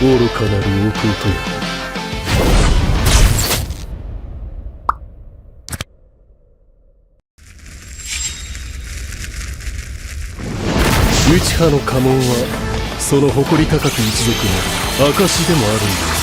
愚かなる弟よ。内派の家紋はその誇り高き一族の証でもあるんだ。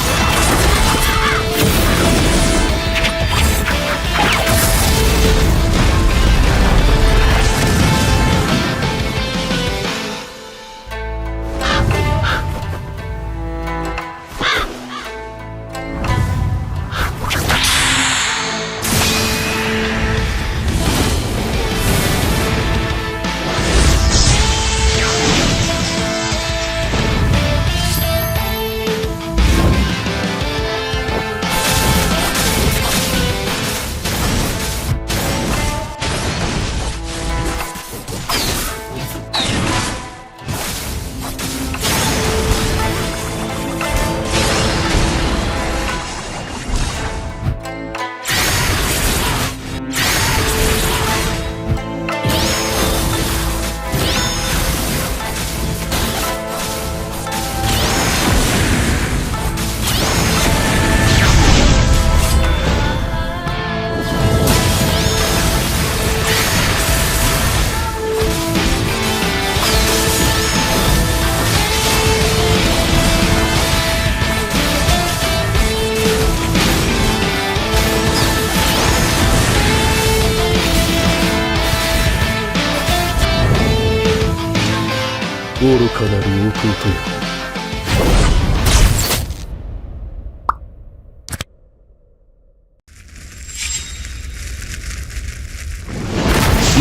愚かなる弟よ。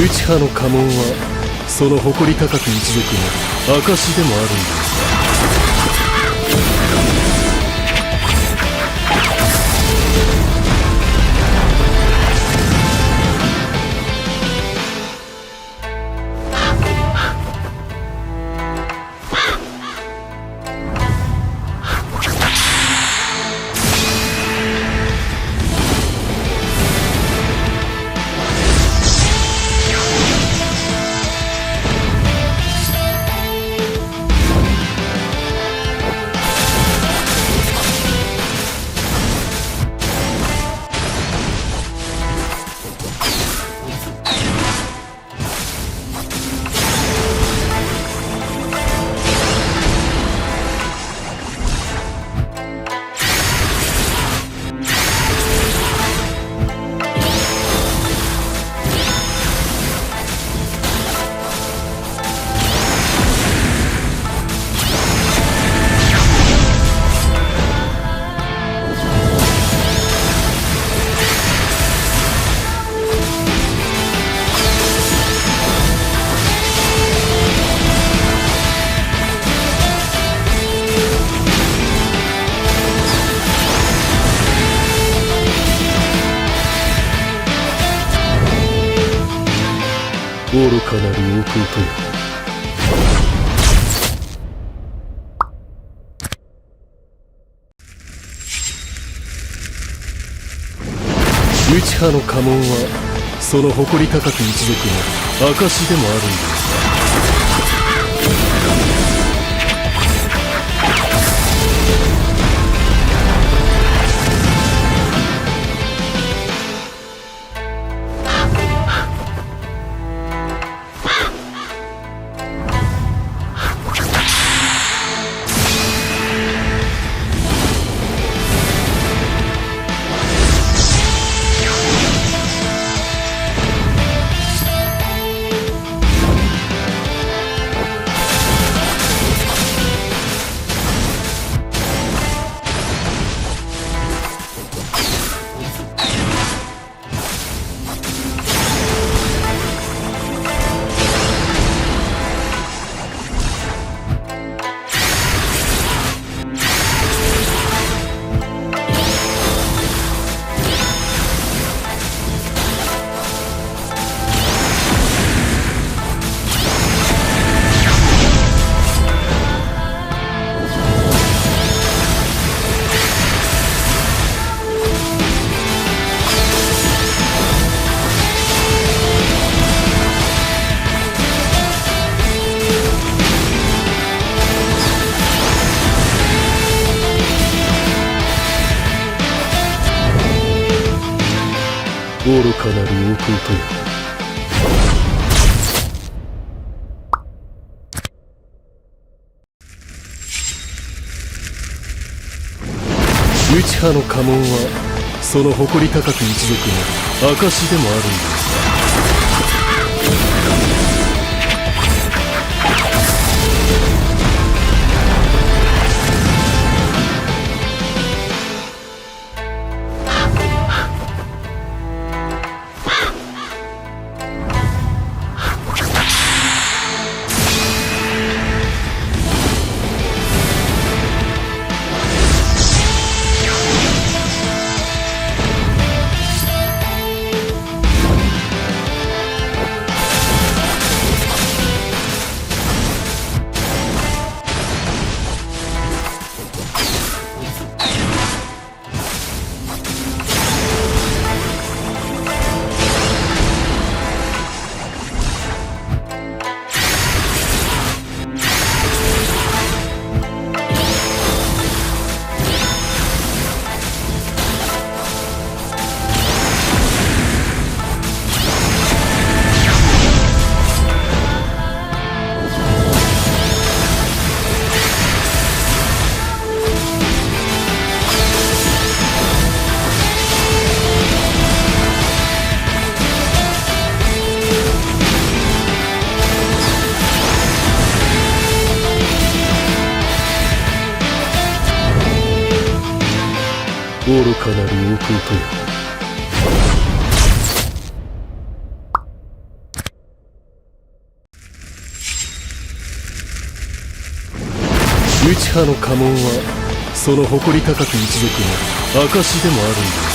内派の家紋はその誇り高き一族の証でもあるんだ。愚かなる弟よ。内派の家紋はその誇り高き一族の証でもあるんだ。愚かなる弟よ。内派の家紋はその誇り高く一族の証でもあるんだ。愚かなる弟よ。内派の家紋はその誇り高く一族の証でもあるんだ。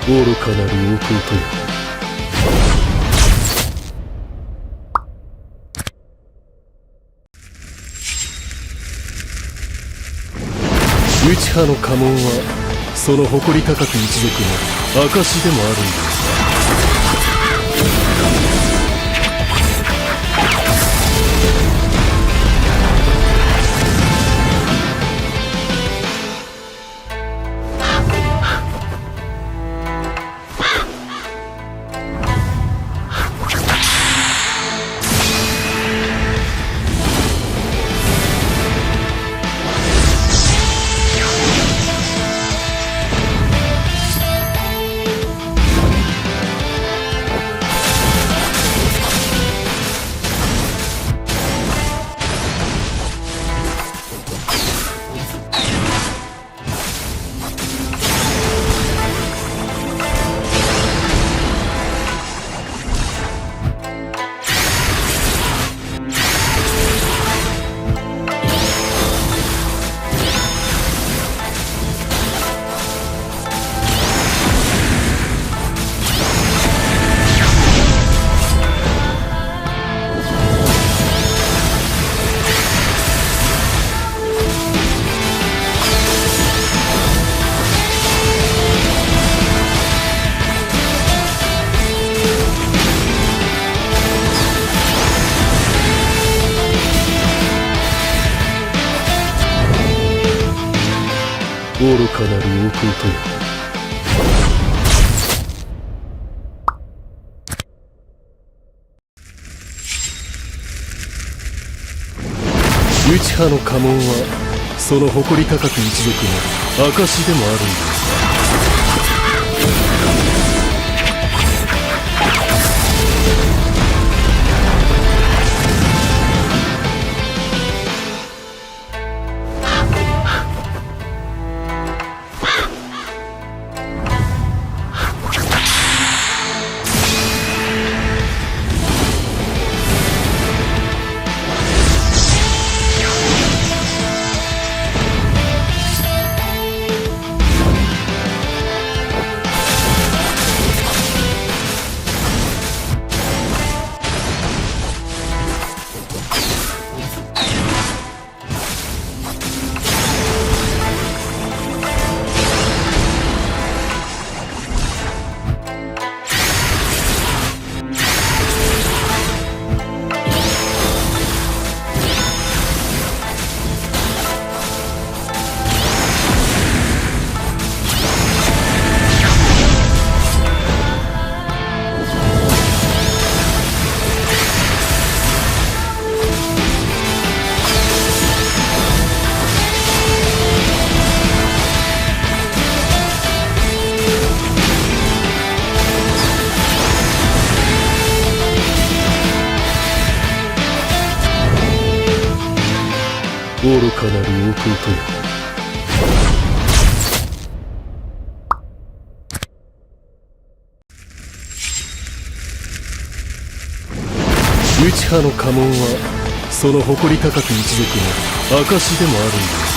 愚かなる弟よ。内派の家紋はその誇り高く一族の証でもあるんだ。愚かなる弟よ。内派の家紋はその誇り高く一族の証でもあるんだ。愚かなる弟よ。内派の家紋はその誇り高く一族の証でもあるんだ。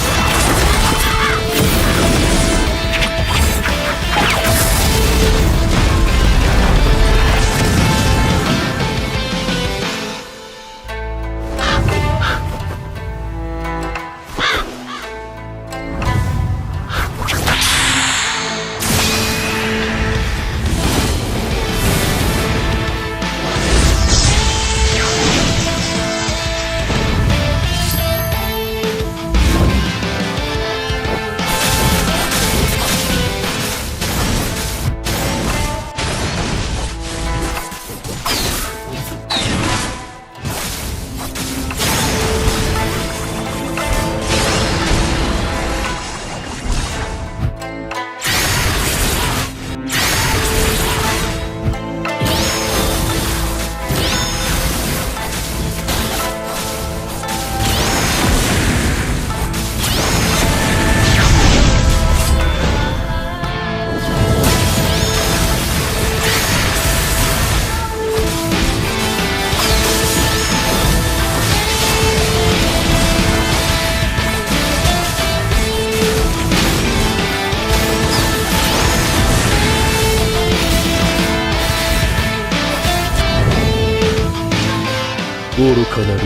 愚かなる弟よ。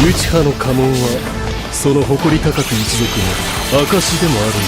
内派の家紋はその誇り高く一族の証でもあるんだ。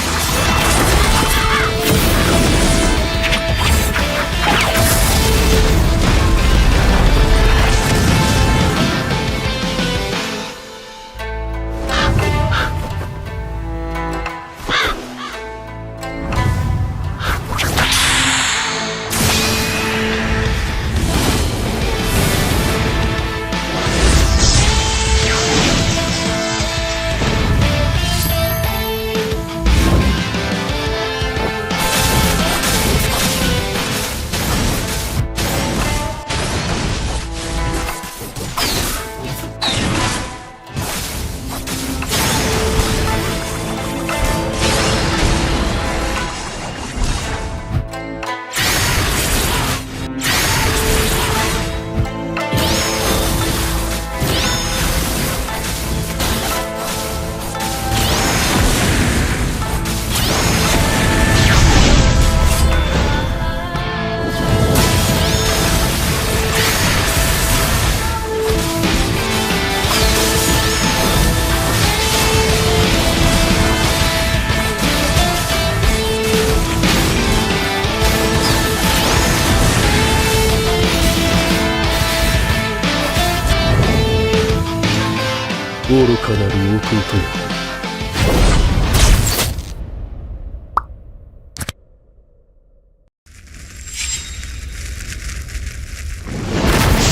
愚かなる弟よ。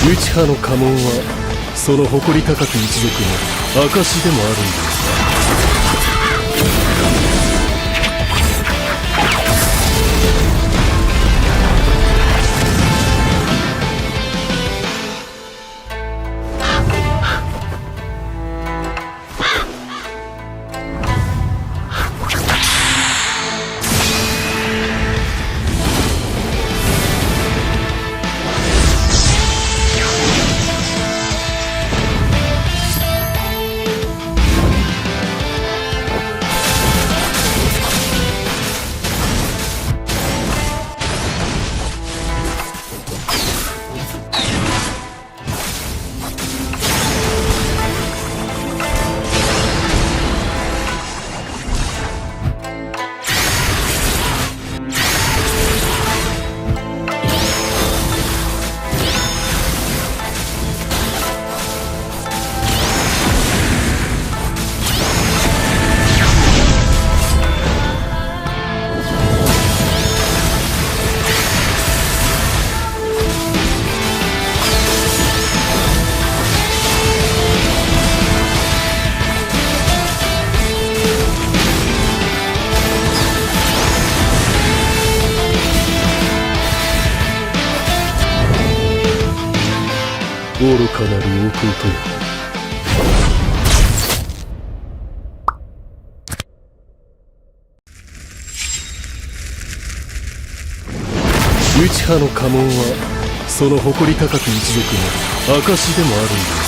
内派の家紋はその誇り高き一族の証でもあるんだ。愚かなる弟よ。内派の家紋はその誇り高き一族の証でもあるんだ。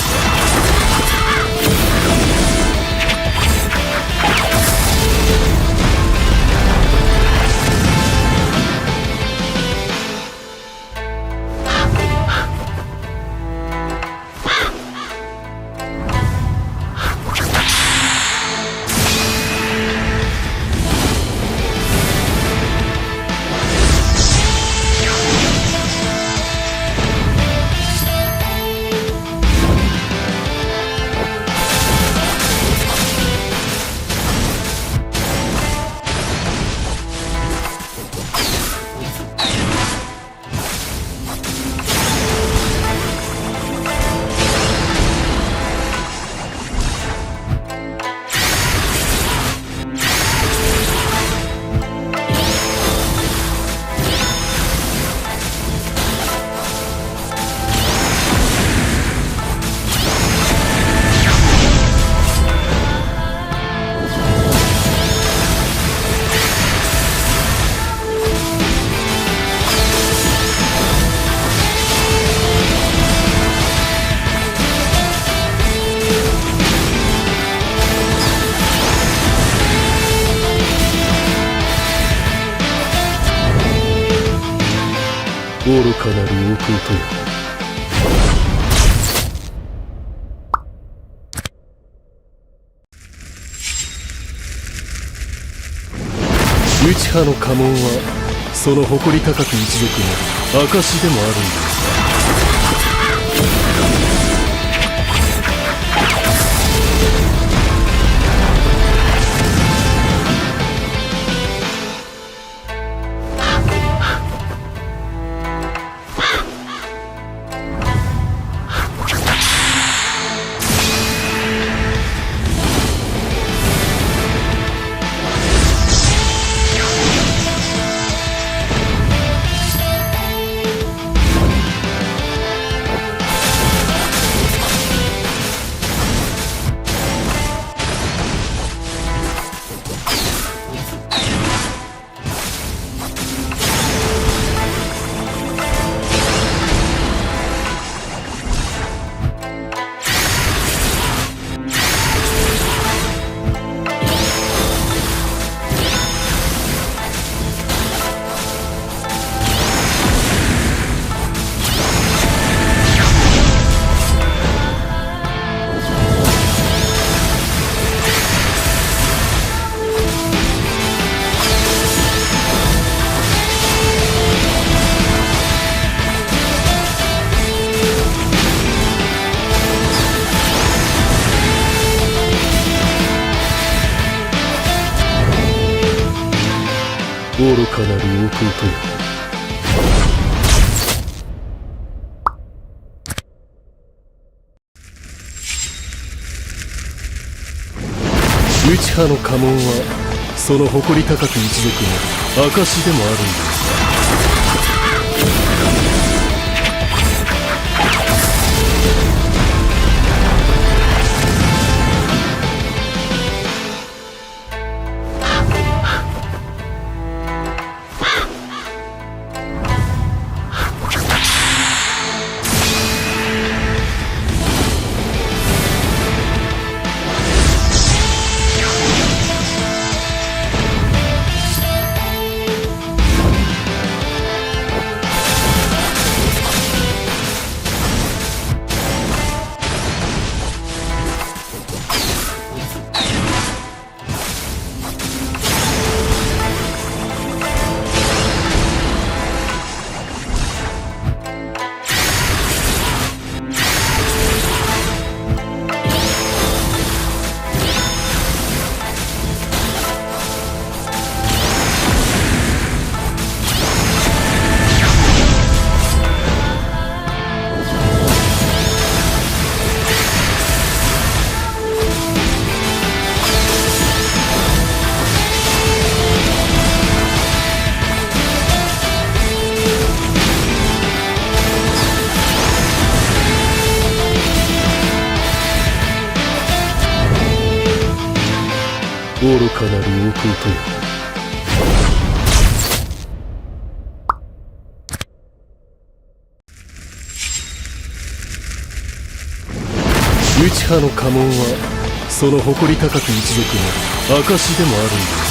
愚かなる弟よ。内派の家紋はその誇り高き一族の証でもあるんだ。愚かなる弟よ。内派の家紋はその誇り高き一族の証でもあるんだ。愚かなる弟よ。内派の家紋はその誇り高き一族の証でもあるんだ。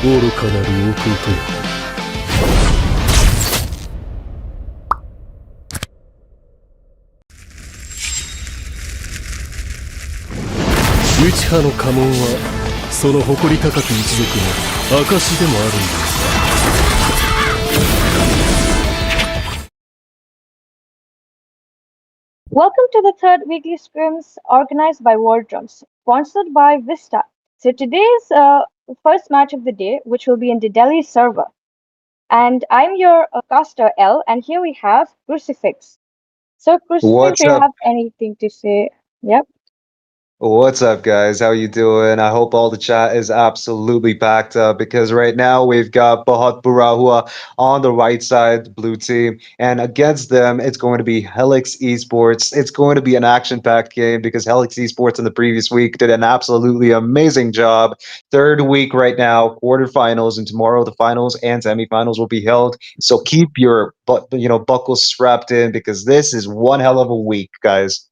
愚かなる弟よ。内派の家紋はその誇り高き一族の証でもあるんだ。Welcome to the third weekly scrims organized by War Drums, sponsored by Vista. So today's first match of the day, which will be in the Delhi server. And I'm your caster L, and here we have Crucifix. So Crucifix, What's do you up? have anything to say? Yep. What's up, guys? How you doing? I hope all the chat is absolutely packed up because right now we've got Bohut, Bura, Huwa on the right side, blue team, and against them it's going to be Helix Esports. It's going to be an action-packed game because Helix Esports in the previous week did an absolutely amazing job. Third week right now, quarterfinals, and tomorrow the finals and semifinals will be held. So keep your buckles strapped in because this is one hell of a week, guys.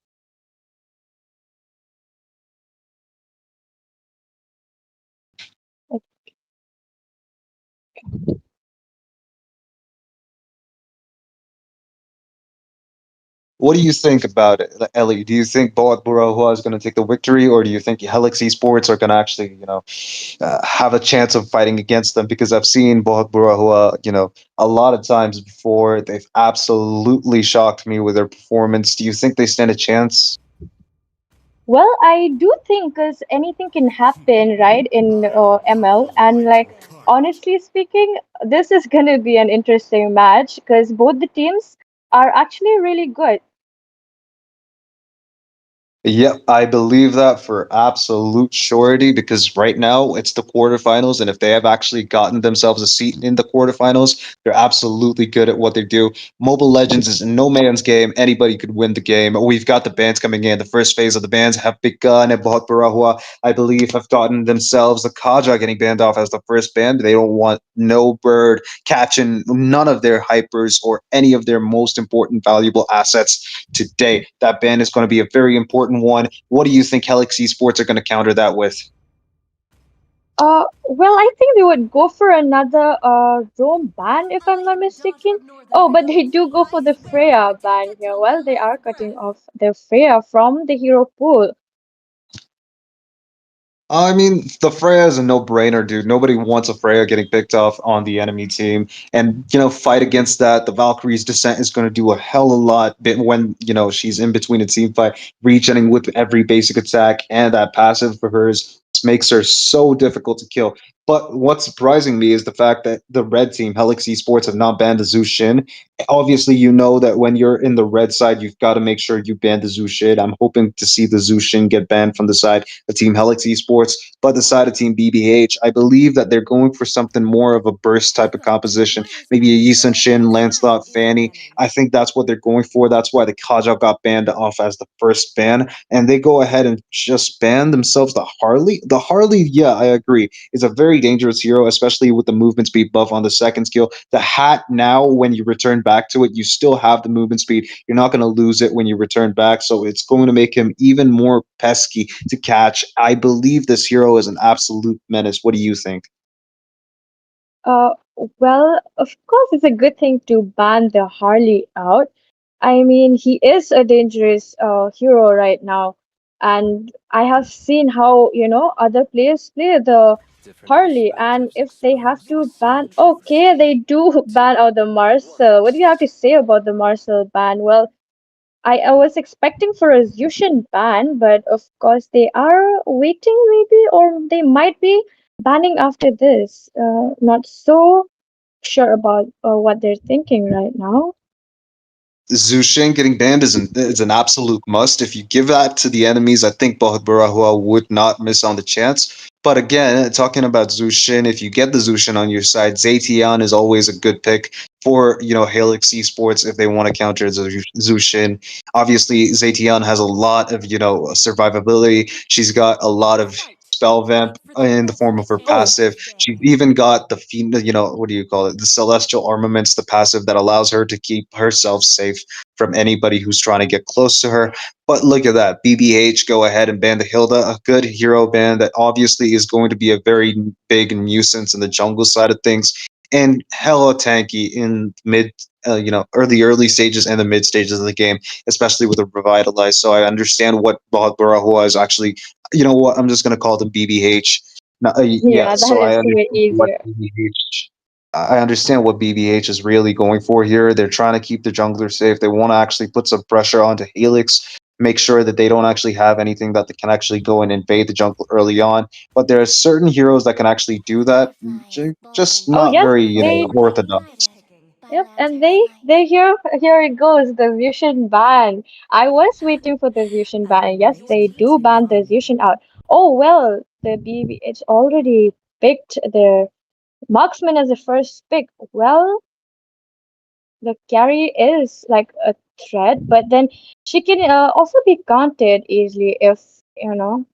What do you think about it, Ellie? Do you think Bohut Bura is going to take the victory, or do you think Helix Esports are going to actually, have a chance of fighting against them? Because I've seen Bohut Bura, a lot of times before. They've absolutely shocked me with their performance. Do you think they stand a chance? Well, I do think because anything can happen, right, in ML, and like honestly speaking, this is gonna be an interesting match because both the teams are actually really good. Yep, I believe that for absolute surety because right now it's the quarterfinals, and if they have actually gotten themselves a seat in the quarterfinals, they're absolutely good at what they do. Mobile Legends is no man's game. Anybody could win the game. We've got the bans coming in. The first phase of the bans have begun, and Bohut Barahua, I believe, have gotten themselves the Kaja getting banned off as the first ban. They don't want no bird catching none of their hypers or any of their most important valuable assets today. That ban is going to be a very important one. What do you think Helix Esports are going to counter that with? Well, I think they would go for another Rome ban if I'm not mistaken. Oh, but they do go for the Freya ban here. Well, they are cutting off the Freya from the hero pool. I mean, the Freya is a no-brainer, dude. Nobody wants a Freya getting picked off on the enemy team, and fight against that. The Valkyrie's descent is going to do a hell of a lot. Bit when she's in between a team fight, regenerating with every basic attack, and that passive for hers makes her so difficult to kill. But what's surprising me is the fact that the red team, Helix Esports, have not banned the Zushin. Obviously, you know that when you're in the red side, you've got to make sure you ban the Zushin. I'm hoping to see the Zushin get banned from the side of Team Helix Esports, but the side of Team BBH, I believe that they're going for something more of a burst type of composition, maybe a Yisun Shin, Lancelot, Fanny. I think that's what they're going for. That's why the Kaja got banned off as the first ban, and they go ahead and just ban themselves the Harley. The Harley, yeah, I agree, is a very dangerous hero, especially with the movement speed buff on the second skill. The hat now, when you return back to it, you still have the movement speed. You're not going to lose it when you return back, so it's going to make him even more pesky to catch. I believe this hero is an absolute menace. What do you think? Uh, well, of course, it's a good thing to ban the Harley out. I mean, he is a dangerous hero right now, and I have seen how, other players play the Harley, and if they have to ban, okay, they do ban out the Marcel. What do you have to say about the Marcel ban? Well, I was expecting for a Zushin ban, but of course they are waiting maybe, or they might be banning after this. Not so sure about what they're thinking right now. Zushin getting banned is an absolute must. If you give that to the enemies, I think Bohut Barahua would not miss on the chance. But again, talking about Zushin, if you get the Zushin on your side, Zaytian is always a good pick for Helix Esports if they want to counter Zushin. Obviously, Zaytian has a lot of survivability. She's got a lot of spell vamp in the form of her Oh, passive. She's even got the what do you call it? The celestial armaments, the passive that allows her to keep herself safe from anybody who's trying to get close to her. But look at that. BBH go ahead and ban the Hilda, a good hero ban that obviously is going to be a very big nuisance in the jungle side of things. And hella tanky in mid, early stages and the mid stages of the game, especially with a revitalize. So I understand what Bahadura is actually. You know what? I'm just gonna call them BBH. Yeah, yeah, that so I is a bit understand what easier. BBH. I understand what BBH is really going for here. They're trying to keep the jungler safe. They want to actually put some pressure onto Helix, make sure that they don't actually have anything that they can actually go and invade the jungle early on. But there are certain heroes that can actually do that, just Oh not yes, very, they. orthodox. Yep, and they here it goes the Fusion ban. I was waiting for the Fusion ban. And yes, they do ban the Fusion out. Oh well, the BB it's already picked the marksman as the first pick. Well, the carry is like a threat, but then she can also be counted easily if you know.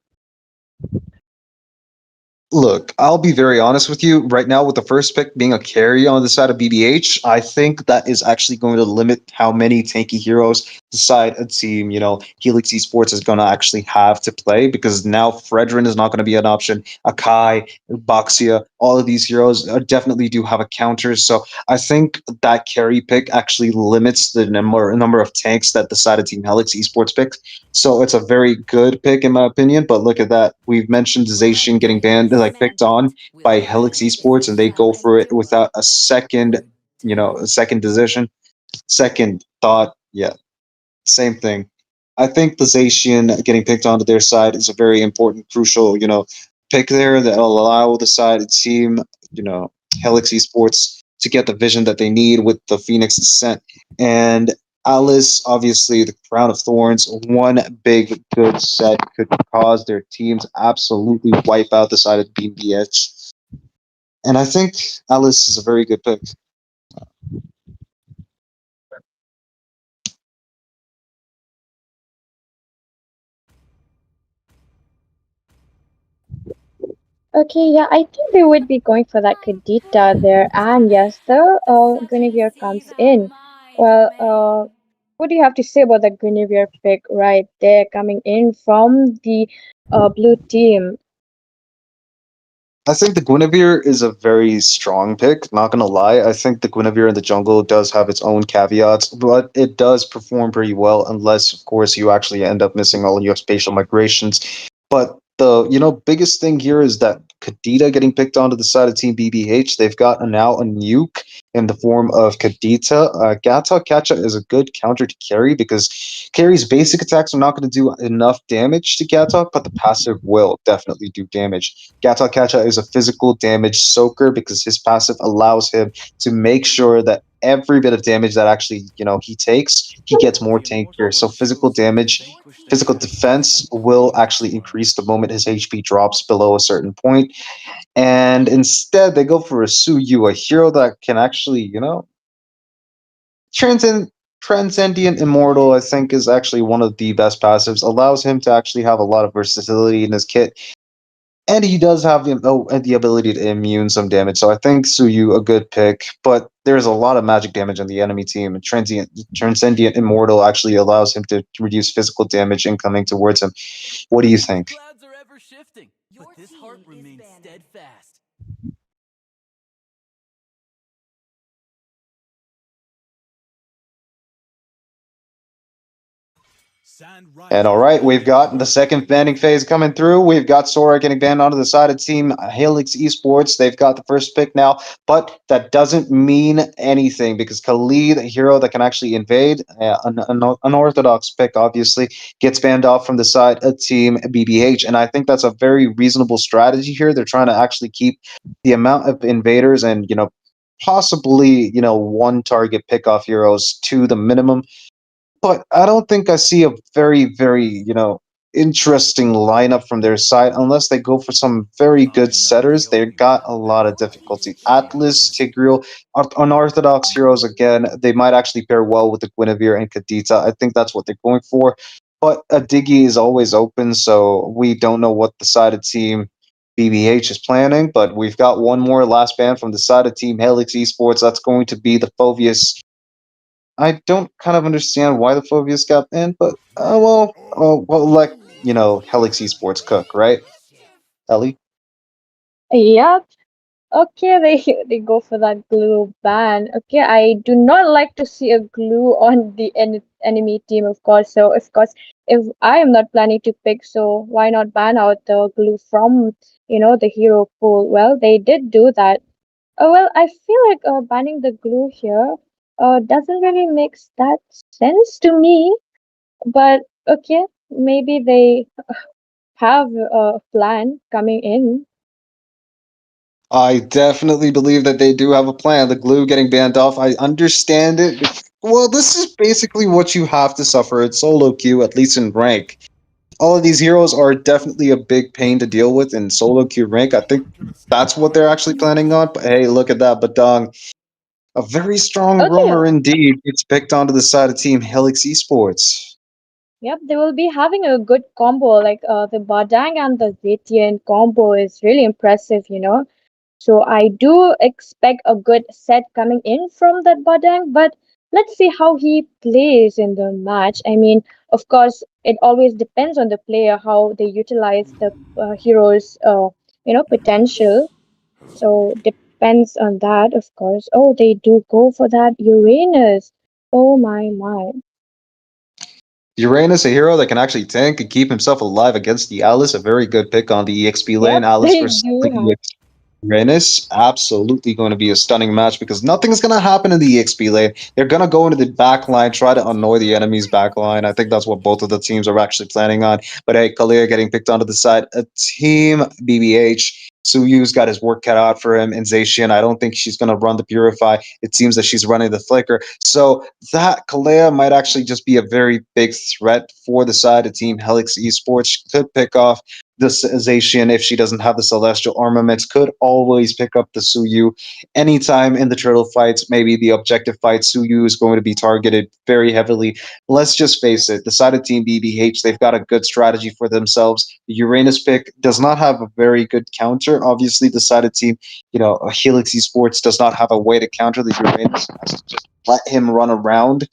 Look, I'll be very honest with you. Right now, with the first pick being a carry on the side of BBH, I think that is actually going to limit how many tanky heroes decide a team, Helix Esports is going to actually have to play because now Fredrin is not going to be an option. Akai, Baxia, all of these heroes definitely do have a counter. So I think that carry pick actually limits the number of tanks that the side of Team Helix Esports picks. So it's a very good pick in my opinion. But look at that. We've mentioned Zacian getting banned, like picked on by Helix Esports, and they go for it without a second, a second decision, second thought. Yeah, same thing. I think the Zacian getting picked onto their side is a very important, crucial, pick there that'll allow the side team, you know, Helix Esports to get the vision that they need with the Phoenix Descent. And Alice, obviously, the Crown of Thorns, one big good set could cause their teams absolutely wipe out the side of BBH. And I think Alice is a very good pick. Okay, yeah, I think they would be going for that Kadita there, and yes, the Guinevere comes in. Well, what do you have to say about the Guinevere pick right there coming in from the blue team? I think the Guinevere is a very strong pick, not gonna lie. I think the Guinevere in the jungle does have its own caveats, but it does perform pretty well unless of course you actually end up missing all your spatial migrations. But the biggest thing here is that Kadita getting picked onto the side of Team BBH, they've got now a nuke in the form of Kadita. Gata Kacha is a good counter to carry because carry's basic attacks are not going to do enough damage to Gata, but the passive will definitely do damage. Gata Kacha is a physical damage soaker because his passive allows him to make sure that every bit of damage that actually he takes, he gets more tankier. So physical damage, physical defense will actually increase the moment his HP drops below a certain point. And instead, they go for a Suyu, a hero that can actually, transcend. Transcendent Immortal, I think, is actually one of the best passives. Allows him to actually have a lot of versatility in his kit, and he does have the ability to immune some damage. So I think Suyu a good pick, but there's a lot of magic damage on the enemy team, and Transcendent Immortal actually allows him to reduce physical damage incoming towards him. What do you think? And all right, we've got the second banning phase coming through. We've got Sora getting banned onto the side of Team Helix Esports. They've got the first pick now, but that doesn't mean anything because Khalid, a hero that can actually invade, an unorthodox pick, obviously, gets banned off from the side of Team BBH. And I think that's a very reasonable strategy here. They're trying to actually keep the amount of invaders and, possibly, one target pick off heroes to the minimum, but I don't think I see a very, very, interesting lineup from their side unless they go for some very good setters. They've got a lot of difficulty. Atlas, Tigreal, unorthodox heroes again. They might actually pair well with the Guinevere and Kadita. I think that's what they're going for. But a Diggy is always open, so we don't know what the side of team BBH is planning. But we've got one more last ban from the side of Team Helix Esports. That's going to be the Phovius. I don't kind of understand why the Phobias got banned, but well, let Helix Esports cook, right, Ellie? Yep. Okay, they go for that glue ban. Okay, I do not like to see a glue on the enemy team, of course. So, of course, if I am not planning to pick, so why not ban out the glue from the hero pool? Well, they did do that. Well, I feel like banning the glue here doesn't really make that sense to me. But okay, maybe they have a plan coming in. I definitely believe that they do have a plan. The glue getting banned off, I understand it. Well, this is basically what you have to suffer at solo queue, at least in rank. All of these heroes are definitely a big pain to deal with in solo queue rank. I think that's what they're actually planning on. But hey, look at that, Badong. A very strong Okay, roamer indeed. It's picked onto the side of Team Helix Esports. yep, they will be having a good combo. Like the Badang and the Zetian combo is really impressive. So I do expect a good set coming in from that Badang. But let's see how he plays in the match. I mean, of course, it always depends on the player how they utilize the hero's potential. So depends on that, of course. Oh, they do go for that Uranus. Oh my. Uranus, a hero that can actually tank and keep himself alive against the Alice. A very good pick on the EXP lane. Yep, Alice they versus do the have. Uranus, absolutely going to be a stunning match because nothing's going to happen in the EXP lane. They're going to go into the back line, try to annoy the enemy's back line. I think that's what both of the teams are actually planning on. But hey, Kalia getting picked onto the side. A team BBH. Suyu's got his work cut out for him. And Zacian, I don't think she's going to run the Purify. It seems that she's running the Flicker. So that Kalea might actually just be a very big threat for the side of Team Helix Esports. She could pick off the Zacian if she doesn't have the Celestial Armaments, could always pick up the Suyu anytime in the turtle fights, maybe the objective fight. Suyu is going to be targeted very heavily. Let's just face it, the side of Team BBH, they've got a good strategy for themselves. The Uranus pick does not have a very good counter. Obviously, the side of Team, Helix Esports does not have a way to counter the Uranus. It has to just let him run around.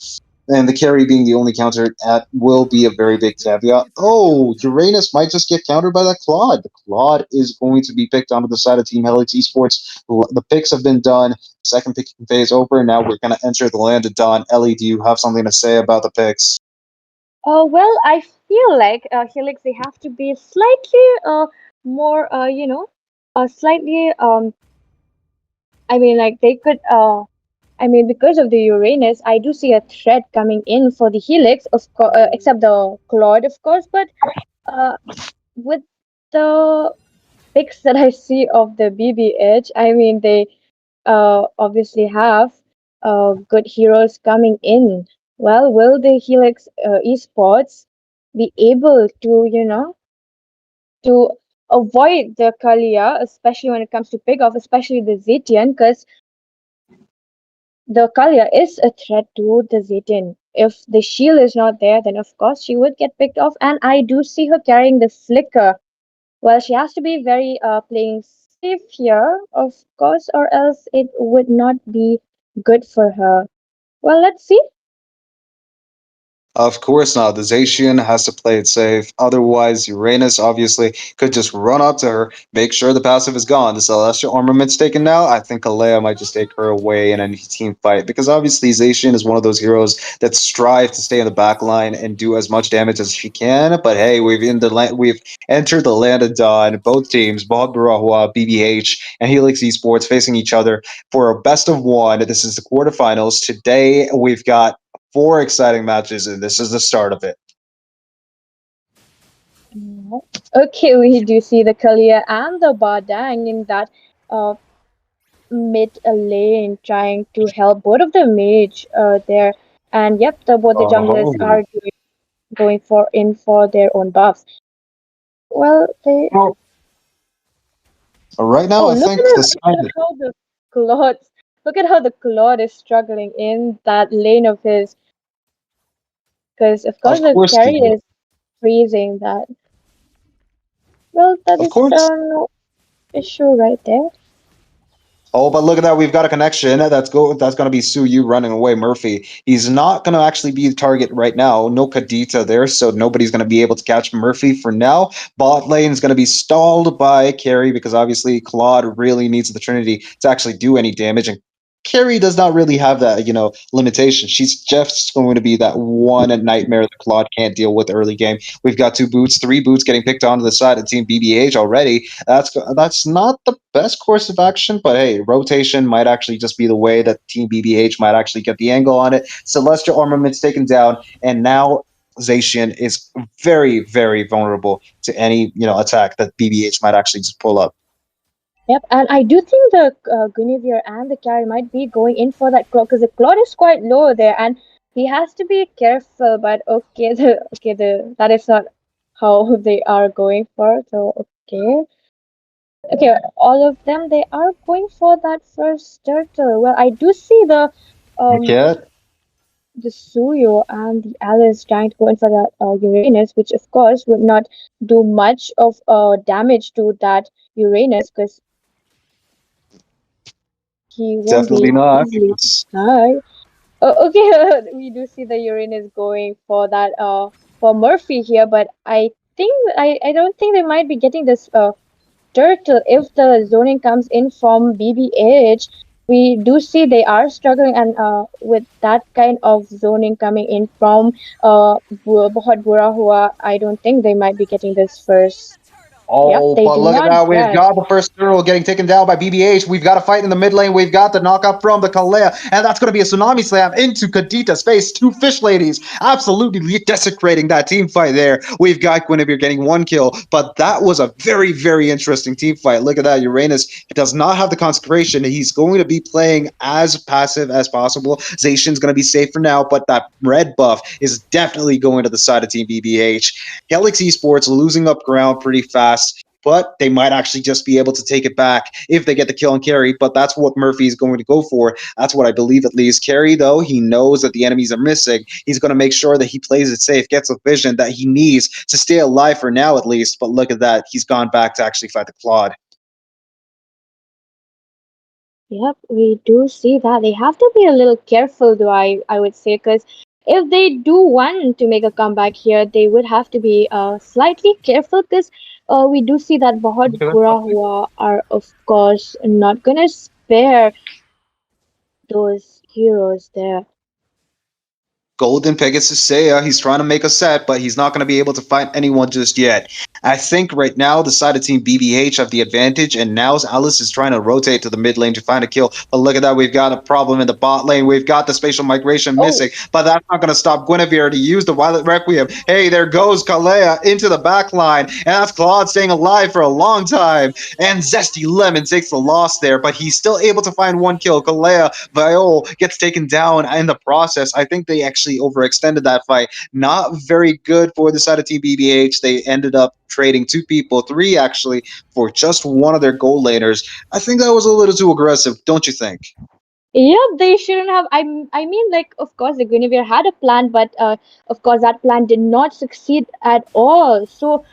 And the carry being the only counter at will be a very big caveat. Oh, Uranus might just get countered by that Claude. The Claude is going to be picked onto the side of Team Helix Esports. The picks have been done. Second picking phase over. Now we're going to enter the land of dawn. Ellie, do you have something to say about the picks? Oh well, I feel like Helix they have to be slightly more slightly I mean like they could I mean because of the Uranus I do see a threat coming in for the Helix except the Claude of course, but uh with the pics that I see of the BBH, I mean they obviously have good heroes coming in. Well, will the Helix esports be able to, to avoid the Kalia, especially when it comes to pick off, especially the Zetian, because the Kalia is a threat to the Zetian. If the shield is not there, then of course she would get picked off, and I do see her carrying the flicker. Well, she has to be very playing safe here, of course, or else it would not be good for her. Well, let's see. Of course not. The Zacian has to play it safe. Otherwise, Uranus obviously could just run up to her, make sure the passive is gone. The Celestial Armament's taken now. I think Alea might just take her away in any team fight because obviously Zacian is one of those heroes that strive to stay in the back line and do as much damage as she can. But hey, we've entered the land of dawn. Both teams, Bohut, Bura, BBH, and Helix Esports facing each other for a best of one. This is the quarterfinals. Today we've got four exciting matches, and this is the start of it. Okay, we do see the Kalia and the Badang in that uh, mid lane trying to help both of the mage there. And yep, both the junglers Oh, are going for their own buffs. Well, they. well, right now Oh, I think the side. look at how the Claude. Look at how the Claude is struggling in that lane of his. Because of course Of the course, carry is freezing that. Well, that of is course. no issue right there. Oh, but look at that. We've got a connection. That's going to be Suyu running away. Murphy. He's not going to actually be the target right now. No Kadita there, so nobody's going to be able to catch Murphy for now. Bot lane is going to be stalled by Carry because obviously Claude really needs the Trinity to actually do any damage, and Carrie does not really have that, limitation. She's just going to be that one nightmare that Claude can't deal with early game. We've got three boots getting picked onto the side of Team BBH already. That's not the best course of action, but hey, rotation might actually just be the way that Team BBH might actually get the angle on it. Celestial Armament's taken down, and now Zacian is very, very vulnerable to any attack that BBH might actually just pull up. Yep, and I do think the Guinevere and the carry might be going in for that claw because the claw is quite low there, and he has to be careful. But okay, that is not how they are going for. So okay, all of them they are going for that first turtle. Well, I do see um Okay. the Suyo and the Alice trying to go in for that Uranus, which of course would not do much of damage to that Uranus because he won't Definitely be not. easily die. Okay, we do see the Uranus going for that for Murphy here, but I don't think they might be getting this turtle if the zoning comes in from BBH. We do see they are struggling, and with that kind of zoning coming in from Bohut Bura Huwa, I don't think they might be getting this first. Yep, Oh, they but do look at not that. We've get. got the first turtle getting taken down by BBH. We've got a fight in the mid lane. We've got the knockout from the Kalea. And that's going to be a tsunami slam into Kadita's face. Two fish ladies absolutely desecrating that team fight there. We've got Guinevere getting one kill. But that was a very, very interesting team fight. Look at that. Uranus does not have the consecration. He's going to be playing as passive as possible. Zacian's going to be safe for now. But that red buff is definitely going to the side of Team BBH. Helix Esports losing up ground pretty fast, but they might actually just be able to take it back if they get the kill and carry. But that's what Murphy is going to go for. That's what I believe at least. Carry, though, he knows that the enemies are missing. He's going to make sure that he plays it safe, gets a vision that he needs to stay alive for now at least. But look at that. He's gone back to actually fight the Claude. Yep, we do see that. They have to be a little careful, though, I would say, because if they do want to make a comeback here, they would have to be slightly careful because we do see that Bahut Burahua are, of course, not going to spare those heroes there. Golden Pegasus Seiya. He's trying to make a set, but he's not going to be able to fight anyone just yet. I think right now the side of Team BBH have the advantage, and now Alice is trying to rotate to the mid lane to find a kill. But look at that, we've got a problem in the bot lane. We've got the spatial migration Oh, missing, but that's not going to stop Guinevere to use the Violet Requiem. Hey, there goes Kalea into the back line, and that's Claude staying alive for a long time. And Zesty Lemon takes the loss there, but he's still able to find one kill. Kalea Viol gets taken down in the process. I think they actually overextended that fight. Not very good for the side of Team BBH. They ended up trading two people, three actually, for just one of their goal laners. I think that was a little too aggressive, don't you think? yeah, they shouldn't have. I mean, like, of course, the Guinevere had a plan, but of course, that plan did not succeed at all. So,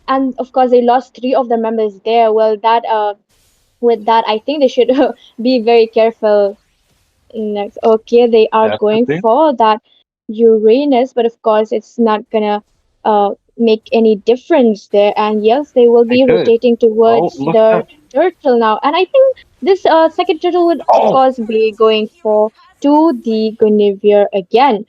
and of course, they lost three of the members there. Well, that with that, I think they should be very careful next. Okay, they are going Definitely. for that Uranus, but of course, it's not gonna make any difference there. And yes, they will They be could. rotating Oh, towards look the at turtle now. And I think this second turtle would, of Oh, course, be going for to the Guinevere again.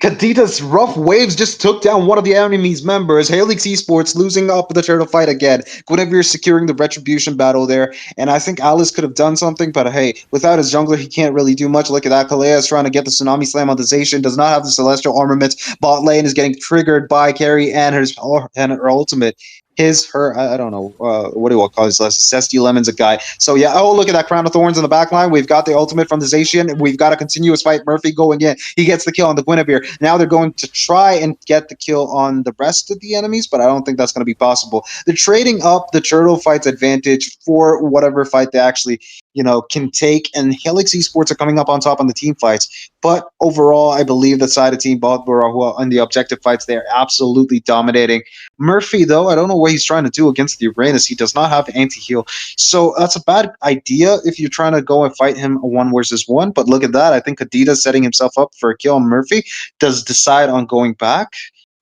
Kadita's rough waves just took down one of the enemy's members. Helix Esports losing up the turtle fight again. Guinevere securing the retribution battle there. And I think Alice could have done something, but hey, without his jungler, he can't really do much. Look at that. Kalea is trying to get the tsunami slam on the Zacian, does not have the celestial armament. Bot lane is getting triggered by Carrie and her ultimate. I don't know, what do you call this? Zesty Lemon's a guy. So yeah, oh, look at that Crown of Thorns in the back line. We've got the ultimate from the Zacian. We've got a continuous fight. Murphy going in. He gets the kill on the Guinevere. Now they're going to try and get the kill on the rest of the enemies, but I don't think that's going to be possible. They're trading up the turtle fight's advantage for whatever fight they actually, can take. And Helix Esports are coming up on top on the team fights. But overall, I believe the side of Team Bura on the objective fights, they're absolutely dominating. Murphy, though, I don't know what he's trying to do against the Uranus. He does not have anti-heal. So that's a bad idea if you're trying to go and fight him a one versus one. But look at that. I think Kadita's setting himself up for a kill on Murphy. Does decide on going back.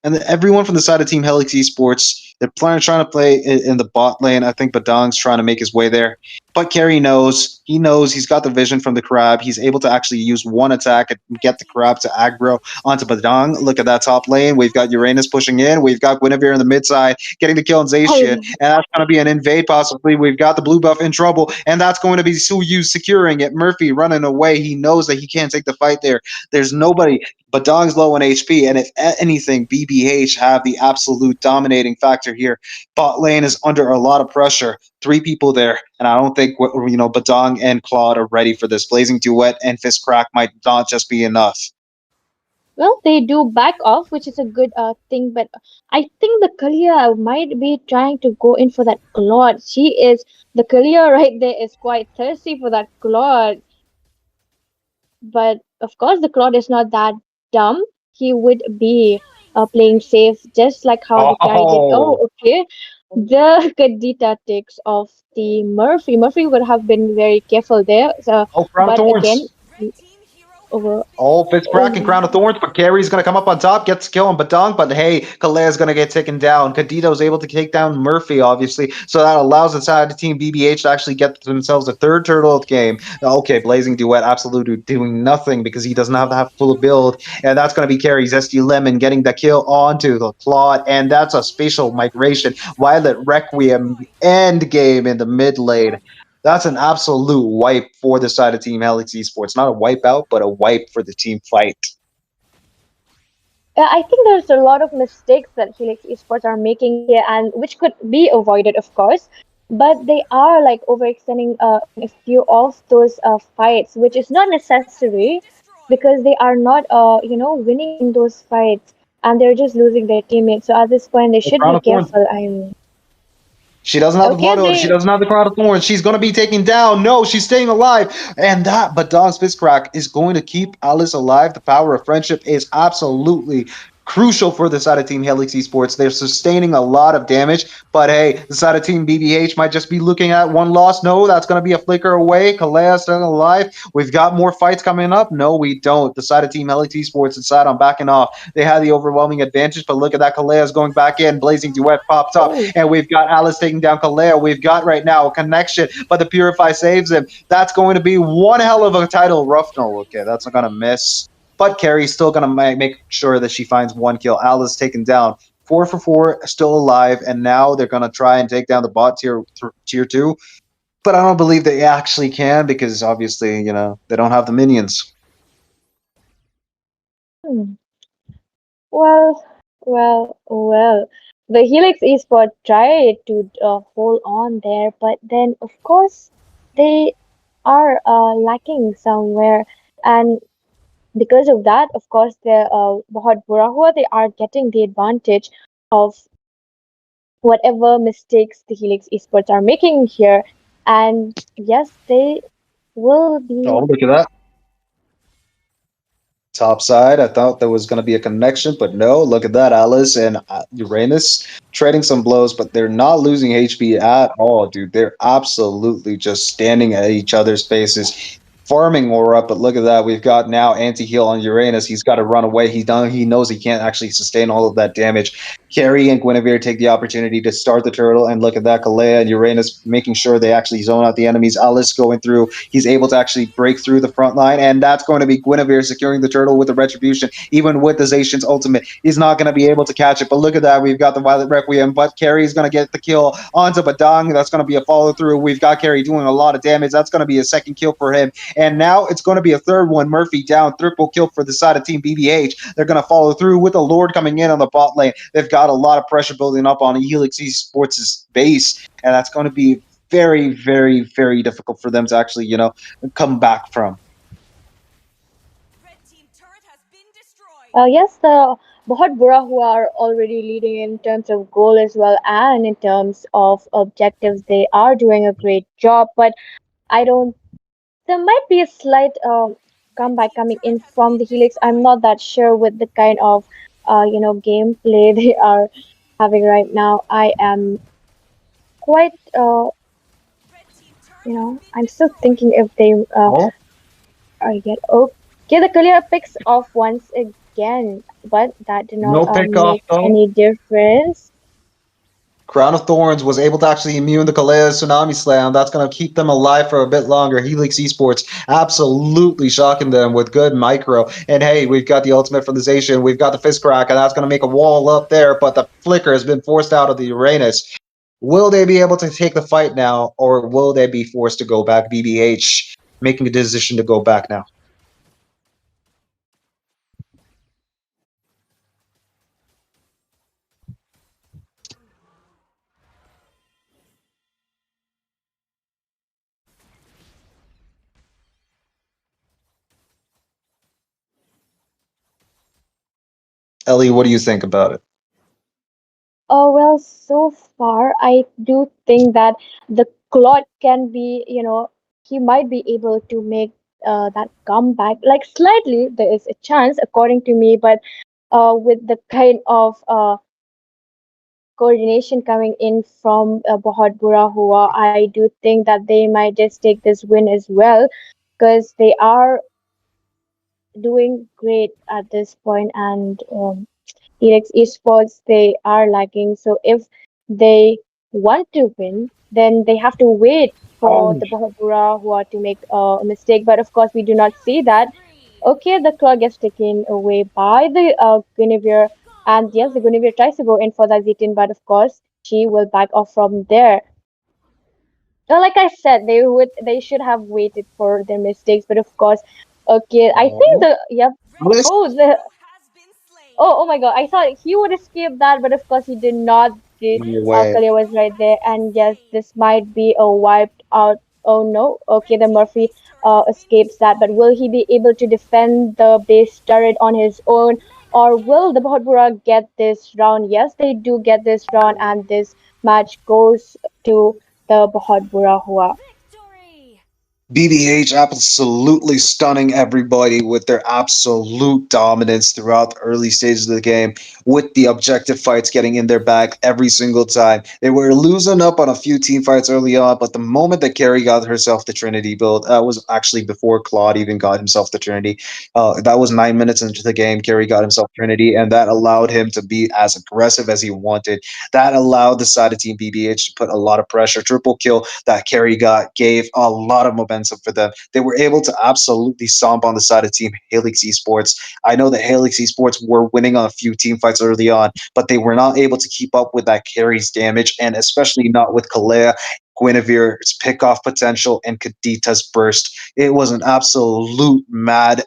And then everyone from the side of Team Helix Esports, they're trying to play in the bot lane. I think Badang's trying to make his way there. But Carey knows. He knows he's got the vision from the crab. He's able to actually use one attack and get the crab to aggro onto Badang. Look at that top lane. We've got Uranus pushing in. We've got Guinevere in the mid side getting the kill on Zacian. And that's going to be an invade possibly. We've got the blue buff in trouble. And that's going to be Suyu securing it. Murphy running away. He knows that he can't take the fight there. There's nobody. But Dong's low on HP, and if anything, BBH have the absolute dominating factor here. Bot lane is under a lot of pressure. Three people there, and I don't think Badong and Claude are ready for this. Blazing Duet and Fist Crack might not just be enough. Well, they do back off, which is a good thing, but I think the Kalia might be trying to go in for that Claude. The Kalia right there is quite thirsty for that Claude. But of course, the Claude is not that dumb. He would be playing safe, just like how the carry did. Oh, Oh, okay. The Kadita takes off the Murphy. Murphy would have been very careful there. oh, Crown of But again, Thorns. over. Oh, Fitz crack and Oh, Crown of Thorns, but Carrie's gonna come up on top, gets kill on Badang, but hey, Kalea's gonna get taken down. Cadito's able to take down Murphy, obviously, so that allows the side of Team BBH to actually get themselves a third turtle of the game. Okay, Blazing Duet absolutely doing nothing because he doesn't have full build, and that's gonna be Carrie Zesty Lemon getting the kill onto the Claude, and that's a spatial migration. Violet Requiem end game in the mid lane. That's an absolute wipe for the side of Team Helix Esports. Not a wipeout, but a wipe for the team fight. yeah, I think there's a lot of mistakes that Helix Esports are making here, and which could be avoided, of course. But they are like overextending in a few of those fights, which is not necessary because they are not, winning in those fights, and they're just losing their teammates. So at this point, they The should Crown be of Thorns. careful. I mean, She doesn't have the okay, blood. She they doesn't have the Crown of Thorns. She's going to be taken down. No, she's staying alive. And that, but Dog's Fitzcrack is going to keep Alice alive. The power of friendship is absolutely crucial for the side of Team Helix Esports. They're sustaining a lot of damage, but hey, the side of Team BBH might just be looking at one loss. No, that's going to be a flicker away. Kalea's still alive. We've got more fights coming up. No, we don't. The side of Team Helix Esports decided on backing off. They had the overwhelming advantage, but look at that. Kalea's going back in. Blazing Duet pops up, oh, and we've got Alice taking down Kalea. We've got right now a connection, but the Purify saves him. That's going to be one hell of a title rough. No, okay, that's not going to miss. But Carrie's still going to make sure that she finds one kill. Alice taken down. 4 for 4, still alive, and now they're going to try and take down the bot tier 2. But I don't believe they actually can because obviously, they don't have the minions. hmm. Well, well. The Helix Esport tried to hold on there, but then, of course, they are lacking somewhere. And because of that, of course, the Bohut Bura, they are getting the advantage of whatever mistakes the Helix Esports are making here. And yes, they will Oh, be. look at that. Top side. I thought there was going to be a connection, but no. Look at that, Alice and Uranus trading some blows, but they're not losing HP at all, dude. They're absolutely just standing at each other's faces, farming aura. But look at that, we've got now anti-heal on Uranus. He's got to run away. He knows he can't actually sustain all of that damage. Carrie and Guinevere take the opportunity to start the turtle, and look at that, Kalea and Uranus making sure they actually zone out the enemies. Alice going through. He's able to actually break through the front line, and that's going to be Guinevere securing the turtle with the retribution. Even with the Zacian's ultimate, he's not going to be able to catch it. But look at that, we've got the Violet Requiem, but Carrie's going to get the kill onto Badang. That's going to be a follow through. We've got Carrie doing a lot of damage. That's going to be a second kill for him. And now it's going to be a third one. Murphy down, triple kill for the side of Team BBH. They're going to follow through with the Lord coming in on the bot lane. They've got a lot of pressure building up on Helix Esports' base, and that's going to be very, very, very difficult for them to actually, come back from. Yes, the Bohut Bura who are already leading in terms of goal as well and in terms of objectives, they are doing a great job. But I don't. There might be a slight comeback coming in from the Helix. I'm not that sure with the kind of gameplay they are having right now. I am quite I'm still thinking if they Oh, are yet okay. The Kalia picks off once again, but that did not no pick off make though. any difference. Crown of Thorns was able to actually immune the Kalea Tsunami Slam. That's going to keep them alive for a bit longer. Helix Esports absolutely shocking them with good micro. And hey, we've got the ultimate from the Zacian. We've got the Fist Crack, and that's going to make a wall up there, but the Flicker has been forced out of the Uranus. Will they be able to take the fight now, or will they be forced to go back? BBH making a decision to go back now. Ellie, what do you think about it? Oh well, so far I do think that the Claude can be, he might be able to make that comeback. Like slightly, there is a chance, according to me, but with the kind of coordination coming in from Bohut Bura Huwa, I do think that they might just take this win as well because they are doing great at this point, and Helix Esports, they are lagging. So if they want to win, then they have to wait for the Bohut Bura who are to make a mistake. But of course, we do not see that. Okay, the claw gets taken away by the Guinevere, and yes, the Guinevere tries to go in for the Zitin, but of course, she will back off from there. Well, like I said, they should have waited for their mistakes, but of course, okay, I think the yep. Oh, the oh my God! I thought he would escape that, but of course he did not. The No way. Kalia was right there, and yes, this might be a wiped out. Oh no! Okay, the Murphy escapes that, but will he be able to defend the base turret on his own, or will the Bhattbura get this round? Yes, they do get this round, and this match goes to the Bhattbura Hua. BBH absolutely stunning everybody with their absolute dominance throughout the early stages of the game, with the objective fights getting in their bag every single time. They were losing up on a few team fights early on, but the moment that Carrie got herself the Trinity build, that was actually before Claude even got himself the Trinity. That was 9 minutes into the game. Carrie got himself Trinity, and that allowed him to be as aggressive as he wanted. That allowed the side of Team BBH to put a lot of pressure. Triple kill that Carrie got gave a lot of momentum for them. They were able to absolutely stomp on the side of Team Helix Esports. I know that Helix Esports were winning on a few team fights early on, but they were not able to keep up with that Carrie's damage, and especially not with Kalea, Guinevere's pickoff potential, and Kadita's burst. It was an absolute mad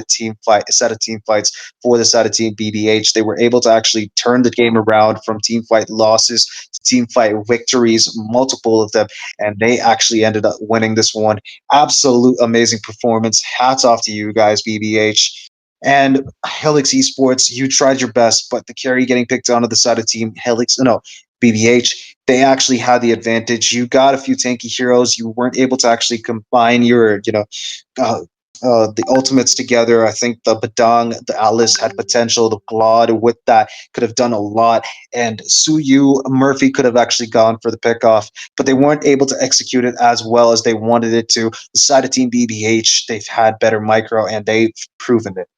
team fight, a set of team fights for the side of Team BBH. They were able to actually turn the game around from team fight losses to team fight victories, multiple of them, and they actually ended up winning this one. Absolute amazing performance. Hats off to you guys, BBH. And Helix Esports, you tried your best, but the carry getting picked onto the side of Team Helix, no, BBH, they actually had the advantage. You got a few tanky heroes. You weren't able to actually combine your, uh, the ultimates together. I think the Badang, the Alice had potential. The Claude with that could have done a lot. And Suyu, Murphy could have actually gone for the pickoff, but they weren't able to execute it as well as they wanted it to. The side of Team BBH, they've had better micro and they've proven it.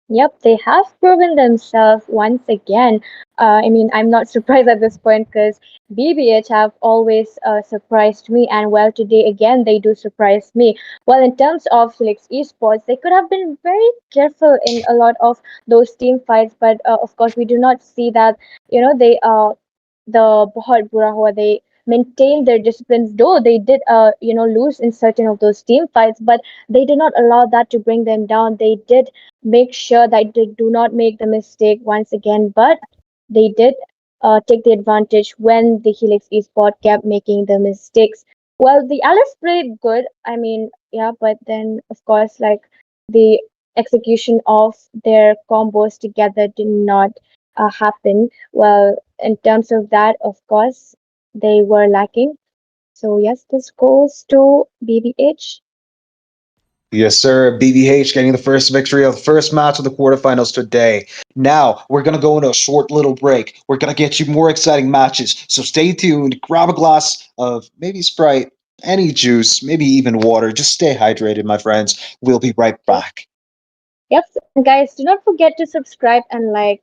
Yep, they have proven themselves once again. I mean, I'm not surprised at this point because BBH have always surprised me, and well, today again they do surprise me. Well, in terms of Helix Esports, they could have been very careful in a lot of those team fights, but of course, we do not see that. They the Bohut Bura they maintained their disciplines, though they did lose in certain of those team fights, but they did not allow that to bring them down. They did make sure that they do not make the mistake once again, but they did take the advantage when the Helix Esport kept making the mistakes. Well, the Alice played good, I mean, yeah, but then of course, like, the execution of their combos together did not happen well. In terms of that, of course, they were lacking. So yes, this goes to BBH. Yes, sir. BBH getting the first victory of the first match of the quarterfinals today. Now, we're going to go into a short little break. We're going to get you more exciting matches. So stay tuned. Grab a glass of maybe Sprite, any juice, maybe even water. Just stay hydrated, my friends. We'll be right back. Yep, and guys, do not forget to subscribe and like.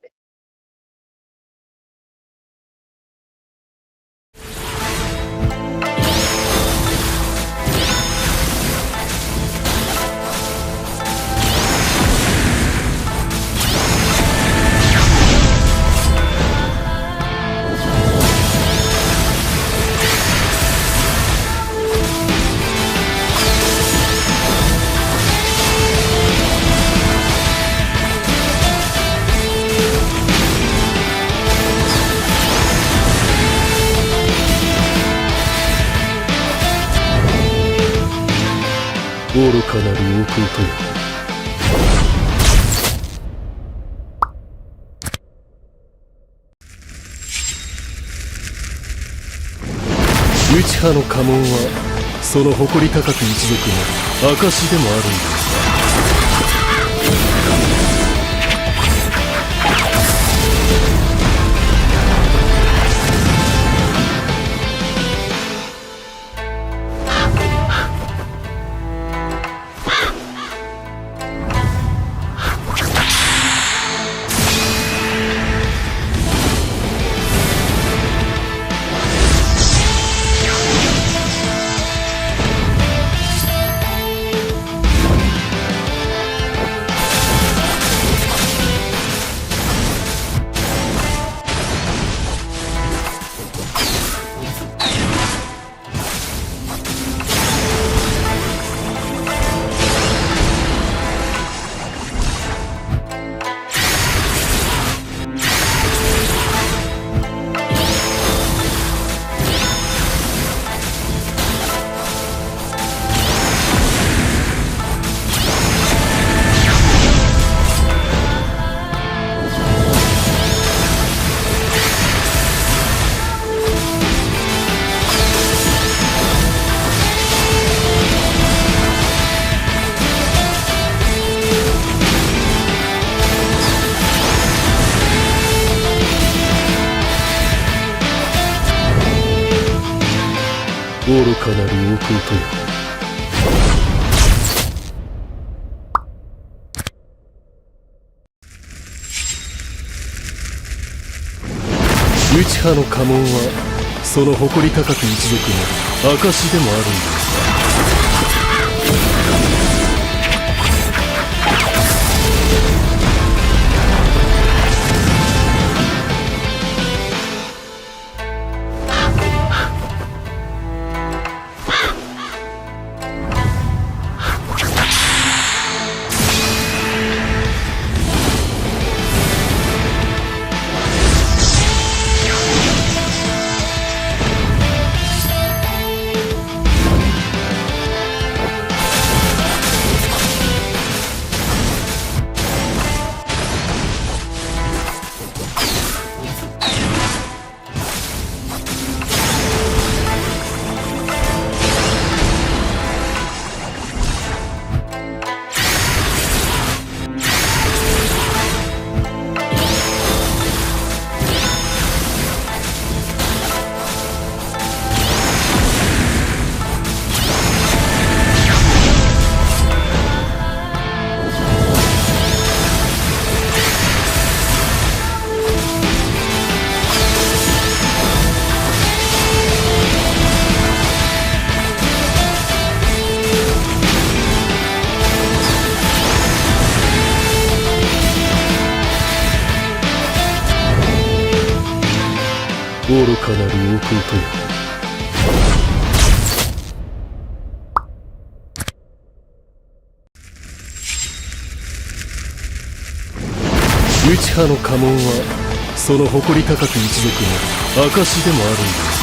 愚かなる弟よ。内派の家紋はその誇り高く一族の証でもあるんだ。愚かなる弟よ。内派の家紋はその誇り高く一族の証でもあるんだ。愚かなる弟よ。内派の家紋はその誇り高く一族の証でもあるんだ。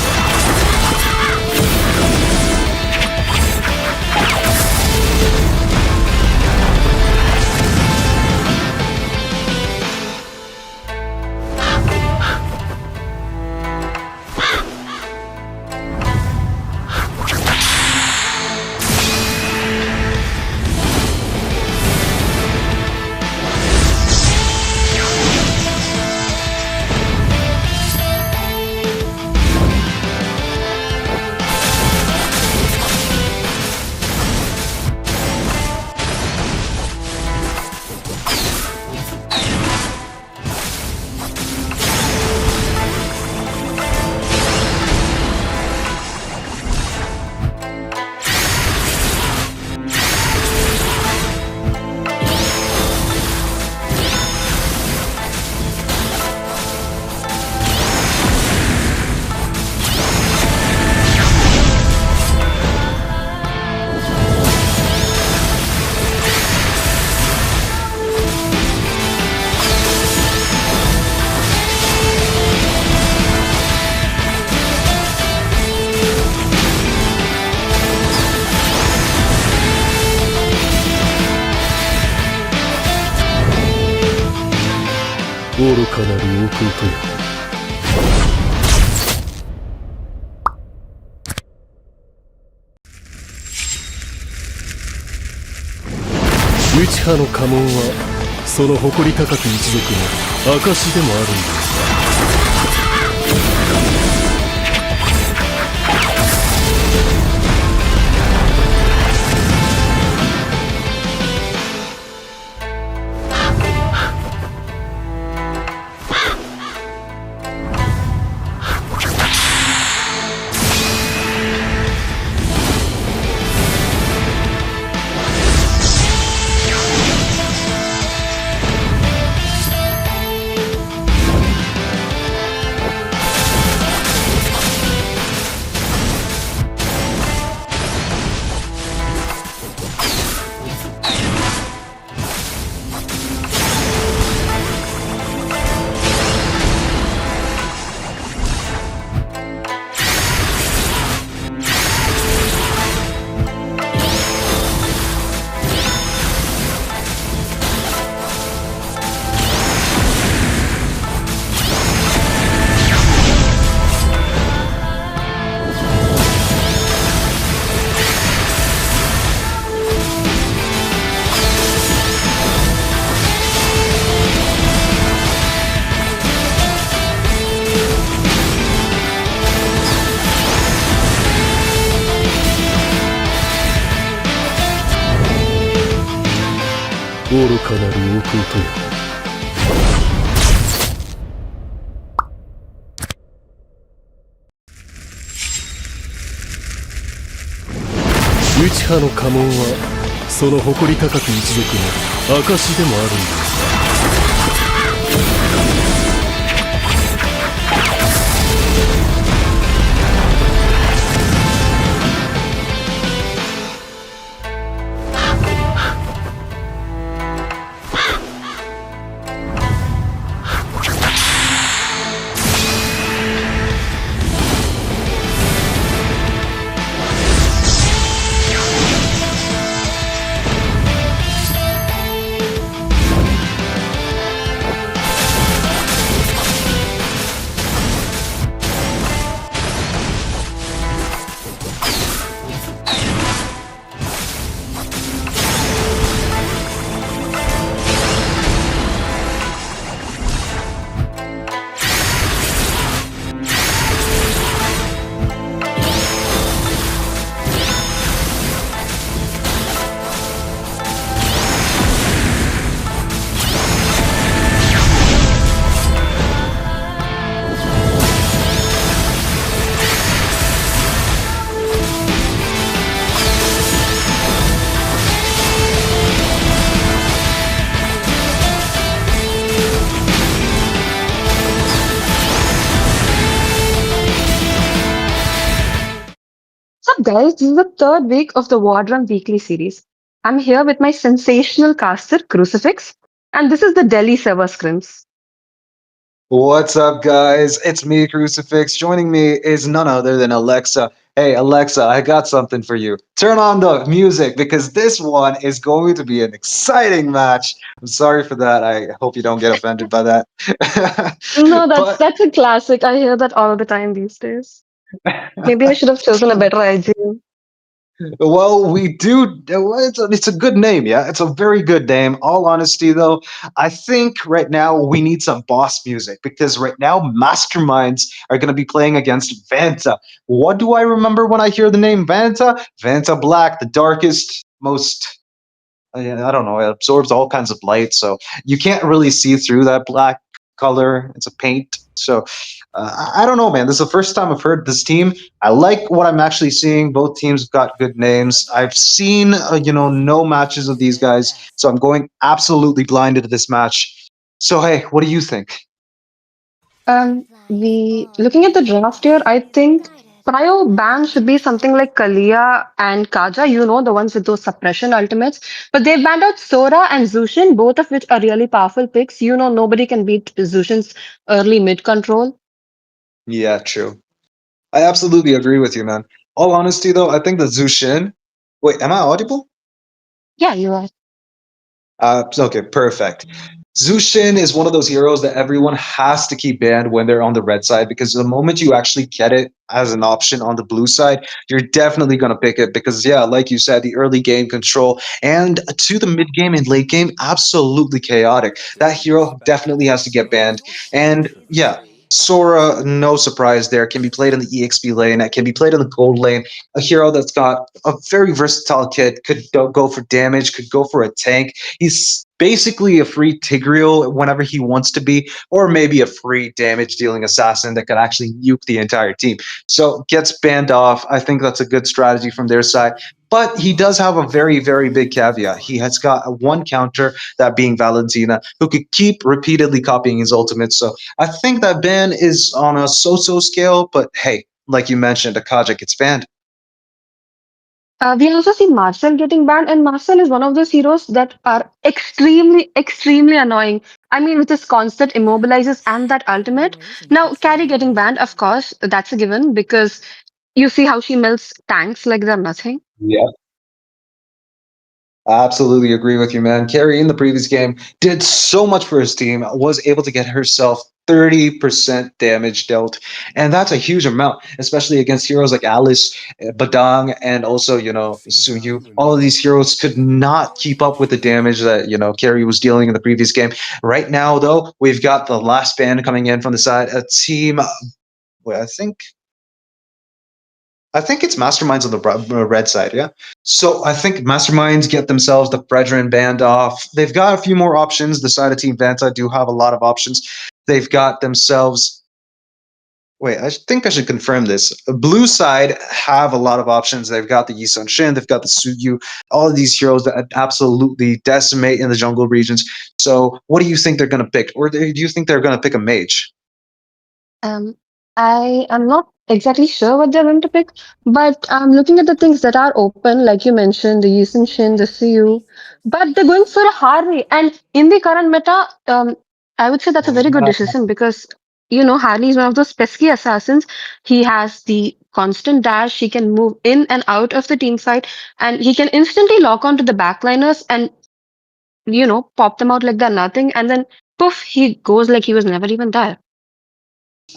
愚かなる弟よ。内派の家紋はその誇り高く一族の証でもあるんだ。愚かなる弟よ。内派の家紋はその誇り高く一族の証でもあるんだ。What's up, guys? This is the third week of the Wardrum Weekly Series. I'm here with my sensational caster, Crucifix, and this is the Delhi Server Scrims. What's up, guys? It's me, Crucifix. Joining me is none other than Alexa. Hey, Alexa, I got something for you. Turn on the music because this one is going to be an exciting match. I'm sorry for that. I hope you don't get offended by that. No, that's but that's a classic. I hear that all the time these days. Maybe I should have chosen a better IGN. Well, we do. Well, it's a good name, yeah. It's a very good name. All honesty, though, I think right now we need some boss music because right now Masterminds are going to be playing against Vanta. What do I remember when I hear the name Vanta? Vanta Black, the darkest, most yeah, I don't know. It absorbs all kinds of light, so you can't really see through that black color. It's a paint. So I don't know, man. This is the first time I've heard this team. I like what I'm actually seeing. Both teams have got good names. I've seen, no matches of these guys, so I'm going absolutely blind into this match. So hey, what do you think? We looking at the draft here. I think Prio ban should be something like Kalia and Kaja. You know, the ones with those suppression ultimates. But they've banned out Sora and Zushin, both of which are really powerful picks. You know, nobody can beat Zushin's early mid control. Yeah, true. I absolutely agree with you, man. All honesty, though, I think the Zushin. Wait, am I audible? Yeah, you are. Okay, perfect. Zushin is one of those heroes that everyone has to keep banned when they're on the red side because the moment you actually get it as an option on the blue side, you're definitely going to pick it because, yeah, like you said, the early game control and to the mid game and late game, absolutely chaotic. That hero definitely has to get banned. And yeah, Sora, no surprise there, can be played in the EXP lane, it can be played in the gold lane. A hero that's got a very versatile kit, could go for damage, could go for a tank. He's basically a free Tigreal whenever he wants to be, or maybe a free damage dealing assassin that could actually nuke the entire team. So gets banned off. I think that's a good strategy from their side. But he does have a very, very big caveat. He has got a one counter, that being Valentina, who could keep repeatedly copying his ultimate. So I think that ban is on a so-so scale, but hey, like you mentioned, Akaja gets banned. We also see Marcel getting banned, and Marcel is one of those heroes that are extremely, extremely annoying. I mean, with his constant immobilizes and that ultimate. Now, Carrie getting banned, of course, that's a given because you see how she melts tanks like they're nothing. Yeah. I absolutely agree with you, man. Carrie in the previous game did so much for his team, was able to get herself 30% damage dealt. And that's a huge amount, especially against heroes like Alice, Badang, and also, Suyu. All of these heroes could not keep up with the damage that, Carrie was dealing in the previous game. Right now, though, we've got the last band coming in from the side, a team, well, I think I think it's Masterminds on the red side, yeah. So I think Masterminds get themselves the Brethren band off. They've got a few more options. The side of Team Vanta do have a lot of options. They've got themselves. Wait, I think I should confirm this. Blue side have a lot of options. They've got the Yisun Shin, they've got the Suyu, all of these heroes that absolutely decimate in the jungle regions. So, what do you think they're going to pick, or do you think they're going to pick a mage? Um, I am not exactly sure what they're going to pick, but looking at the things that are open, like you mentioned, the Yisun Shin, the CU, but they're going for a Harley. And in the current meta, I would say that's a very good decision because, Harley is one of those pesky assassins. He has the constant dash, he can move in and out of the team fight, and he can instantly lock onto the backliners and, pop them out like they're nothing. And then, poof, he goes like he was never even there.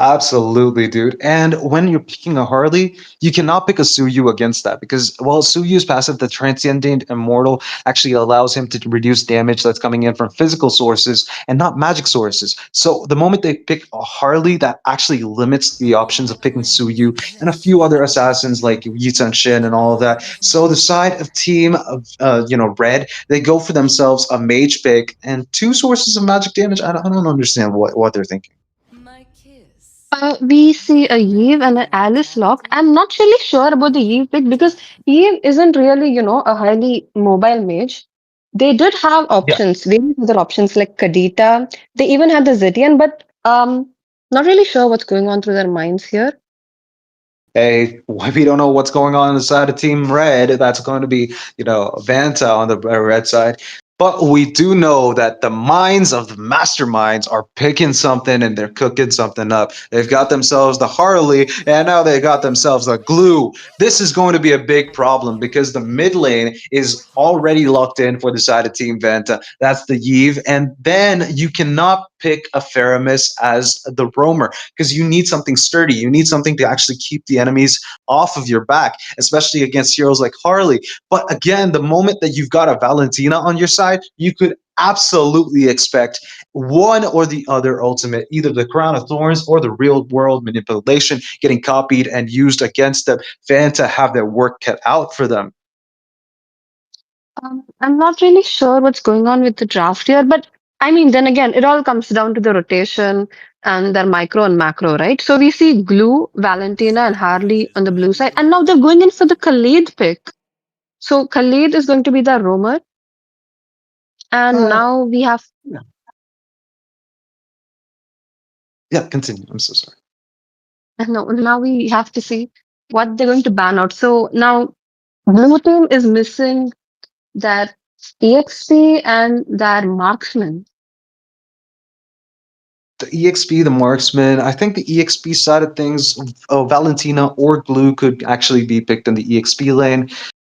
Absolutely, dude. And when you're picking a Harley, you cannot pick a Suyu against that because, well, Suyu's passive, the Transcendent Immortal, actually allows him to reduce damage that's coming in from physical sources and not magic sources. So the moment they pick a Harley, that actually limits the options of picking Suyu and a few other assassins like Yitan Shin and all of that. So the side of Team, Red, they go for themselves a mage pick and two sources of magic damage. I don't understand what they're thinking. We see a Eve and an Alice locked. I'm not really sure about the Eve pick because Eve isn't really, a highly mobile mage. They did have options, various other options like Kadita. They even had the Zitian, but not really sure what's going on through their minds here. Hey, we don't know what's going on inside of Team Red. That's going to be, Vanta on the red side. But we do know that the minds of the masterminds are picking something and they're cooking something up. They've got themselves the Harley and now they got themselves the glue. This is going to be a big problem because the mid lane is already locked in for the side of Team Vanta. That's the Yve. And then you cannot pick a Faramis as the roamer because you need something sturdy. You need something to actually keep the enemies off of your back, especially against heroes like Harley. But again, the moment that you've got a Valentina on your side, you could absolutely expect one or the other ultimate, either the Crown of Thorns or the real world manipulation getting copied and used against them. Vanta have their work cut out for them. I'm not really sure what's going on with the draft here, but I mean, then again, it all comes down to the rotation and their micro and macro, right? So we see Glue, Valentina, and Harley on the blue side, and now they're going in for the Khalid pick. So Khalid is going to be the roamer, and Uh, now we have yeah. Yeah, continue. I'm so sorry. no, now we have to see what they're going to ban out. So now blue team is missing that EXP and that marksman. The EXP, the marksman. I think the EXP side of things, Valentina or Glue could actually be picked in the EXP lane.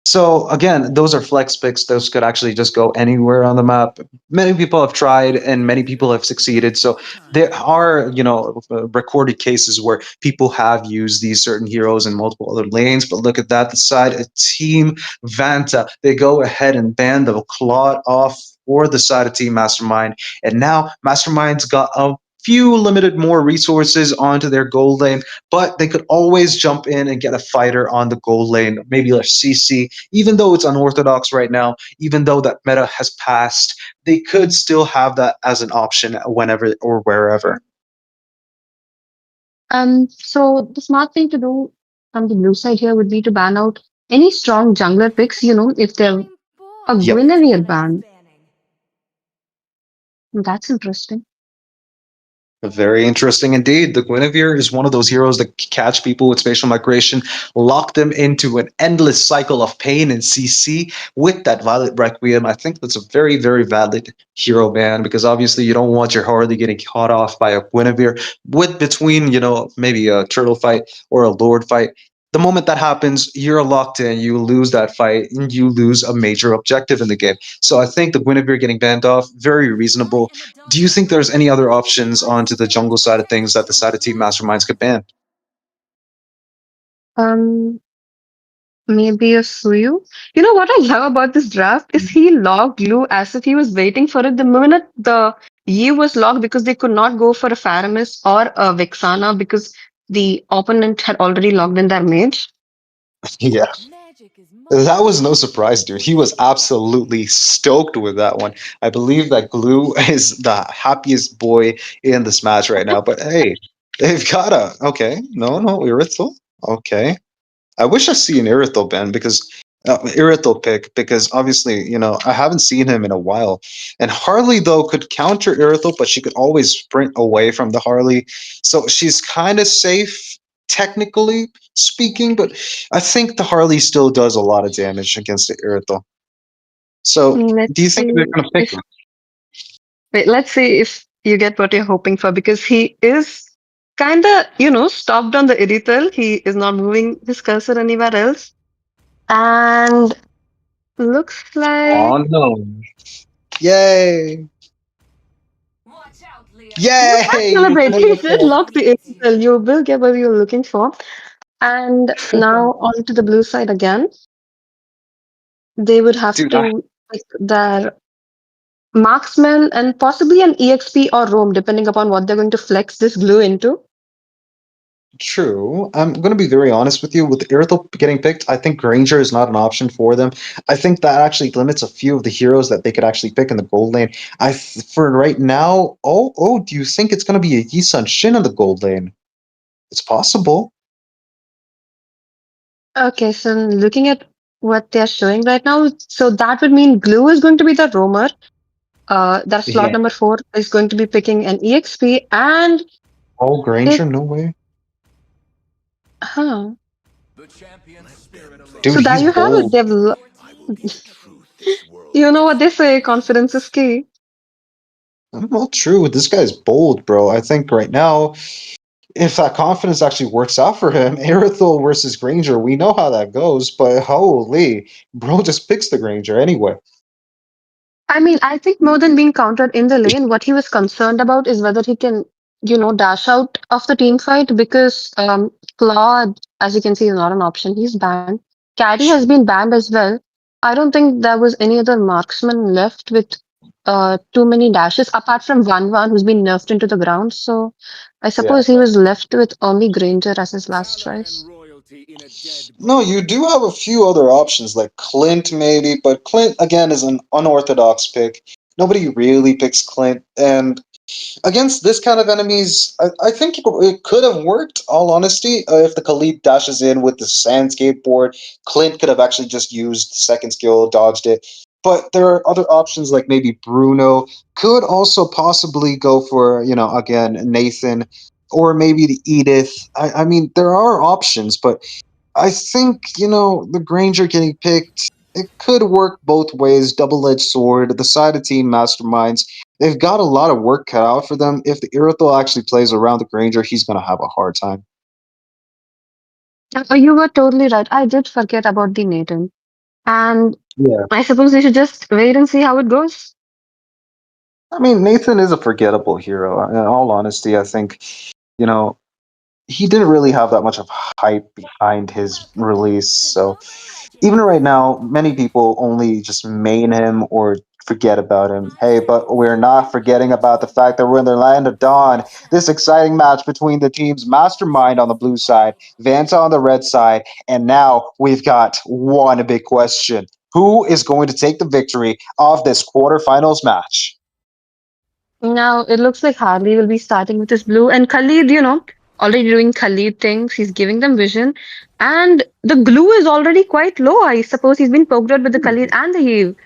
So again, those are flex picks. Those could actually just go anywhere on the map. Many people have tried, and many people have succeeded. So there are, recorded cases where people have used these certain heroes in multiple other lanes. But look at that, the side of Team Vanta, they go ahead and ban the Claude off for the side of Team Mastermind, and now Mastermind's got a few limited more resources onto their gold lane, but they could always jump in and get a fighter on the gold lane, maybe a CC, even though it's unorthodox right now, even though that meta has passed, they could still have that as an option whenever or wherever. So the smart thing to do from the blue side here would be to ban out any strong jungler picks, if they're a Yep. Guinevere ban. That's interesting. Very interesting indeed. The Guinevere is one of those heroes that catch people with spatial migration, lock them into an endless cycle of pain and CC with that Violet Requiem. I think that's a very, very valid hero ban because obviously you don't want your Harley getting caught off by a Guinevere with between, maybe a turtle fight or a Lord fight. The moment that happens, you're locked in, you lose that fight, and you lose a major objective in the game. So I think the Guinevere getting banned off, very reasonable. Do you think there's any other options onto the jungle side of things that the side of Team Masterminds could ban? Um, Maybe a Suyu. You know what I love about this draft is he logged Lu as if he was waiting for it. The minute the Yi was logged because they could not go for a Faramis or a Vexana because the opponent had already logged in their mage. Yeah. That was no surprise, dude. He was absolutely stoked with that one. I believe that Glue is the happiest boy in this match right now. But hey, they've got a okay. No, Irithel. Okay. I wish I see an Irithel ban because Irithel pick because obviously I haven't seen him in a while, and Harley though could counter Irithel, but she could always sprint away from the Harley, so she's kind of safe technically speaking. But I think the Harley still does a lot of damage against the Irithel. So Let's do you think see they're gonna pick if him? wait, let's see if you get what you're hoping for because he is kind of, stopped on the Irithel. He is not moving his cursor anywhere else. And looks like Oh no! Yay! you can Yay! celebrate. He did Irithel. lock the Irithel. You will get what you're looking for. And now on to the blue side again. They would have Dude, to pick their marksman and possibly an EXP or roam, depending upon what they're going to flex this glue into. true. I'm going to be very honest with you. With Irithel getting picked, I think Granger is not an option for them. I think that actually limits a few of the heroes that they could actually pick in the gold lane. For right now, do you think it's going to be a Yisun Shin in the gold lane? It's possible. Okay, so looking at what they're showing right now, so that would mean glue is going to be the roamer. That slot Yeah. number 4 is going to be picking an EXP and Oh, Granger? it, No way. huh. Dude, So there he's you have it. bold. You know what they say, confidence is key. Well, true. This guy's bold, bro. I think right now, if that confidence actually works out for him, Irithel versus Granger, we know how that goes, but holy, bro just picks the Granger anyway. I mean, I think more than being countered in the lane, what he was concerned about is whether he can, dash out of the team fight because Claude, as you can see, is not an option. He's banned. Caddy has been banned as well. I don't think there was any other marksman left with too many dashes apart from Van who's been nerfed into the ground. So I Yeah. suppose he was left with only Granger as his last choice. No, you do have a few other options like Clint, maybe, but Clint again is an unorthodox pick. Nobody really picks Clint, and against this kind of enemies, I think it could have worked. All honesty, if the Khalid dashes in with the sand skateboard, Clint could have actually just used the second skill, dodged it. But there are other options like maybe Bruno could also possibly go for again Nathan or maybe the Edith. I mean there are options, but I think, the Granger getting picked, it could work both ways, double-edged sword. The side of Team Masterminds, they've got a lot of work cut out for them. If the Irithel actually plays around the Granger, he's going to have a hard time. You were totally right. I did forget about the Nathan. And Yeah. I suppose we should just wait and see how it goes. I mean, Nathan is a forgettable hero. In all honesty, I think, you know, he didn't really have that much of hype behind his release. So even right now, many people only just main him or forget about him. Hey, but we're not forgetting about the fact that we're in the land of dawn. This exciting match between the teams Mastermind on the blue side, Vanta on the red side, and now we've got one big question. Who is going to take the victory of this quarterfinals match? Now it looks like Harley will be starting with his blue, and Khalid, already doing Khalid things. He's giving them vision, and the glue is already quite low. I suppose he's been poked out with the Khalid and the heave.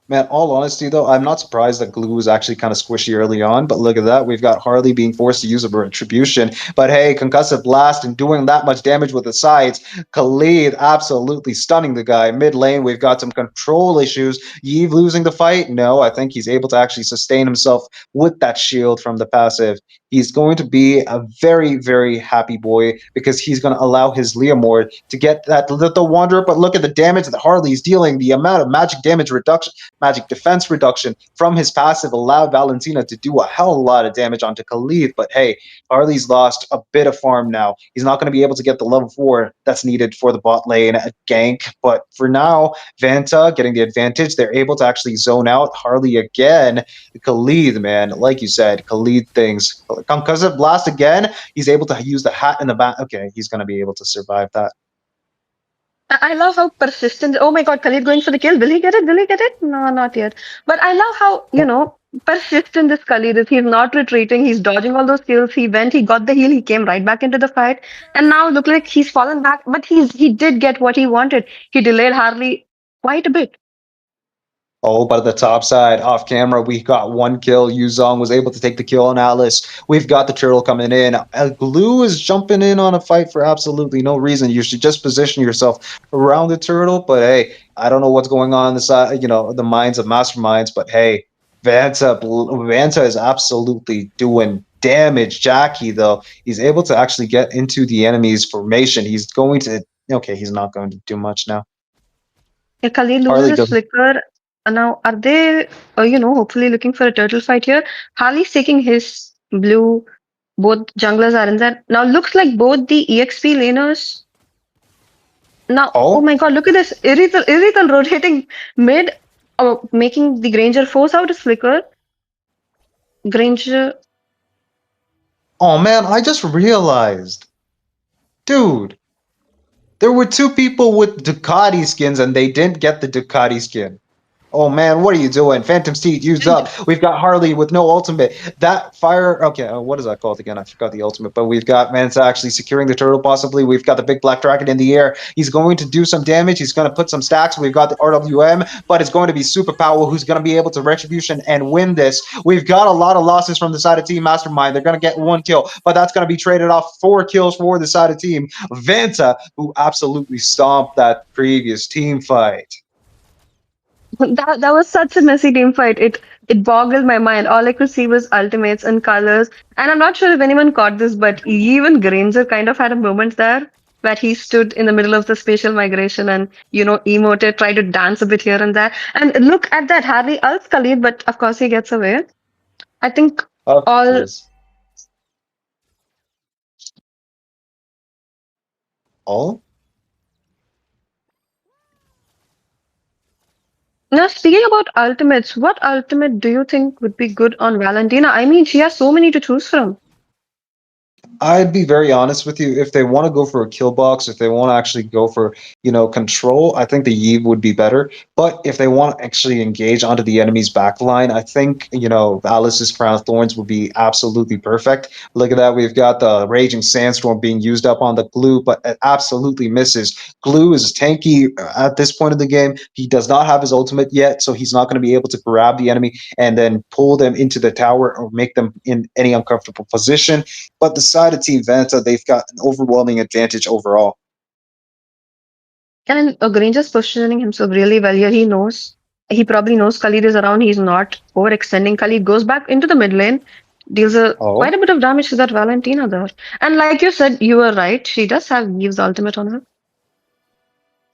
Man, all honesty though, I'm not surprised that glue was actually kind of squishy early on, but look at that. We've got Harley being forced to use a retribution. But hey, concussive blast and doing that much damage with the sides. Khalid absolutely stunning the guy. Mid lane, we've got some control issues. Yves losing the fight? No, I think he's able to actually sustain himself with that shield from the passive. He's going to be a very, very happy boy because he's going to allow his Leomord to get that little Wanderer. But look at the damage that Harley's dealing, the amount of magic damage reduction, magic defense reduction from his passive allowed Valentina to do a hell of a lot of damage onto Khalid. But hey, Harley's lost a bit of farm now. He's not going to be able to get the level 4 that's needed for the bot lane gank. But for now, Vanta getting the advantage. They're able to actually zone out Harley again. Khalid, man, like you said, Khalid things. Concussive blast again. He's able to use the hat in the back. Okay, he's going to be able to survive that. I love how persistent. Oh my God, Khalid going for the kill. Will he get it? Will he get it? No, not yet. But I love how, persistent this Khalid is. He's not retreating. He's dodging all those kills. He went, he got the heal, he came right back into the fight. And now look like he's fallen back. But he did get what he wanted. He delayed Harley quite a bit. Oh, but at the top side, off camera, we got one kill. Yuzong was able to take the kill on Alice. We've got the turtle coming in. Glue is jumping in on a fight for absolutely no reason. You should just position yourself around the turtle. But hey, I don't know what's going on in the side, the minds of masterminds. But hey, Vanta is absolutely doing damage. Jackie, though, he's able to actually get into the enemy's formation. He's going to. Okay, he's not going to do much now. Yeah, Khalid loses Harley his doesn't. flicker. Now, are they, hopefully looking for a turtle fight here? Harley's taking his blue. Both junglers are in there. Now, looks like both the EXP laners. Now, oh Oh, my God, look at this. Irithel rotating mid, making the Granger force out his flicker. Granger, oh man, I just realized. Dude, there were two people with Ducati skins and they didn't get the Ducati skin. Oh man, what are you doing? Phantom Steed used up. We've got Harley with no ultimate. That fire. Okay, what is that called again? I forgot the ultimate. But we've got Manta actually securing the turtle. Possibly, we've got the big black dragon in the air. He's going to do some damage. He's going to put some stacks. We've got the RWM, but it's going to be Superpower who's going to be able to retribution and win this. We've got a lot of losses from the side of Team Mastermind. They're going to get one kill, but that's going to be traded off 4 kills for the side of Team Vanta, who absolutely stomped that previous team fight. that was such a messy team fight. It boggled my mind. All I could see was ultimates and colors. And I'm not sure if anyone caught this, but even Granger kind of had a moment there where he stood in the middle of the spatial migration and, emoted, tried to dance a bit here and there. And look at that, Harley ults Khalid, but of course he gets away. I think Of all. course. All? Now, speaking about ultimates, what ultimate do you think would be good on Valentina? I mean, she has so many to choose from. I'd be very honest with you. If they want to go for a kill box, if they want to actually go for, control, I think the Yve would be better. But if they want to actually engage onto the enemy's back line, I think, Alice's Crown of Thorns would be absolutely perfect. Look at that. We've got the Raging Sandstorm being used up on the Glue, but it absolutely misses. Glue is tanky at this point of the game. He does not have his ultimate yet, so he's not going to be able to grab the enemy and then pull them into the tower or make them in any uncomfortable position. But the side of Team Vanta, they've got an overwhelming advantage overall. And Granger's positioning himself really well here. He probably knows Khalid is around. He's not overextending. Khalid goes back into the mid lane, deals quite Oh, a bit of damage to that Valentina there. And like you said, you were right. She does have Eve's ultimate on her.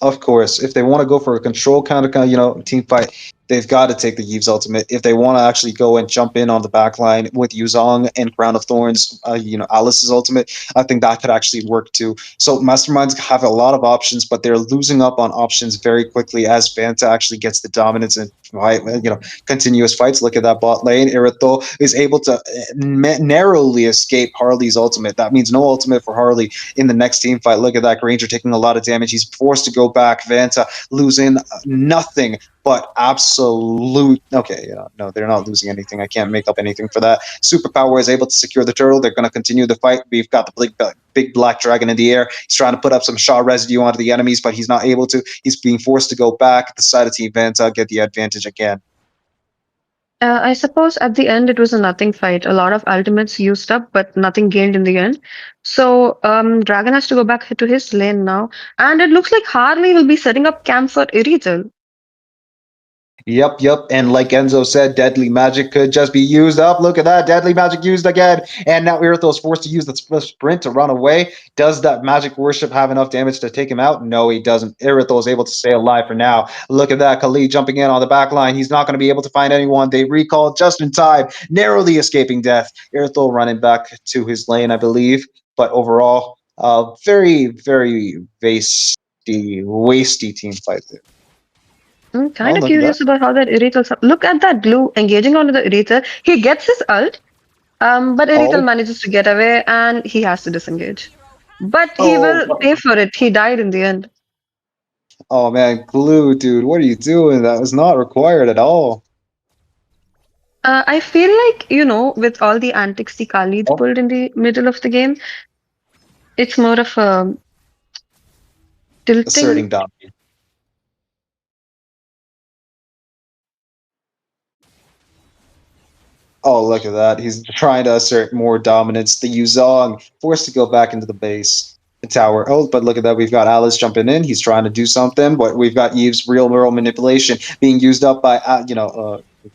of course. If they want to go for a control kind of team fight, they've got to take the Yve's ultimate. If they want to actually go and jump in on the back line with Yuzong and Crown of Thorns, Alice's ultimate, I think that could actually work too. So Masterminds have a lot of options, but they're losing up on options very quickly as Vanta actually gets the dominance and continuous fights. Look at that bot lane. Irito is able to narrowly escape Harley's ultimate. That means no ultimate for Harley in the next team fight. Look at that Granger taking a lot of damage. He's forced to go back. Vanta losing nothing but absolute. Okay, no, they're not losing anything. I can't make up anything for that. Superpower is able to secure the turtle. They're going to continue the fight. We've got the big black dragon in the air. He's trying to put up some Shaw residue onto the enemies, but he's not able to. He's being forced to go back. The side of Team Vanta get the advantage again. I suppose at the end it was a nothing fight. A lot of ultimates used up, but nothing gained in the end. So Dragon has to go back to his lane now. And it looks like Harley will be setting up camp for Irithel. Yep. And like Enzo said, deadly magic could just be used up. Look at that. Deadly magic used again. And now Irithel is forced to use the sprint to run away. Does that magic worship have enough damage to take him out? No, he doesn't. Irithel is able to stay alive for now. Look at that. Khalid jumping in on the back line. He's not going to be able to find anyone. They recall just in time, narrowly escaping death. Irithel running back to his lane, I believe. But overall, very, very wasty team fight there. I'm Oh, kind of look at that. curious about how that Irithel. Look at that blue engaging onto the Irithel. He gets his ult, but Irithel Oh, manages to get away and he has to disengage. But he oh, will pay for it. He died in the end. Oh man, glue, dude, what are you doing? That was not required at all. I feel like, with all the antics the Khalid Oh, pulled in the middle of the game, it's more of a tilting. asserting dominance. Oh, look at that. He's trying to assert more dominance. The Yuzong forced to go back into the base. The tower. Oh, but look at that. We've got Alice jumping in. He's trying to do something, but we've got Eve's real world manipulation being used up by,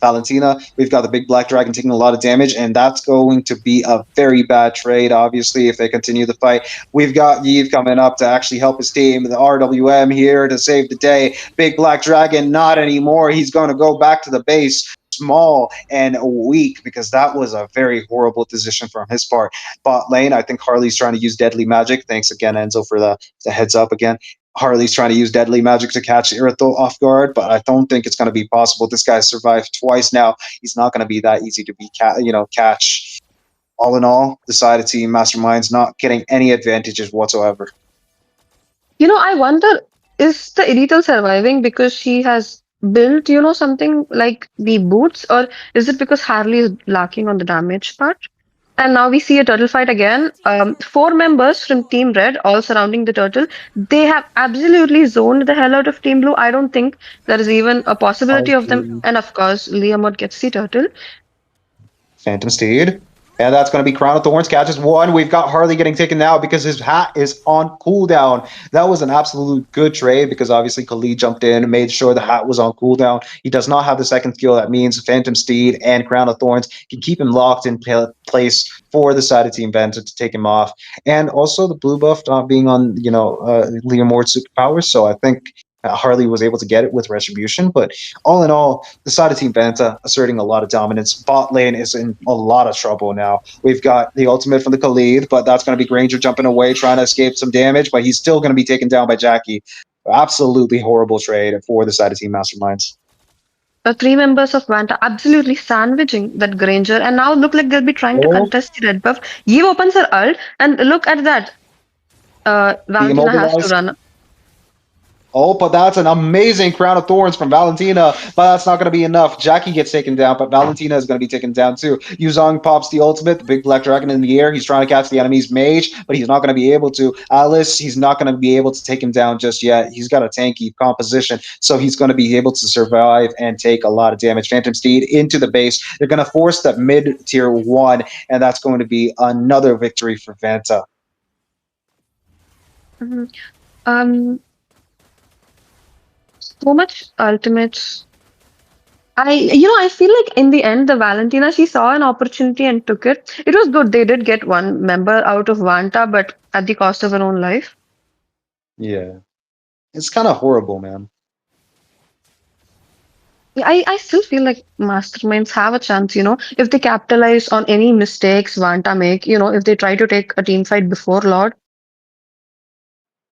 Valentina. We've got the big black dragon taking a lot of damage, and that's going to be a very bad trade, obviously, if they continue the fight. We've got Eve coming up to actually help his team. The RWM here to save the day. Big black dragon, not anymore. He's going to go back to the base small and weak because that was a very horrible decision from his part. Bot lane, I think Harley's trying to use deadly magic. Thanks again, Enzo, for the heads up again. Harley's trying to use deadly magic to catch Irithel off guard, but I don't think it's going to be possible. This guy's survived twice now. He's not going to be that easy to be catch. All in all, the side of Team Mastermind's not getting any advantages whatsoever. I wonder, is the Irithel surviving because she has built, something like the boots, or is it because Harley is lacking on the damage part? And now we see a turtle fight again. Four members from Team Red all surrounding the turtle. They have absolutely zoned the hell out of Team Blue. I don't think there is even a possibility of them. And of course, Liamot gets the turtle. Phantom Steed. And that's going to be Crown of Thorns catches one. We've got Harley getting taken out because his hat is on cooldown. That was an absolute good trade because obviously Khalid jumped in and made sure the hat was on cooldown. He does not have the second skill. That means Phantom Steed and Crown of Thorns can keep him locked in place for the side of Team Vanta to take him off. And also the blue buff not being on, Liam Ward's superpowers. So I think Harley was able to get it with Retribution. But all in all, the side of Team Vanta asserting a lot of dominance. Bot lane is in a lot of trouble now. We've got the ultimate from the Khalid, but that's going to be Granger jumping away, trying to escape some damage, but he's still going to be taken down by Jackie. Absolutely horrible trade for the side of Team Masterminds. The three members of Vanta absolutely sandwiching that Granger, and now look like they'll be trying to Oh, contest the red buff. Eve opens her ult, and look at that. the Valentina has to immobilized. run. Oh, but that's an amazing Crown of Thorns from Valentina, but that's not going to be enough. Jackie gets taken down, but Valentina is going to be taken down too. Yuzong pops the ultimate, the big black dragon in the air. He's trying to catch the enemy's mage, but he's not going to be able to. Alice, he's not going to be able to take him down just yet. He's got a tanky composition, so he's going to be able to survive and take a lot of damage. Phantom Steed into the base. They're going to force that mid tier 1, and that's going to be another victory for Vanta. Mhm. Um, so much ultimates. I feel like in the end, the Valentina, she saw an opportunity and took it. It was good. They did get one member out of Vanta, but at the cost of her own life. Yeah. It's kind of horrible, man. Yeah, I still feel like masterminds have a chance, if they capitalize on any mistakes Vanta make, if they try to take a team fight before Lord.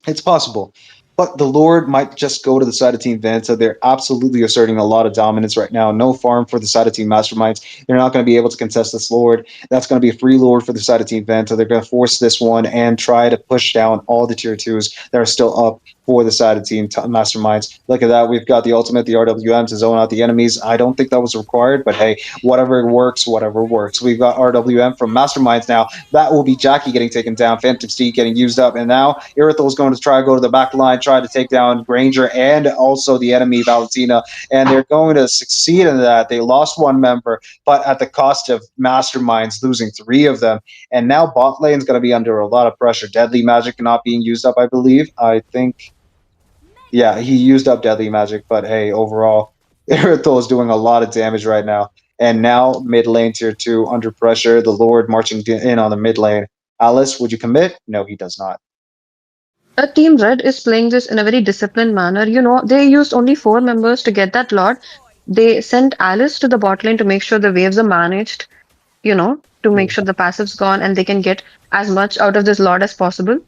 It's possible. But the Lord might just go to the side of Team Vanta. They're absolutely asserting a lot of dominance right now. No farm for the side of Team Masterminds. They're not going to be able to contest this Lord. That's going to be a free Lord for the side of Team Vanta. They're going to force this one and try to push down all the tier 2s that are still up for the side of Team Masterminds. Look at that. We've got the ultimate, the RWM to zone out the enemies. I don't think that was required, but hey, whatever works, whatever works. We've got RWM from Masterminds now. That will be Jackie getting taken down, Phantom Steed getting used up, and now Irithel is going to try to go to the back line, try to take down Granger and also the enemy Valentina, and they're going to succeed in that. They lost one member, but at the cost of Masterminds losing 3 of them, and now bot lane is going to be under a lot of pressure. Deadly magic not being used up, I believe. I think, yeah, he used up deadly magic, but hey, overall, Irithel is doing a lot of damage right now. And now mid lane tier 2 under pressure. The Lord marching in on the mid lane. Alice, would you commit? No, he does not. Team Red is playing this in a very disciplined manner. They used only 4 members to get that Lord. They sent Alice to the bot lane to make sure the waves are managed, to make sure the passive's gone and they can get as much out of this Lord as possible.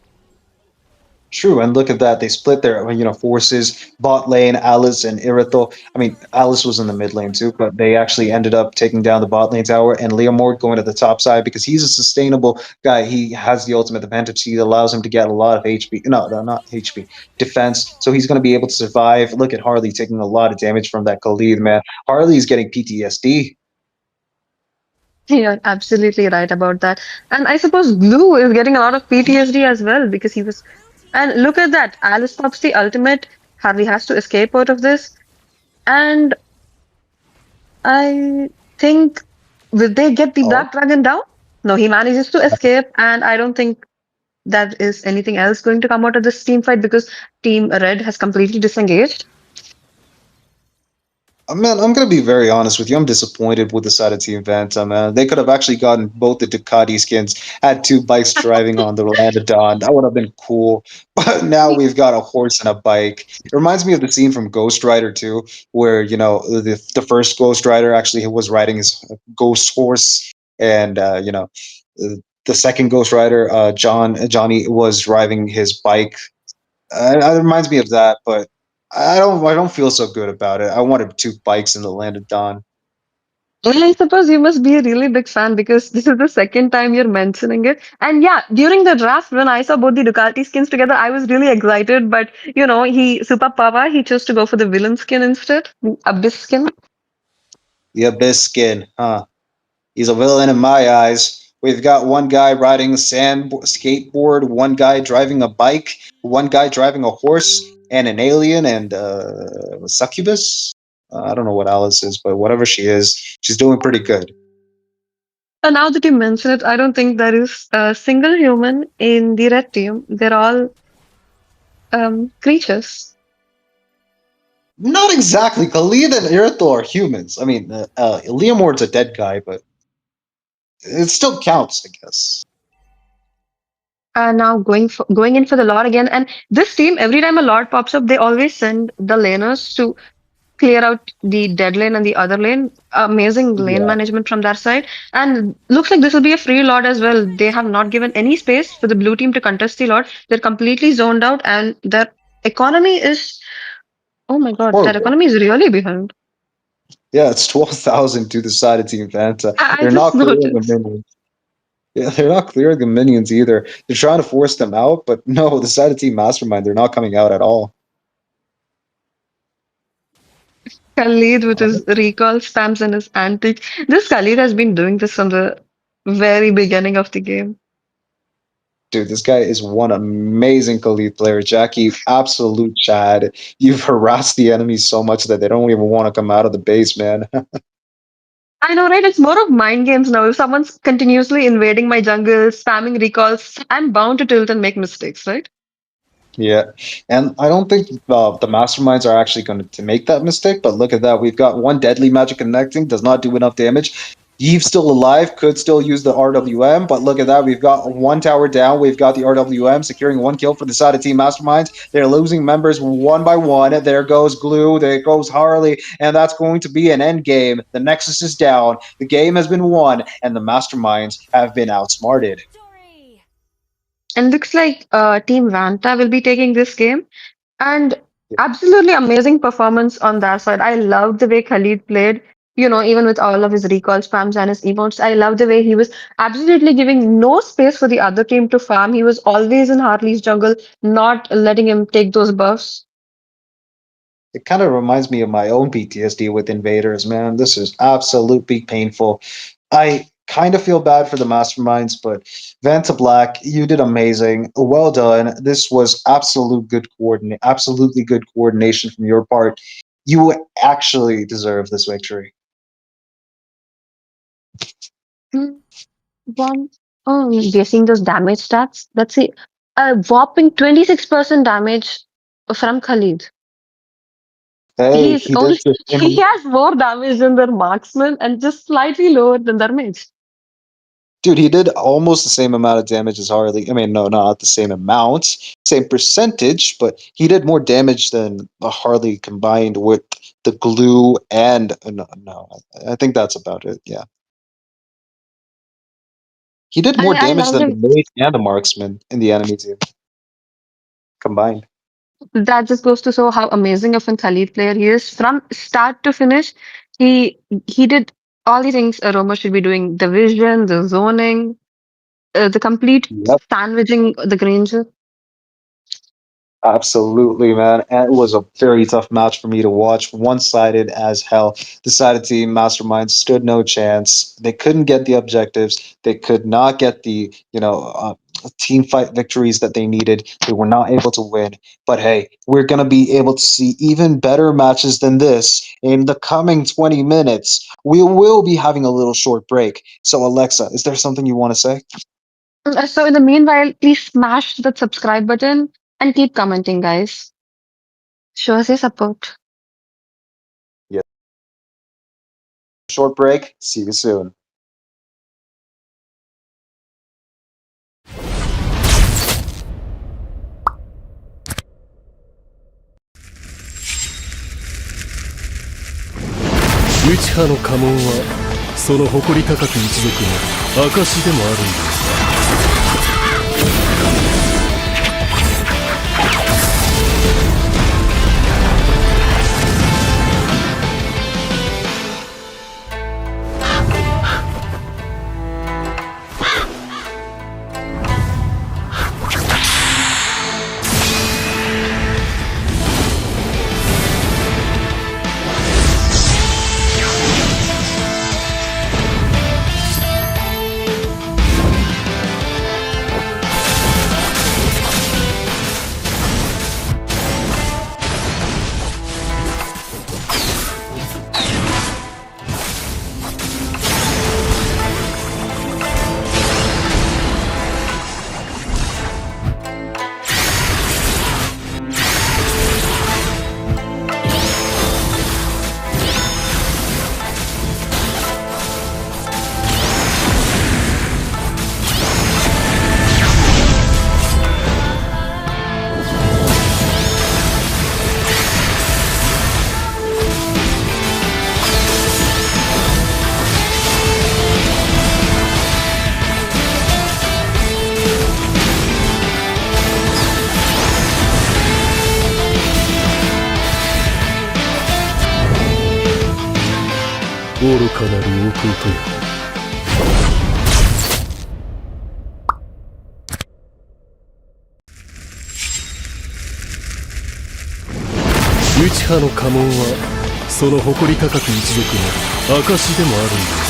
True, and look at that. They split their forces. Bot lane, Alice and Irithel. I mean, Alice was in the mid lane too, but they actually ended up taking down the bot lane tower. And Leomord going to the top side because he's a sustainable guy. He has the ultimate advantage. He allows him to get a lot of HP. No, no, not HP. Defense. So he's going to be able to survive. Look at Harley taking a lot of damage from that Khalid, man. Harley's getting PTSD. You're absolutely right about that. And I suppose Blue is getting a lot of PTSD as well because he was. And look at that. Alice pops the ultimate. Harvey has to escape out of this. And I think, will they get the Oh. Black Dragon down? No, he manages to escape. And I don't think that is anything else going to come out of this team fight because Team Red has completely disengaged. Man, I'm gonna be very honest with you. I'm disappointed with the side of Team Vanta, man. They could have actually gotten both the Ducati skins, had two bikes driving on the land of Dawn. That would have been cool. But now we've got a horse and a bike. It reminds me of the scene from Ghost Rider 2, where the first Ghost Rider actually was riding his ghost horse, and the second Ghost Rider, Johnny, was driving his bike. It reminds me of that, but I don't feel so good about it. I wanted two bikes in the land of Dawn. Well, I suppose you must be a really big fan because this is the second time you're mentioning it. And yeah, during the draft, when I saw both the Ducati skins together, I was really excited. But he Super Pava, he chose to go for the villain skin instead, the Abyss skin. The Abyss skin, huh? He's a villain in my eyes. We've got one guy riding a skateboard, one guy driving a bike, one guy driving a horse, and an alien and a succubus. I don't know what Alice is, but whatever she is, she's doing pretty good. And now that you mention it, I don't think there is a single human in the red team. They're all creatures. Not exactly. Khalid and Irithel are humans. I mean, Leomord's a dead guy, but it still counts, I guess. Now going in for the Lord again. And this team, every time a Lord pops up, they always send the laners to clear out the dead lane and the other lane. Amazing lane Yeah. management from their side. And looks like this will be a free Lord as well. They have not given any space for the blue team to contest the Lord. They're completely zoned out, and their economy is, oh my God, their Horrible. economy is really behind. Yeah, it's 12,000 to the side of Team Vanta. I They're just not clearing the noticed. minions. Yeah, they're not clearing the minions either. They're trying to force them out, but no, the side of Team Mastermind, they're not coming out at all. Khalid with his recall spams and his antics. This Khalid has been doing this from the very beginning of the game. Dude, this guy is one amazing Khalid player. Jackie, absolute Chad. You've harassed the enemy so much that they don't even want to come out of the base, man. I know, right? It's more of mind games now. If someone's continuously invading my jungle, spamming recalls, I'm bound to tilt and make mistakes, right? Yeah, and I don't think the masterminds are actually going to make that mistake. But look at that, we've got one deadly magic connecting, does not do enough damage. Yeve's still alive, could still use the RWM, but look at that, we've got one tower down. We've got the RWM securing one kill for the side of Team Masterminds. They're losing members one by one. There goes Glue, there goes Harley, and that's going to be an end game. The Nexus is down, the game has been won, and the Masterminds have been outsmarted. And looks like Team Vanta will be taking this game. And absolutely amazing performance on their side. I loved the way Khalid played, even with all of his recall spams and his emotes. I love the way he was absolutely giving no space for the other team to farm. He was always in Harley's jungle, not letting him take those buffs. It kind of reminds me of my own PTSD with invaders, man. This is absolutely painful. I kind of feel bad for the masterminds, but Vanta Black, you did amazing. Well done. This was absolutely good coordination from your part. You actually deserve this victory. Hmm, One, oh, we are seeing those damage stats. Let's see. A whopping 26% damage from Khalid. Hey, He's he did only the he has more damage than their marksman and just slightly lower than their mage. dude, he did almost the same amount of damage as Harley. I mean, no, not the same amount, same percentage, but he did more damage than Harley combined with the glue and no, I think that's about it. Yeah, he did more I damage love than the the mage and the marksman in the enemy team. combined. That just goes to show how amazing of a Khalid player he is. From start to finish, he did all the things a roamer should be doing: the vision, the zoning, the complete Yep. sandwiching the Granger. Absolutely, man. And it was a very tough match for me to watch. One-sided as hell. The sided team, MasterMind, stood no chance. They couldn't get the objectives. They could not get the, team fight victories that they needed. They were not able to win. But hey, we're going to be able to see even better matches than this in the coming 20 minutes. We will be having a little short break. So, Alexa, is there something you want to say? So in the meanwhile, please smash that subscribe button and keep commenting, guys. Show us your support. Yeah. Short break. See you soon. Uchihaの家紋はその誇り高き一族の証でもあるんだ。愚かなる弟よ。内派の家紋はその誇り高き一族の証でもあるんだ。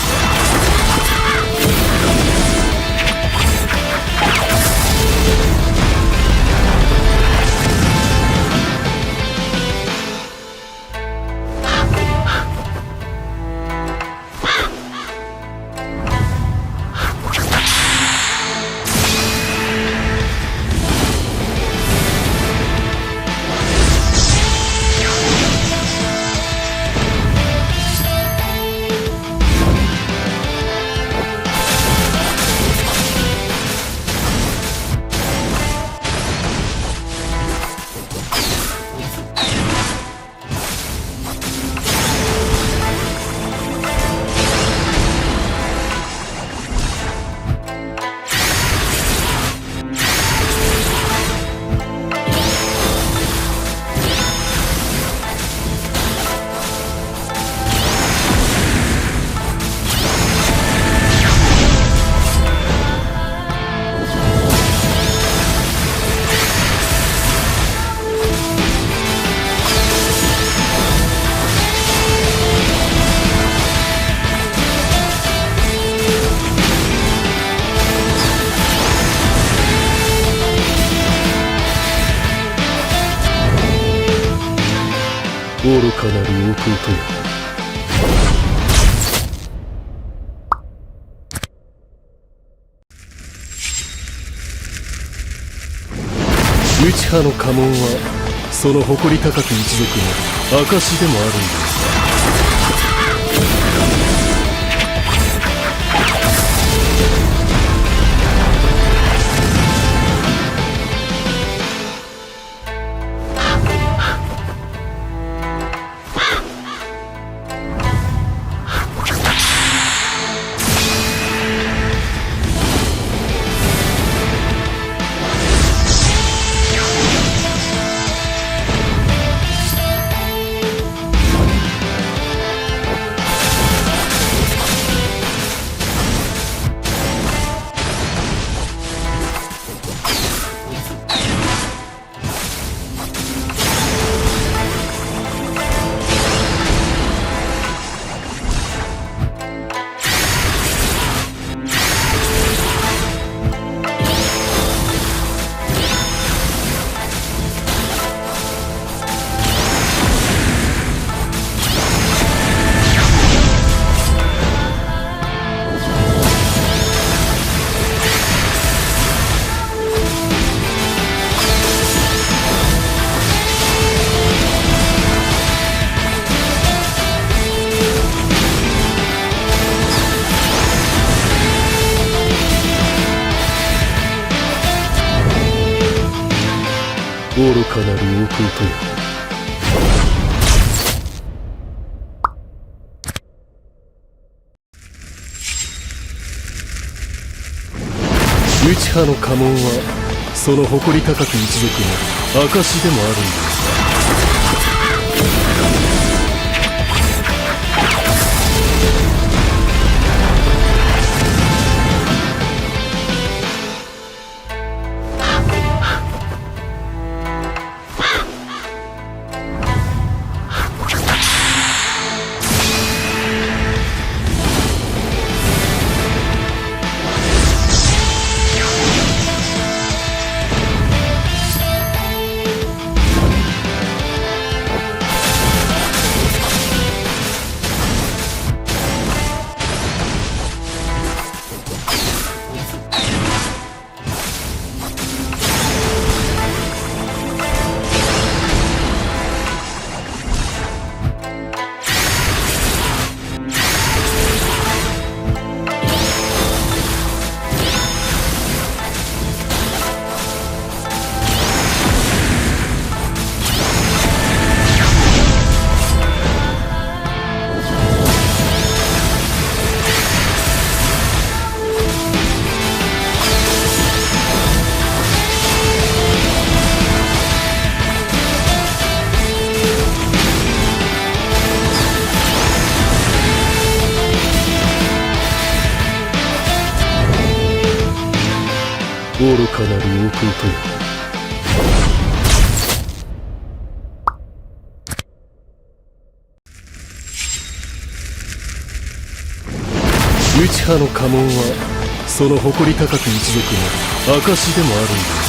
愚かなる弟よ。内派の家紋はその誇り高き一族の証でもあるんだ。愚かなる弟よ。内派の家紋はその誇り高き一族の証でもあるんだ。愚かなる弟よ。内派の家紋はその誇り高き一族の証でもあるんだ。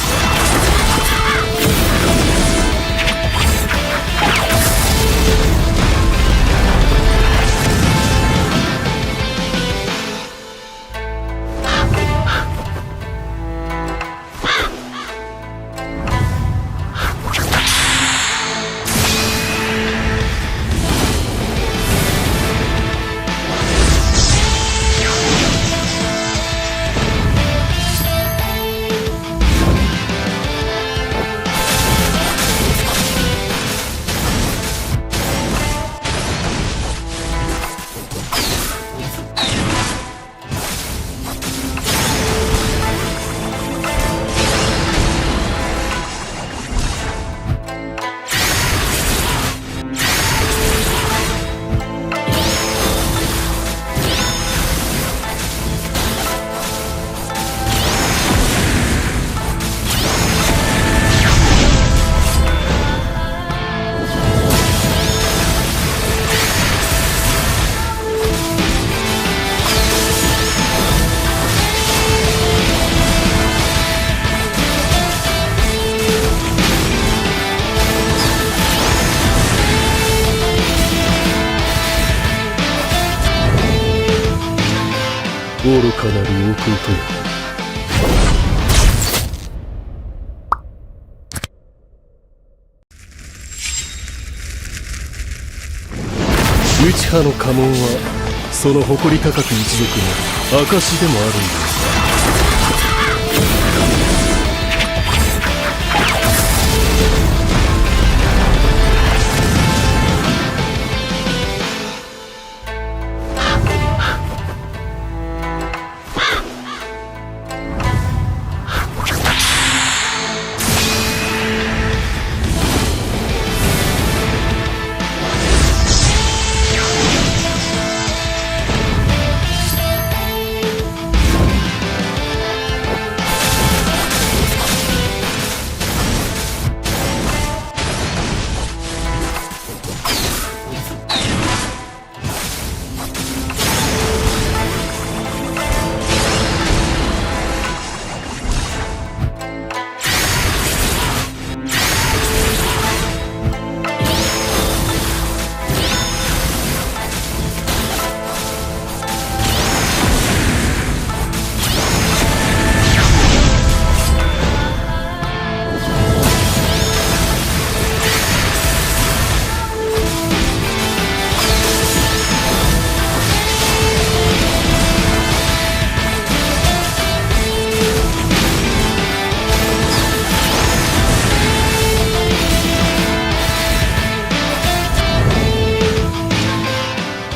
愚かなる弟よ。内派の家紋はその誇り高き一族の証でもあるんだ。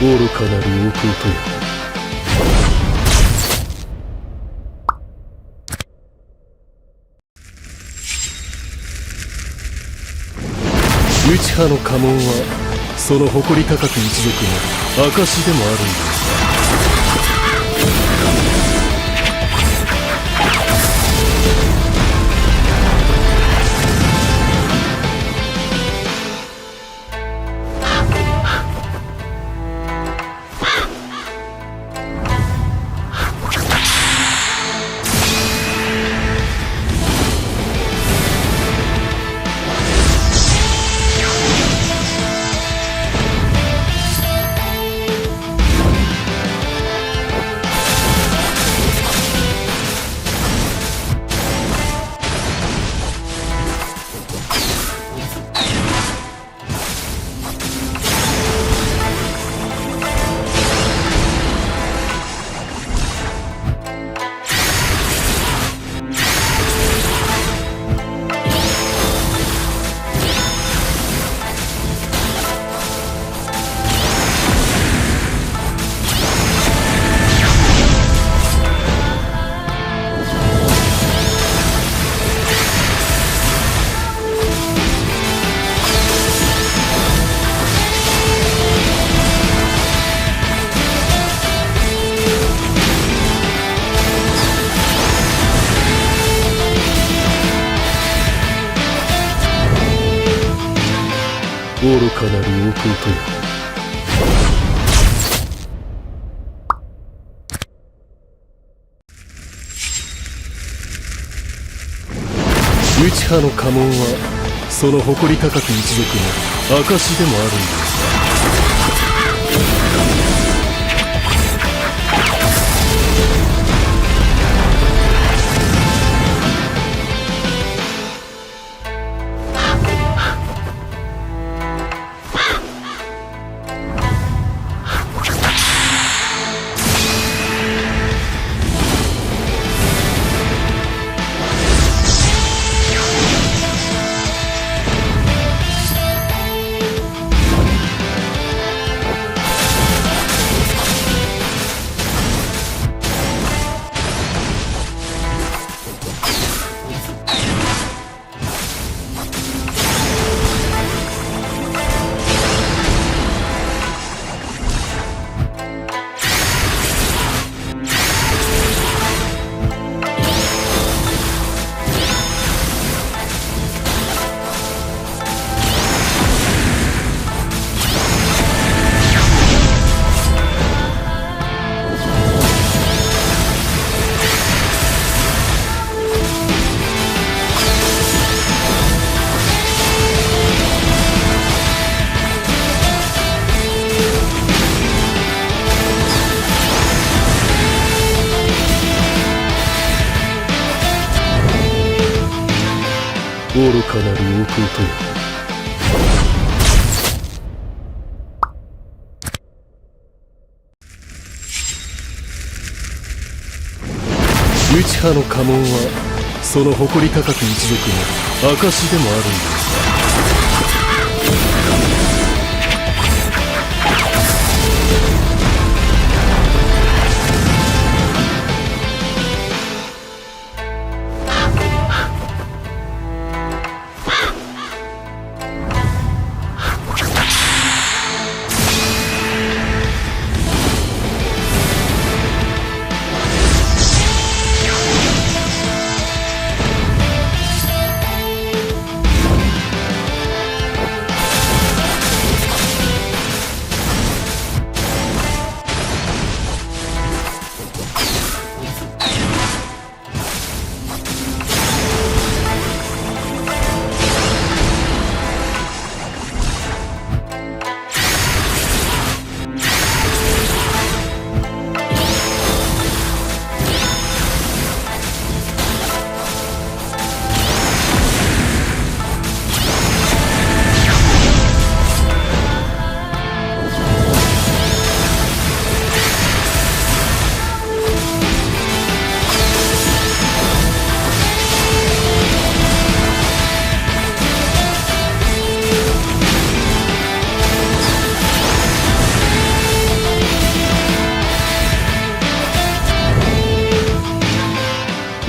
愚かなる弟よ。内派の家紋はその誇り高き一族の証でもあるんだ。愚かなる弟よ。内派の家紋はその誇り高き一族の証でもあるんだ。愚かなる弟よ。内派の家紋はその誇り高き一族の証でもあるんだ。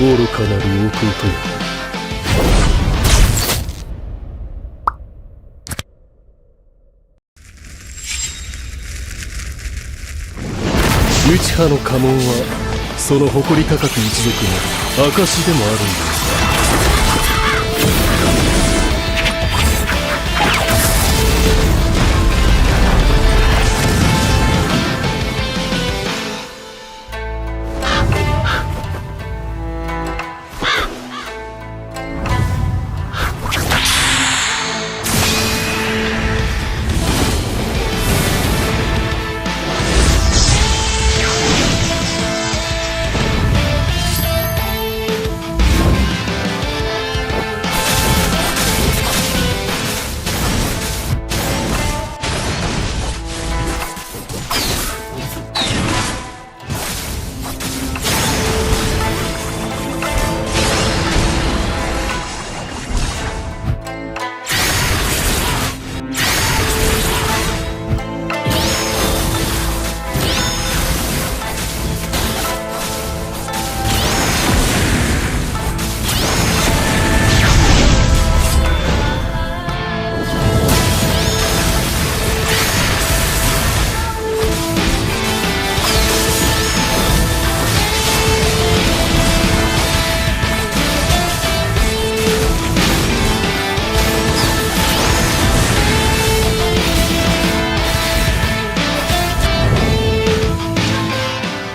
愚かなる弟よ。内派の家紋はその誇り高く一族の証でもあるんだ。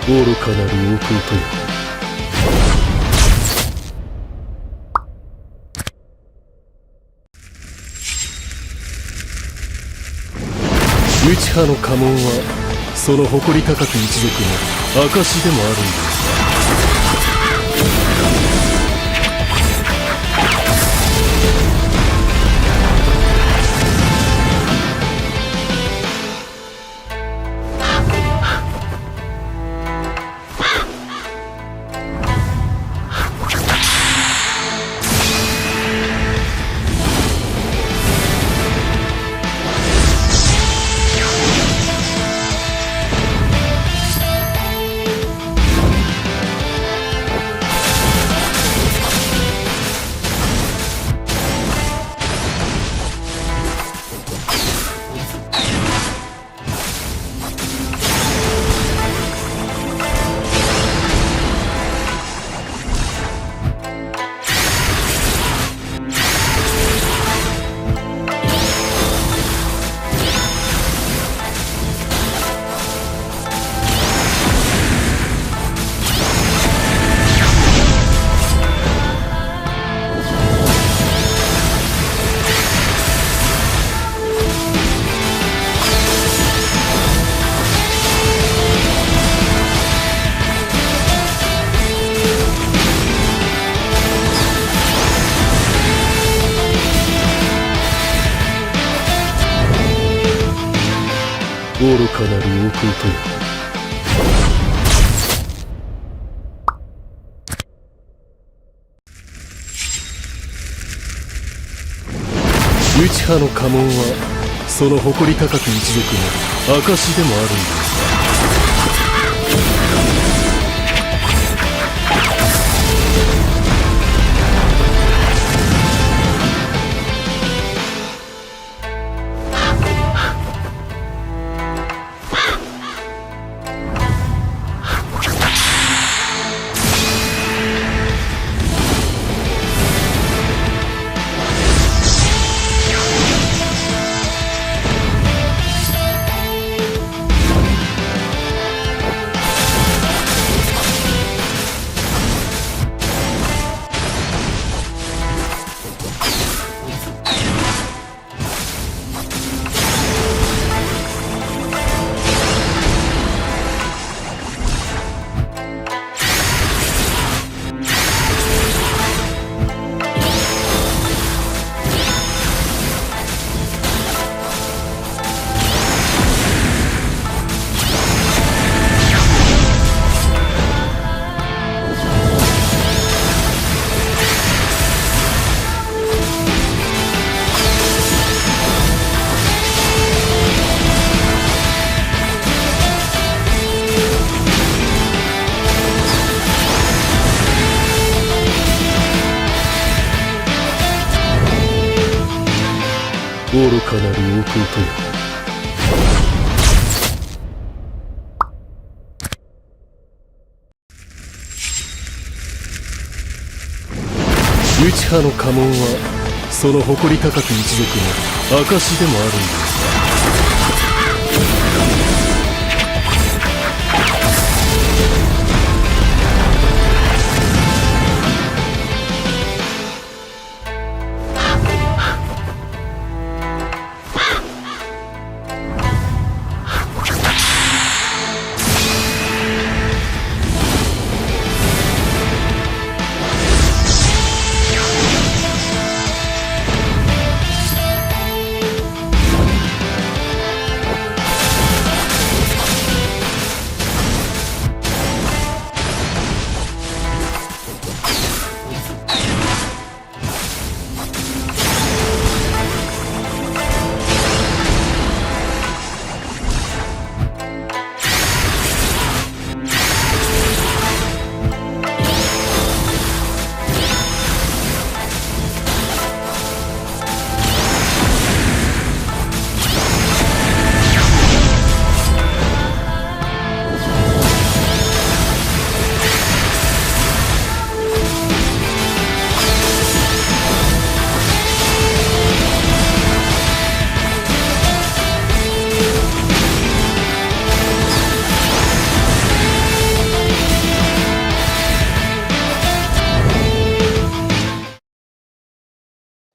愚かなる弟よ。内派の家紋はその誇り高く一族の証でもあるんだ。愚かなる弟よ。内派の家紋はその誇り高く一族の証でもあるんだ。愚かなる弟よ。内派の家紋はその誇り高く一族の証でもあるんだ。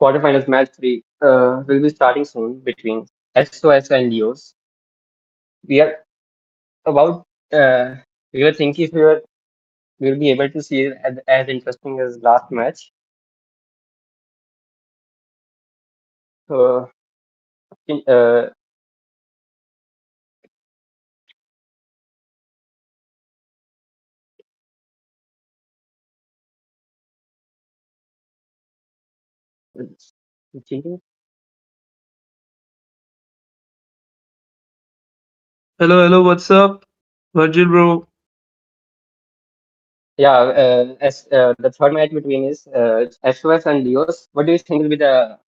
Quarterfinals match 3 will be starting soon between SOS and Leos. We are about, we were thinking if we'll be able to see it as interesting as last match. So, uh, changing. Hello, what's up? Virgil, bro. Yeah, as the third match between is SOS and Leos. What do you think will be the?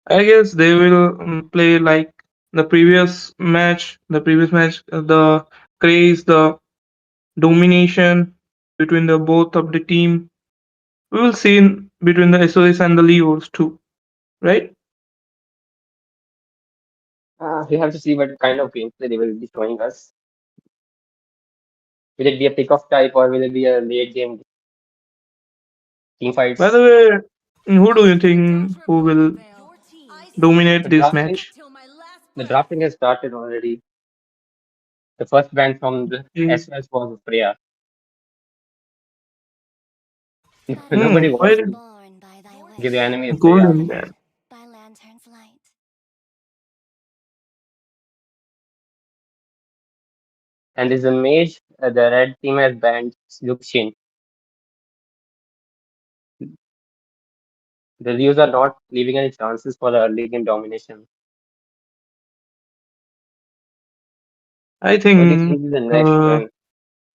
I guess they will play like the previous match. The craze, the domination between the both of the team. We will see in between the SOS and the Leos too, right? We have to see what kind of gameplay they will be showing us. Will it be a pick-off type or will it be a late game team By the fights? way, who do you think who will dominate The this drafting, match? the drafting has started already. The first band from the Okay. SOS was Freya. Nobody Why wants did to give the enemy Freya. Golden Man? And there's a mage. The red team has banned Luxin. The Leos are not leaving any chances for the early game domination. I What do you think think is the next win?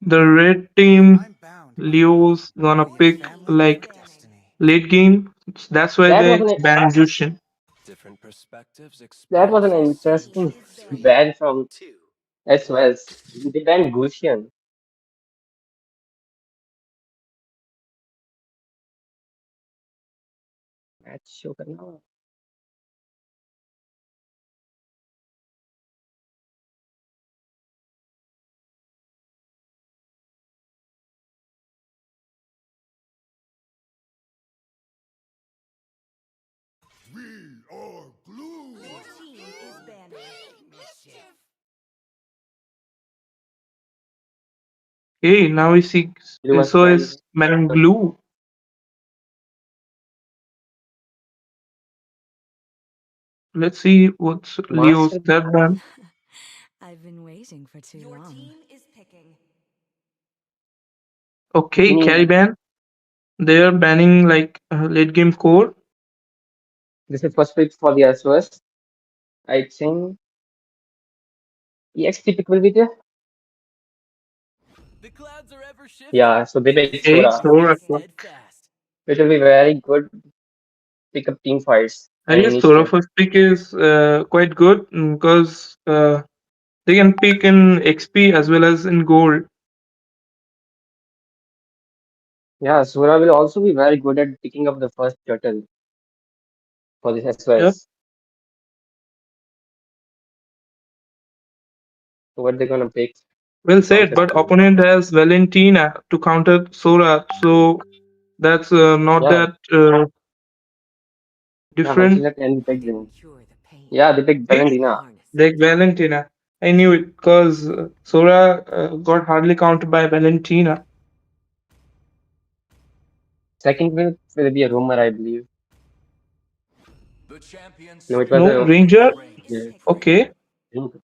the red team Leo's gonna pick like late game. That's why That was they an ban Jushin. that was an interesting ban from SOS. They banned Gusion. Match show करना Hey, now we see Blue was banned. SOS banning blue. Let's see what's Leo's Master third ban. I've been waiting for too long. Okay, carry mean ban. They are banning like late game core. this is first pick for the SOS. I think EXT pick will be there. Yeah, so they pick Okay, Sora, so which will be very good pick up team fights I and guess Sora initiative. first pick is quite good because they can pick in XP as well as in gold. Yeah, Sura will also be very good at picking up the first turtle for this Yep. SOS. So what they're gonna pick? Well said, Counter but Sura. opponent has Valentina to counter Sora, so that's not Yeah, that yeah, different. Valentina can be picked Didn't in. cure the pain. Yeah, they picked See, Valentina. Harness like it. Valentina. I knew it because Sora got hardly countered by Valentina. Second will be a rumor, I believe. No, it was No, a Ranger. yeah, Okay, rumor.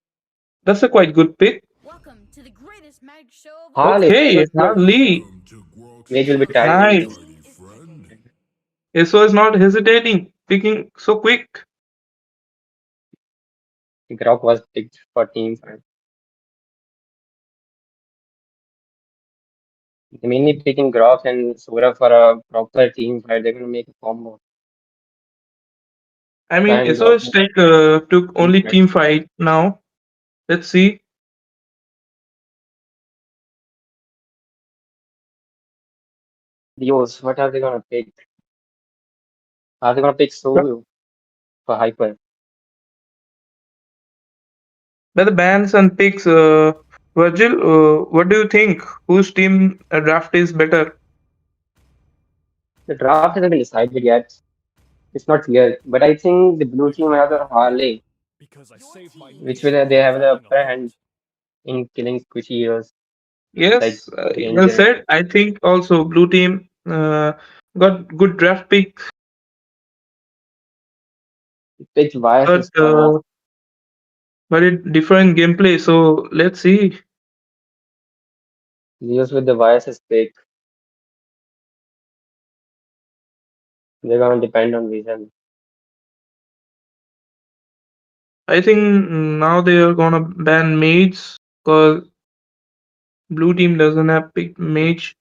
that's a quite good pick. Welcome to the greatest mag show of all Harley, time. Okay, SOS Harley. Mage will be tiring. Your Nice. team is picking. So is not hesitating, picking so quick. Grok was picked for team fight. They mainly picking Grok and Sura for a proper team fight. They're gonna make a combo. I mean, Try and Grok SOS took team only fight. team fight now. Let's see. Dios, what are they gonna pick? Are they gonna pick Sulu for Hyper? By the bans and picks, Virgil, what do you think? Whose team draft is better? The draft hasn't been decided yet. It's not clear, but I think the blue team has a Harley, which will they have the upper hand in killing squishy heroes like Yes, well Ranger. said. I think also blue team got good draft pick, Picked but Vias Sora. uh, but it different gameplay. So let's see. Leos with the Vias pick. They're gonna depend on vision. I think now they are gonna ban mages because blue team doesn't have picked mage.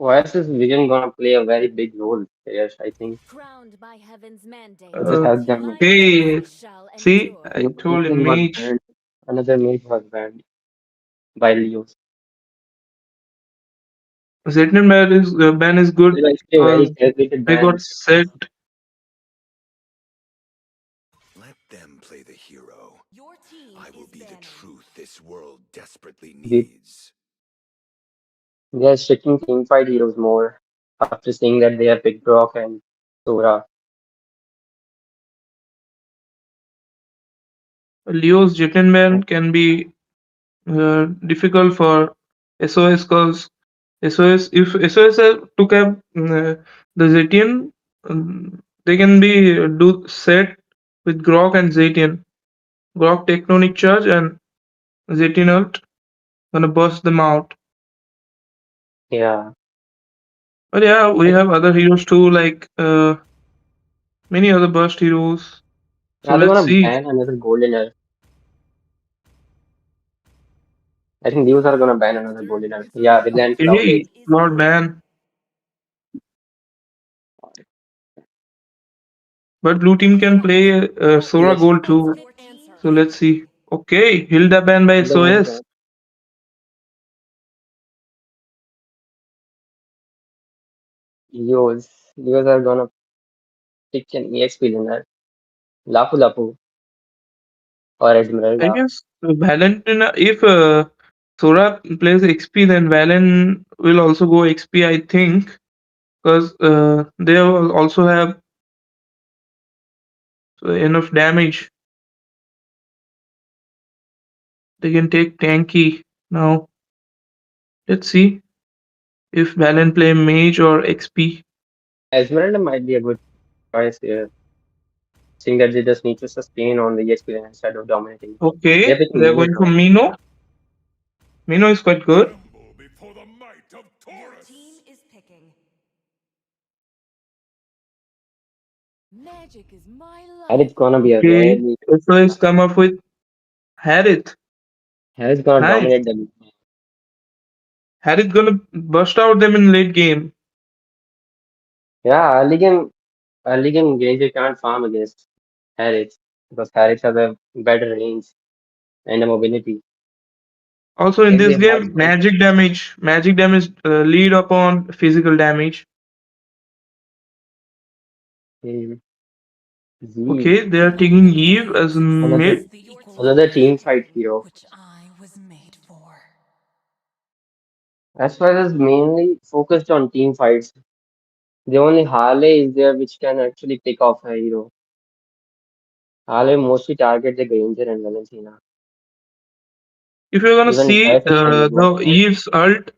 Vias' vision gonna play a very big role. Yes, I think Crowned by heaven's mandate, it just help them. my Okay, justice shall see, endure. I told you Zeppelin was mage. banned. Another mage was banned by Leos. Zetnin ban is good It's actually a very because calculated they got ban. set. Your team is banning. They, they are striking teamfight heroes more after seeing that they have picked Brock and Sora. Leo's Zetnin ban can be difficult for SOS because SOS if SOS took up the Zetian, they can be do set with Grok and Zetian. Grok Tectonic Charge and Zetian ult gonna burst them out. Yeah. But yeah, we I, have other heroes too, like many other burst heroes. So are they let's gonna see. ban another golden elf? I think Leos are gonna ban another golden elf. Yeah, they banned Okay, Flawless. Lord ban. But blue team can play Sora Yes, Gold too. Ultimate answer. So let's see. Okay, Hilda banned by Hilda was SOS. banned. Leos are gonna pick an EXP winner. Lapu Lapu or I Esmeralda. guess Valentina, if Sora plays XP, then Valen will also go XP, I think, because they will also have enough damage. They can take tanky now. Let's see if Valen play mage or XP. Esmeralda might be a good choice here, seeing that they just need to sustain on the EXP lane instead of dominating. They're Okay, picking they're Mino going for though. Mino. Mino is quite good. Your team is picking. Magic is my And life. it's gonna be a Okay, really SOS come up with Harith. Harry's gonna Nice. dominate them. Harith gonna bust out them in late game. Yeah, early game Early game Granger can't farm against Helix because Helix has a better range and a mobility. Also in If they this had game, some magic damage lead upon physical damage. hmm, Z, Okay, they are taking Eve as another mid. another team fight hero. which I was made for. As far as mainly focused on team fights, the only Harley is there which can actually pick off a hero. Harley mostly target the Granger and Valentina. If you're gonna Even see Typhus can use one the shot. Eve's ult,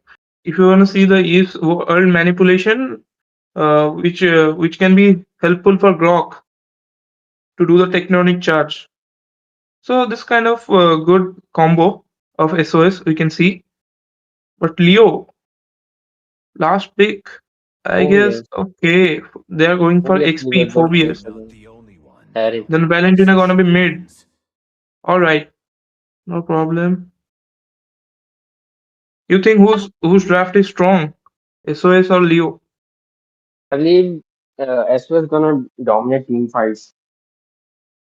if you wanna see the Eve's ult manipulation, which can be helpful for Grok to do the tectonic charge. So this kind of good combo of SOS we can see. But Leo, last pick, I guess. Phobias. Okay, they are going for Phobias will be XP a good choice phobias. again. Harry. Then Valentina gonna be mid. All right, no problem. You think whose draft is strong, SOS or Leo? I believe SO is gonna dominate team fights.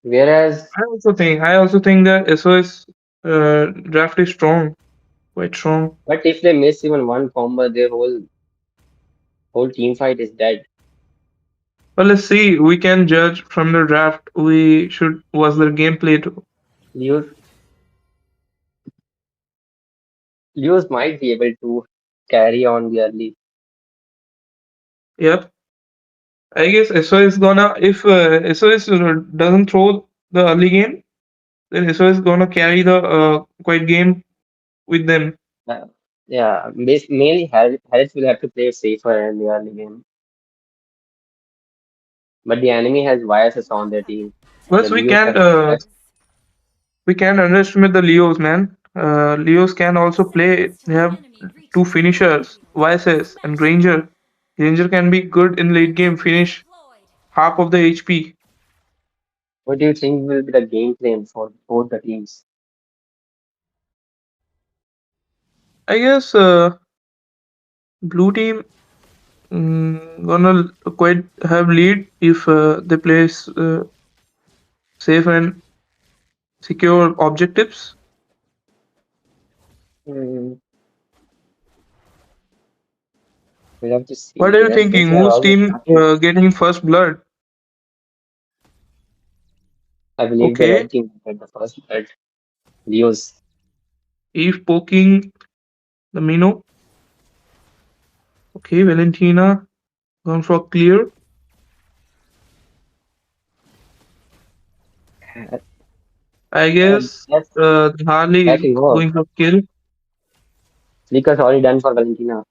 Whereas, I also think that SOS draft is strong, quite strong. but if they miss even one combo, their whole team fight is dead. But let's see. We can judge from the draft. We should was their gameplay too. Leos, Leos might be able to carry on the early. Yep. I guess SOS gonna if SOS doesn't throw the early game, then SOS gonna carry the quite game with them. Uh, yeah, mainly Harris will have to play safer in the early game. But the enemy has biases on their team, and the Plus Leos have bias. we can't underestimate the Leos, man. Leos can also play. They have two finishers, YSS and Granger. Granger can be good in late game, finish half of the HP. What do you think will be the game plan for both the teams? I guess blue team gonna quite have lead if they play safe and secure objectives. Hmm, we'll have to What see. are you Yes, thinking? since they are Whose almost team starting, getting first blood? I believe the Okay, red team will get the first blood. Leos. Eve poking the Mino. Okay, Valentina gone for clear. I guess Yes, Harley that is will work. going for kill. Flicker's already done for Valentina.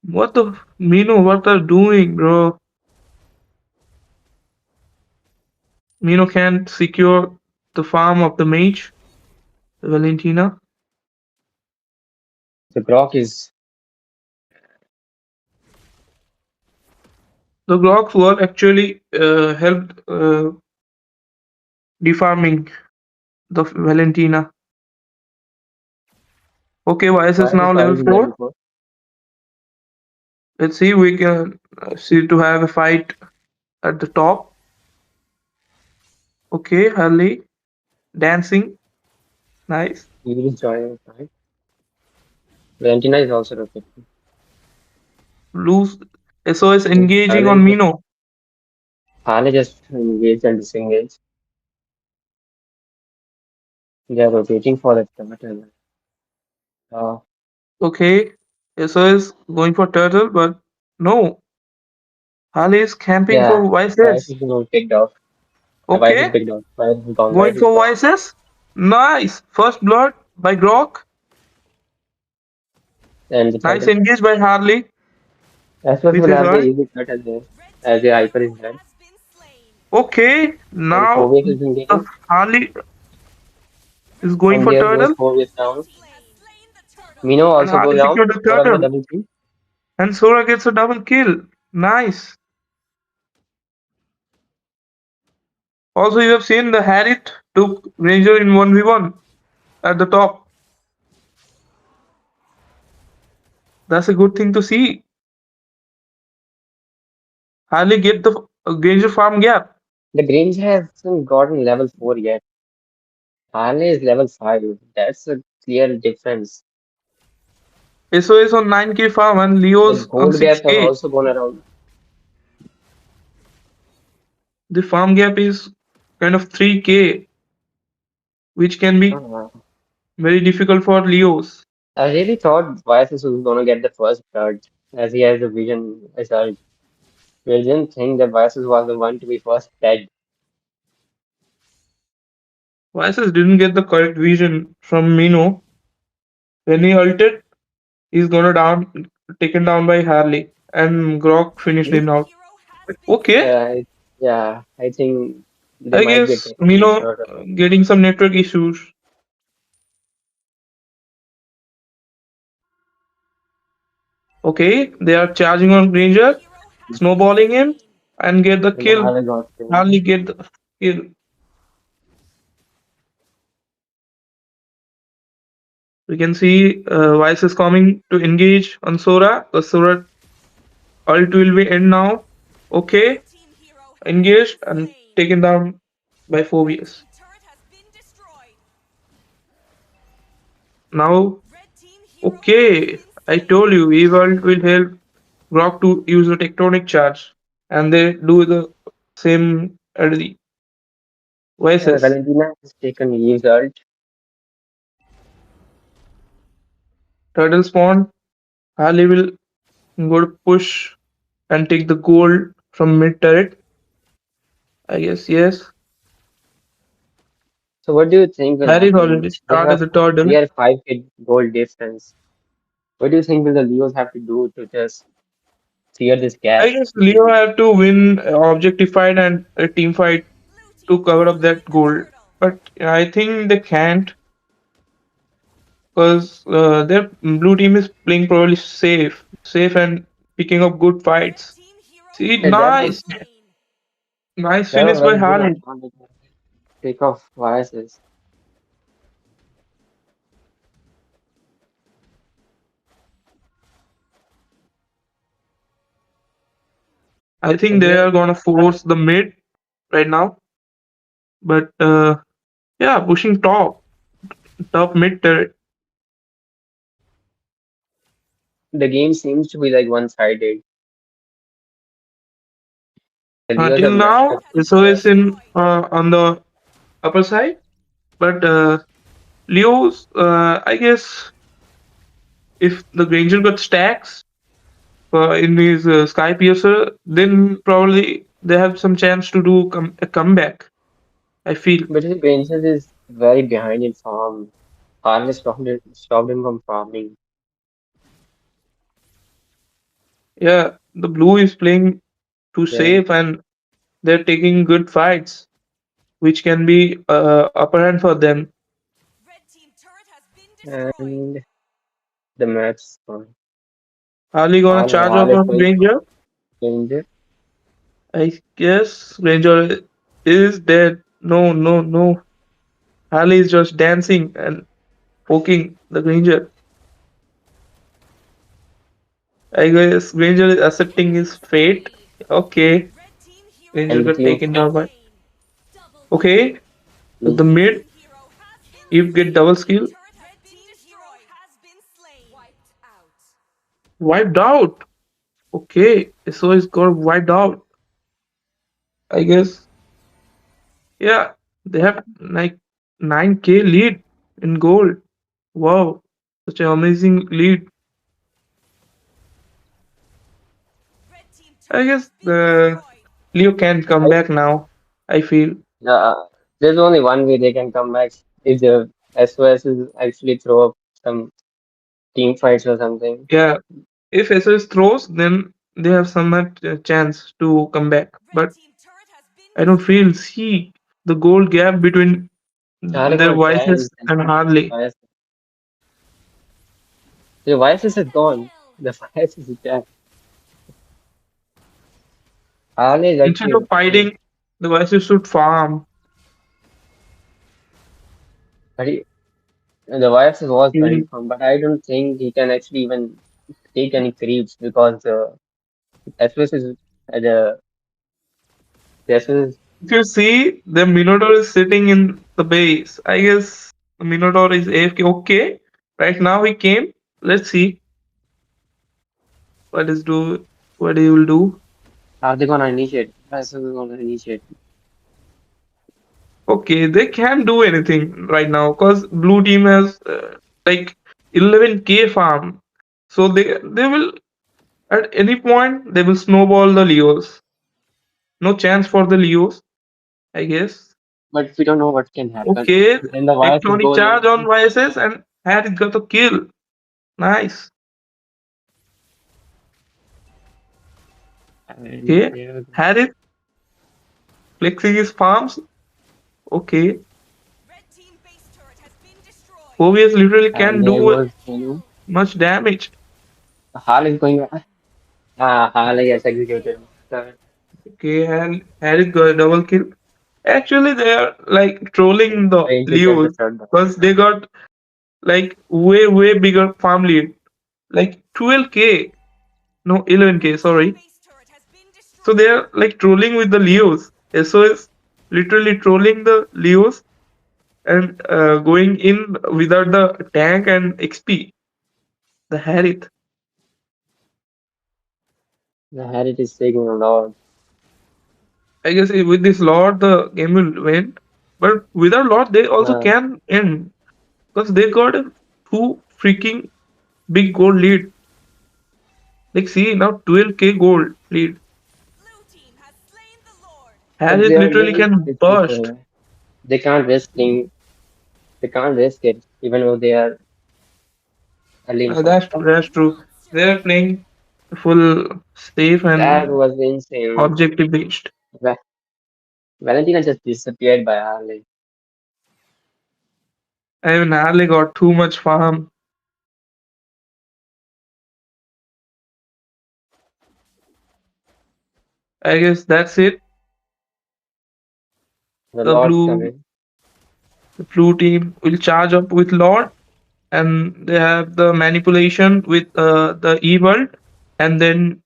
What the Mino? What are doing, bro? Mino can't secure the farm of the mage. Valentina. The Grok is The Glock wall actually helped defarming the Valentina. Okay, YS is Bias is now level already level 4. 4. Let's see, we can see to have a fight at the top. Okay, Harley dancing. Nice. He is joining, right? Valentina is also rotating. Loose SOS engaging on Harley Mino. just engaged and disengaged. They are rotating for the turtle. Uh, Okay, SOS going for turtle, but no. Harley is camping yeah, for Bias YSS. is being picked off. Bias is Okay, picked off. Bias is gone. going Bias is for gone. YSS. Nice. First blood by Grok. And the Nice turtle. engage by Harley Astros with will his have the ult. easy cut as the Hyper is dead. Okay, And now Phobius is engaging. Harley is going And for there goes turtle, Phobius down. Mino and also Harley goes down. secured the Sora with a turtle, double kill. and Sora gets a double kill. Nice. Also, you have seen the Harriet took Ranger in 1v1 at the top. That's a good thing to see. Harley get the Granger farm gap. The Grange hasn't gotten level 4 yet. Harley is level 5. That's a clear difference. SOS on 9k farm and The Leo's on gold gaps have 6k. also gone around. The farm gap is kind of 3k, which can be Uh, very difficult for Leo's. I really thought Viasis was gonna get the first blood, as he has the vision result. We didn't think that Viasis was the one to be first dead. Vices didn't get the correct vision from Mino. When he ulted, he's gonna down taken down by Harley. And Grok finished him out. Okay. Yeah, I think they I might be guess attacking the Mino turtle. getting some network issues. Okay, they are charging on Granger, snowballing him, and get the And the kill. Harley got killed. Harley get the kill. We can see Vice is coming to engage on Sora. The Sora ult will be end now. Okay, engaged and taken down by 4 Now, okay, I told you Evil will help Grok to use the tectonic charge, and they do the same at the Vices. Valentina has taken Eve's ult. Turtle spawn. Harley will go to push and take the gold from mid turret. I guess yes. So what do you think will Harry's happen? already start as a turtle. We have 5k gold difference. What do you think will the Leos have to do to just clear this I gap? guess Leo have to win objectified and a team fight to cover up that gold. But I think they can't because their blue team is playing probably safe and picking up good fights. See, Yeah, nice that was finish by Valentina Harley. trying to pick off biases. I think And they here, are gonna force the mid right now. But yeah, pushing top mid turret. the game seems to be like one-sided. The Leos Till have matched now, up so well. is in on the upper side, but Leo's I guess if the Granger got stacks in his Sky Piercer, then probably they have some chance to do a comeback. I feel. But his Rangers is very behind in farm. Harness stopped him from farming. Yeah, the blue is playing too Yeah. safe and they're taking good fights, which can be upper hand for them. And the match Are they gonna charge off Harley is on going for Ranger? Ranger. I guess Ranger is dead. No, no, no. Harley is just dancing and poking the Ranger. I guess Ranger is accepting his fate. Okay, Ranger And the got team taken down by. Okay, the fight. mid, you get double skill. Wiped out. Okay, so he's got wiped out. I guess. Yeah, they have like 9k lead in gold. Wow, such an amazing lead. I guess the Leo can come I, back now. I feel. there's only one way they can come back if the SOS is actually throw up some team fights or something. Yeah, if SS throws, then they have some chance to come back. But I don't feel see the gold gap between Charlie their got voices chance and and Harley. bias. The biases is gone. The bias is dead. Harley is Instead actually of winning. fighting, the voices should farm. But the biases was very Even fun, but I don't think he can actually even take any creeps because the SOS is The this is If you see, the Minotaur is sitting in the base. I guess the Minotaur is AFK. Okay, right now he came. Let's see what is do what he will do. are they gonna initiate? This is gonna initiate. Okay, they can't do anything right now because blue team has like 11k farm, so they will at any point they will snowball the Leos. No chance for the Leos, I guess. But we don't know what can happen. Okay, Then the viruses tectonic go charge on in. YSS and Harry got a kill. Nice. And Okay, Harry flexing his palms. Okay, Phobius literally and can there do goes Henu. much damage. Hal is going. Hal gets executed. Okay, and Harry got a double kill. Actually, they are like trolling the Trying to get Leos the third down. because they got like way bigger farm lead, like 12k, no 11k, sorry. So they are like trolling with the Leos. SOS literally trolling the Leos and going in without the tank and XP. The Harith. The Harry is taking a lot. I guess with this Lord the game will win, but without Lord they also Uh, can end because they got a two freaking big gold lead. Like see now 12k gold lead. but Harith they are literally really can burst. they can't risk playing. They can't risk it, even though they are early in fight. That's true. They are playing full safe That and was insane. objective based. Va- Valentina just disappeared by Harley. I mean, Harley got too much farm. I guess that's it. The The Lord's blue coming. the blue team will charge up with Lord, and they have the manipulation with the evil, and then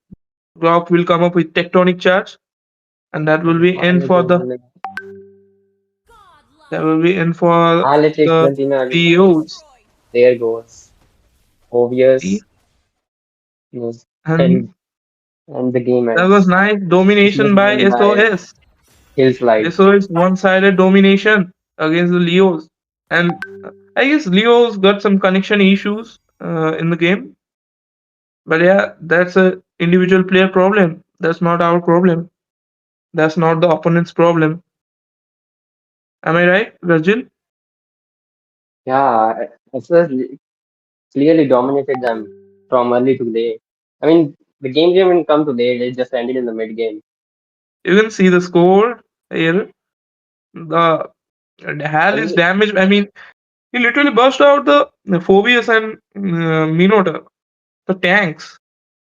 Glock will come up with tectonic charge, and that will be end for Harley takes the Valentina early. CEOs. There goes See? obvious news. and And and the game that was ends. nice It was domination by won by SOS. Hillslide. SOS one-sided domination against the Leos, and I guess Leos got some connection issues in the game. But yeah, that's a individual player problem. That's not our problem. That's not the opponent's problem. Am I right, Virgil? Yeah, SS clearly dominated them from early to late. I mean, the game didn't even come to late. It just ended in the mid game. You can see the score here. The Hal is And damaged. I mean, he literally burst out the Phobius and Minotaur, the tanks,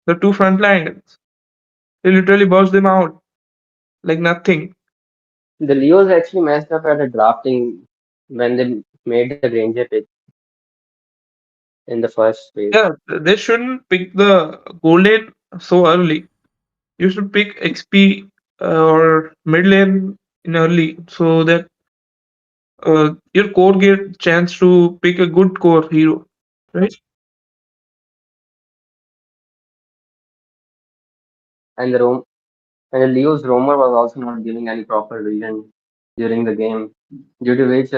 the two front lines. He literally burst them out like nothing. the Leos actually messed up at the drafting when they made the Ranger pick in the first phase. Yeah, they shouldn't pick the golden so early. You should pick XP or mid lane in early so that your core get chance to pick a good core hero, right? And the Rom and the Leo's roamer was also not giving any proper reason during the game, due to which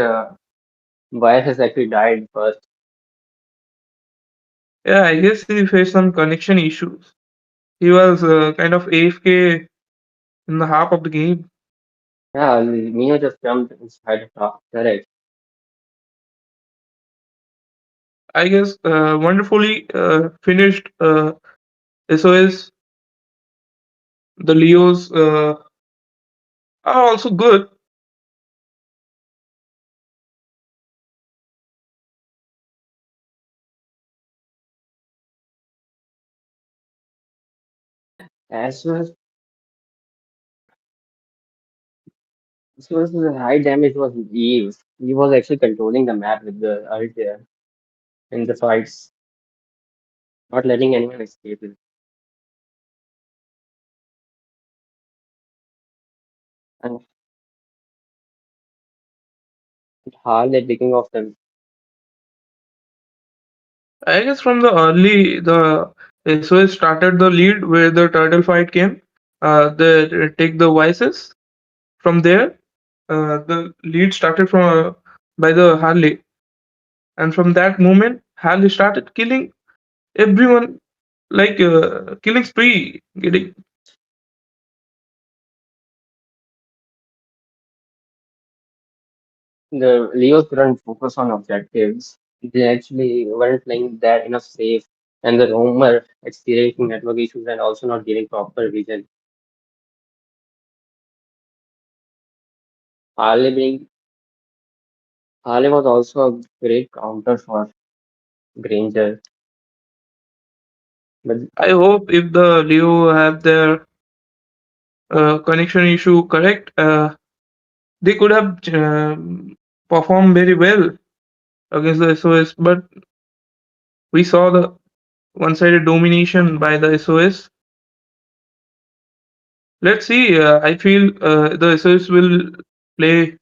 Bias has actually died first. Yeah, I guess he faced some connection issues. He was kind of AFK in the half of the game. Yeah, Mio just jumped inside the top. Correct. I guess wonderfully finished SOS. The Leos are also good. As well as the high damage was Eve. He was actually controlling the map with the ult there in the fights, not letting anyone escape it. And how they're taking off them. I guess from the early, the SOS started the lead where the turtle fight came. They take the vices. From there, the lead started from by the Harley, and from that moment, Harley started killing everyone, like killing spree, getting. The Leos couldn't focus on objectives. They actually weren't playing that enough safe, and the roamer experiencing network issues and also not getting proper vision. Harley being Harley was also a great counter for Granger, but I hope if the Leo have their connection issue correct, they could have performed very well against the SOS, but we saw the one-sided domination by the SOS. Let's see. I feel the SOS will play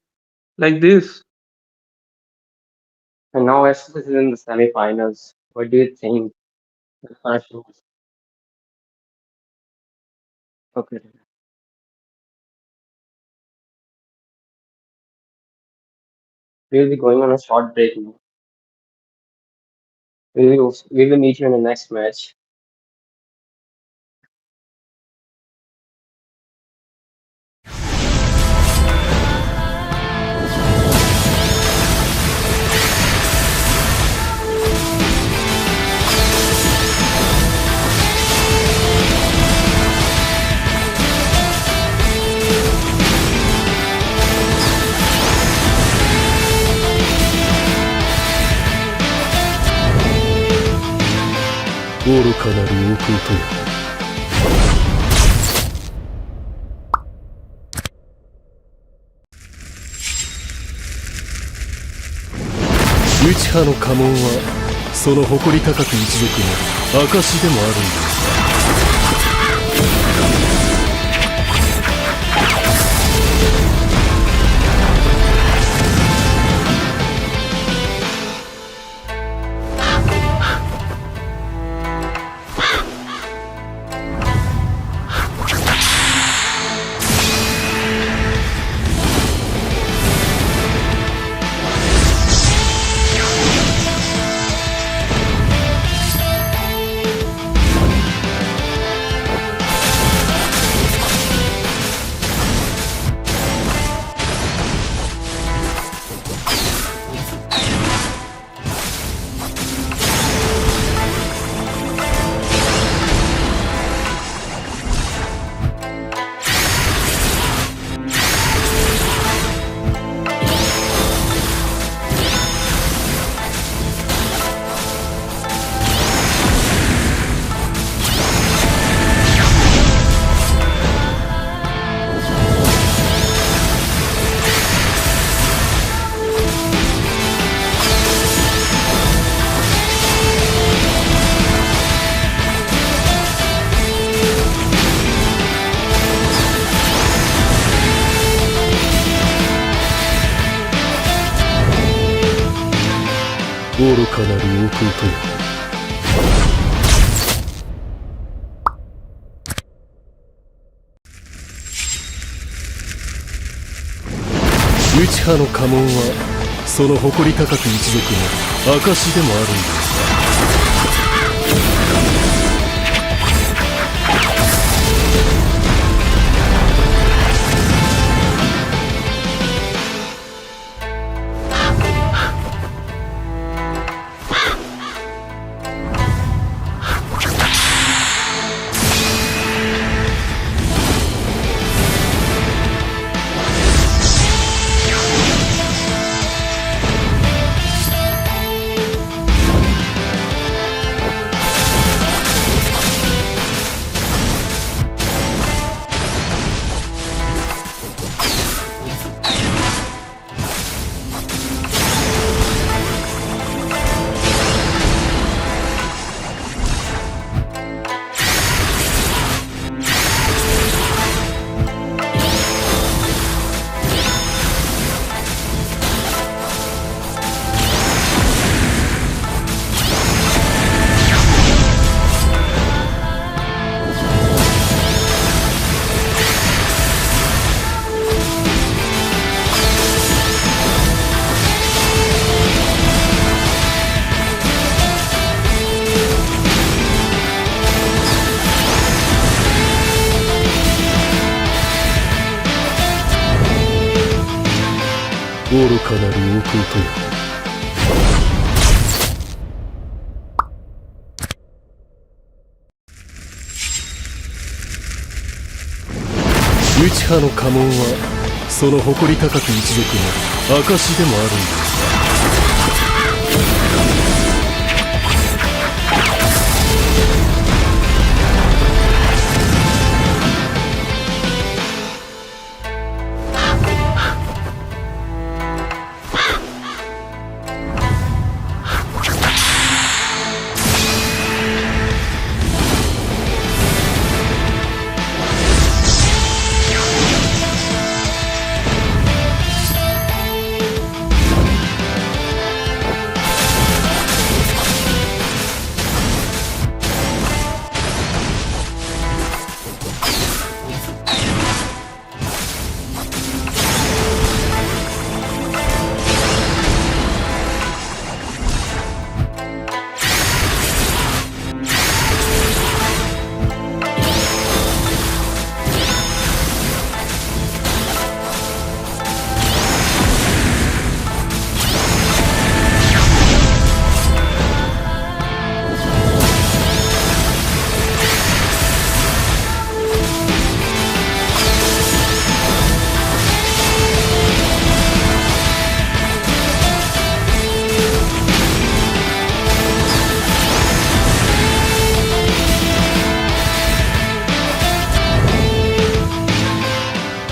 like this. and now SS is in the semi-finals. What do you think? Okay, we'll be going on a short break now. We will meet you in the next match.「愚かなる弟よ」「内派の家紋はその誇り高く一族の証でもあるんだ」愚かなる弟よ。内派の家紋はその誇り高く一族の証でもあるんだ。愚かなる弟よ。内派の家紋はその誇り高き一族の証でもあるんだ。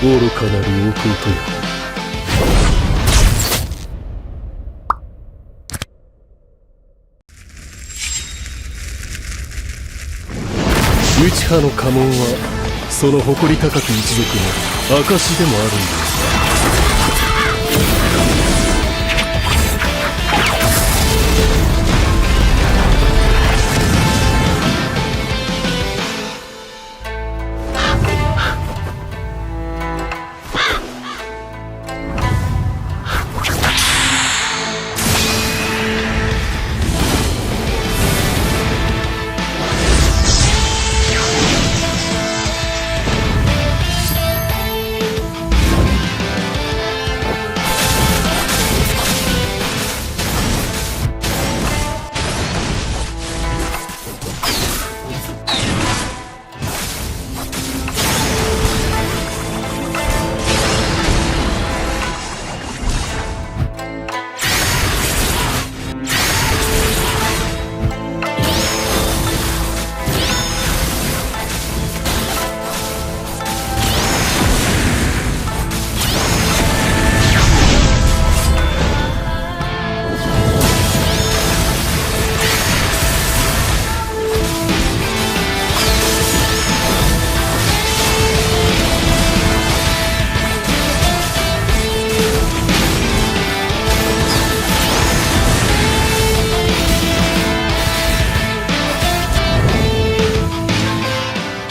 愚かなる弟よ。内派の家紋はその誇り高き一族の証でもあるんだ。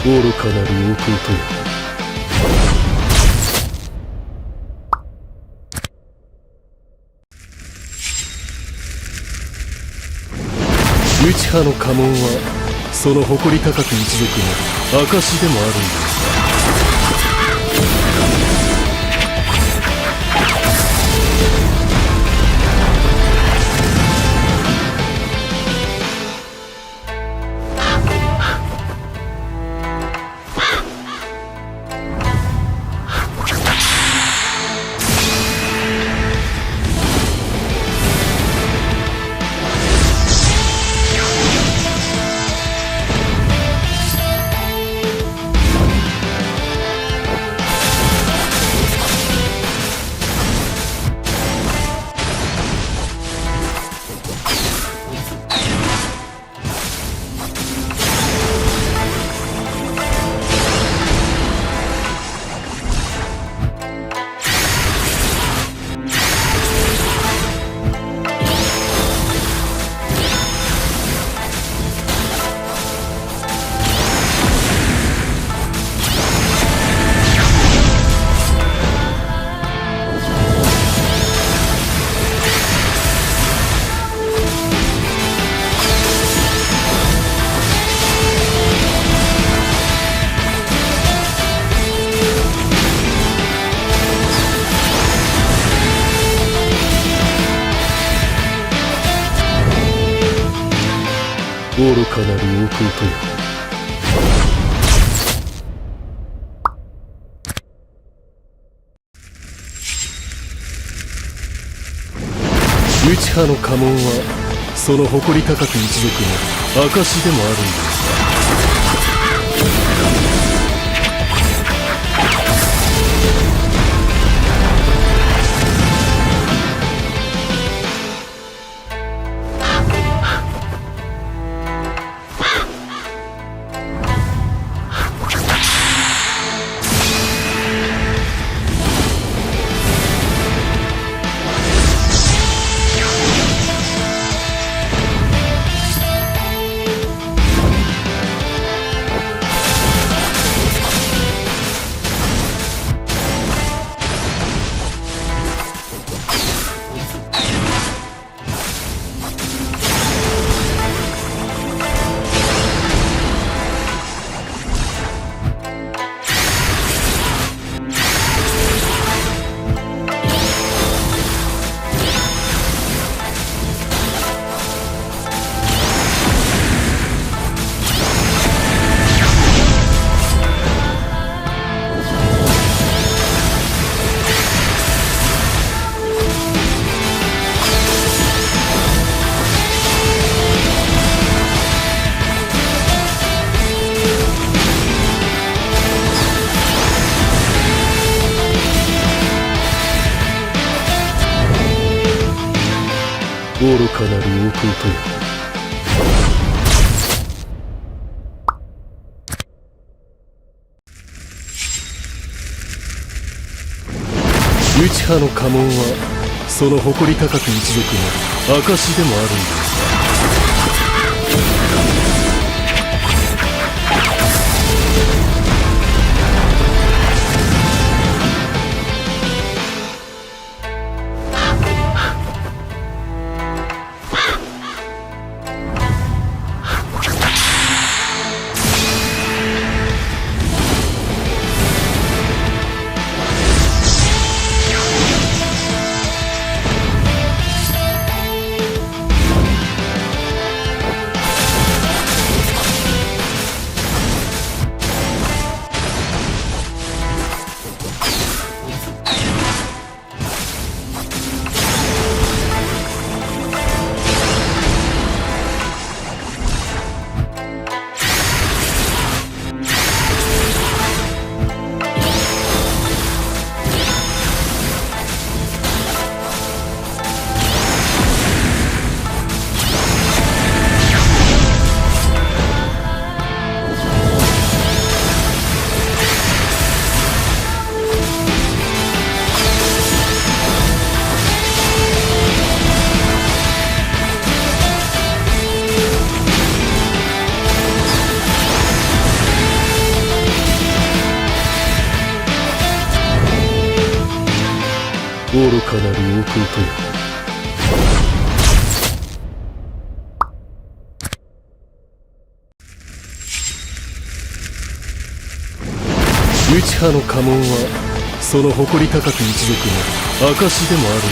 愚かなる弟よ。内派の家紋はその誇り高き一族の証でもあるんだ。愚かなる弟よ。内派の家紋はその誇り高き一族の証でもあるんだ。愚かなる弟よ。内派の家紋はその誇り高き一族の証でもあるんだ。愚かなる弟よ。内派の家紋はその誇り高き一族の証でもあるんだ。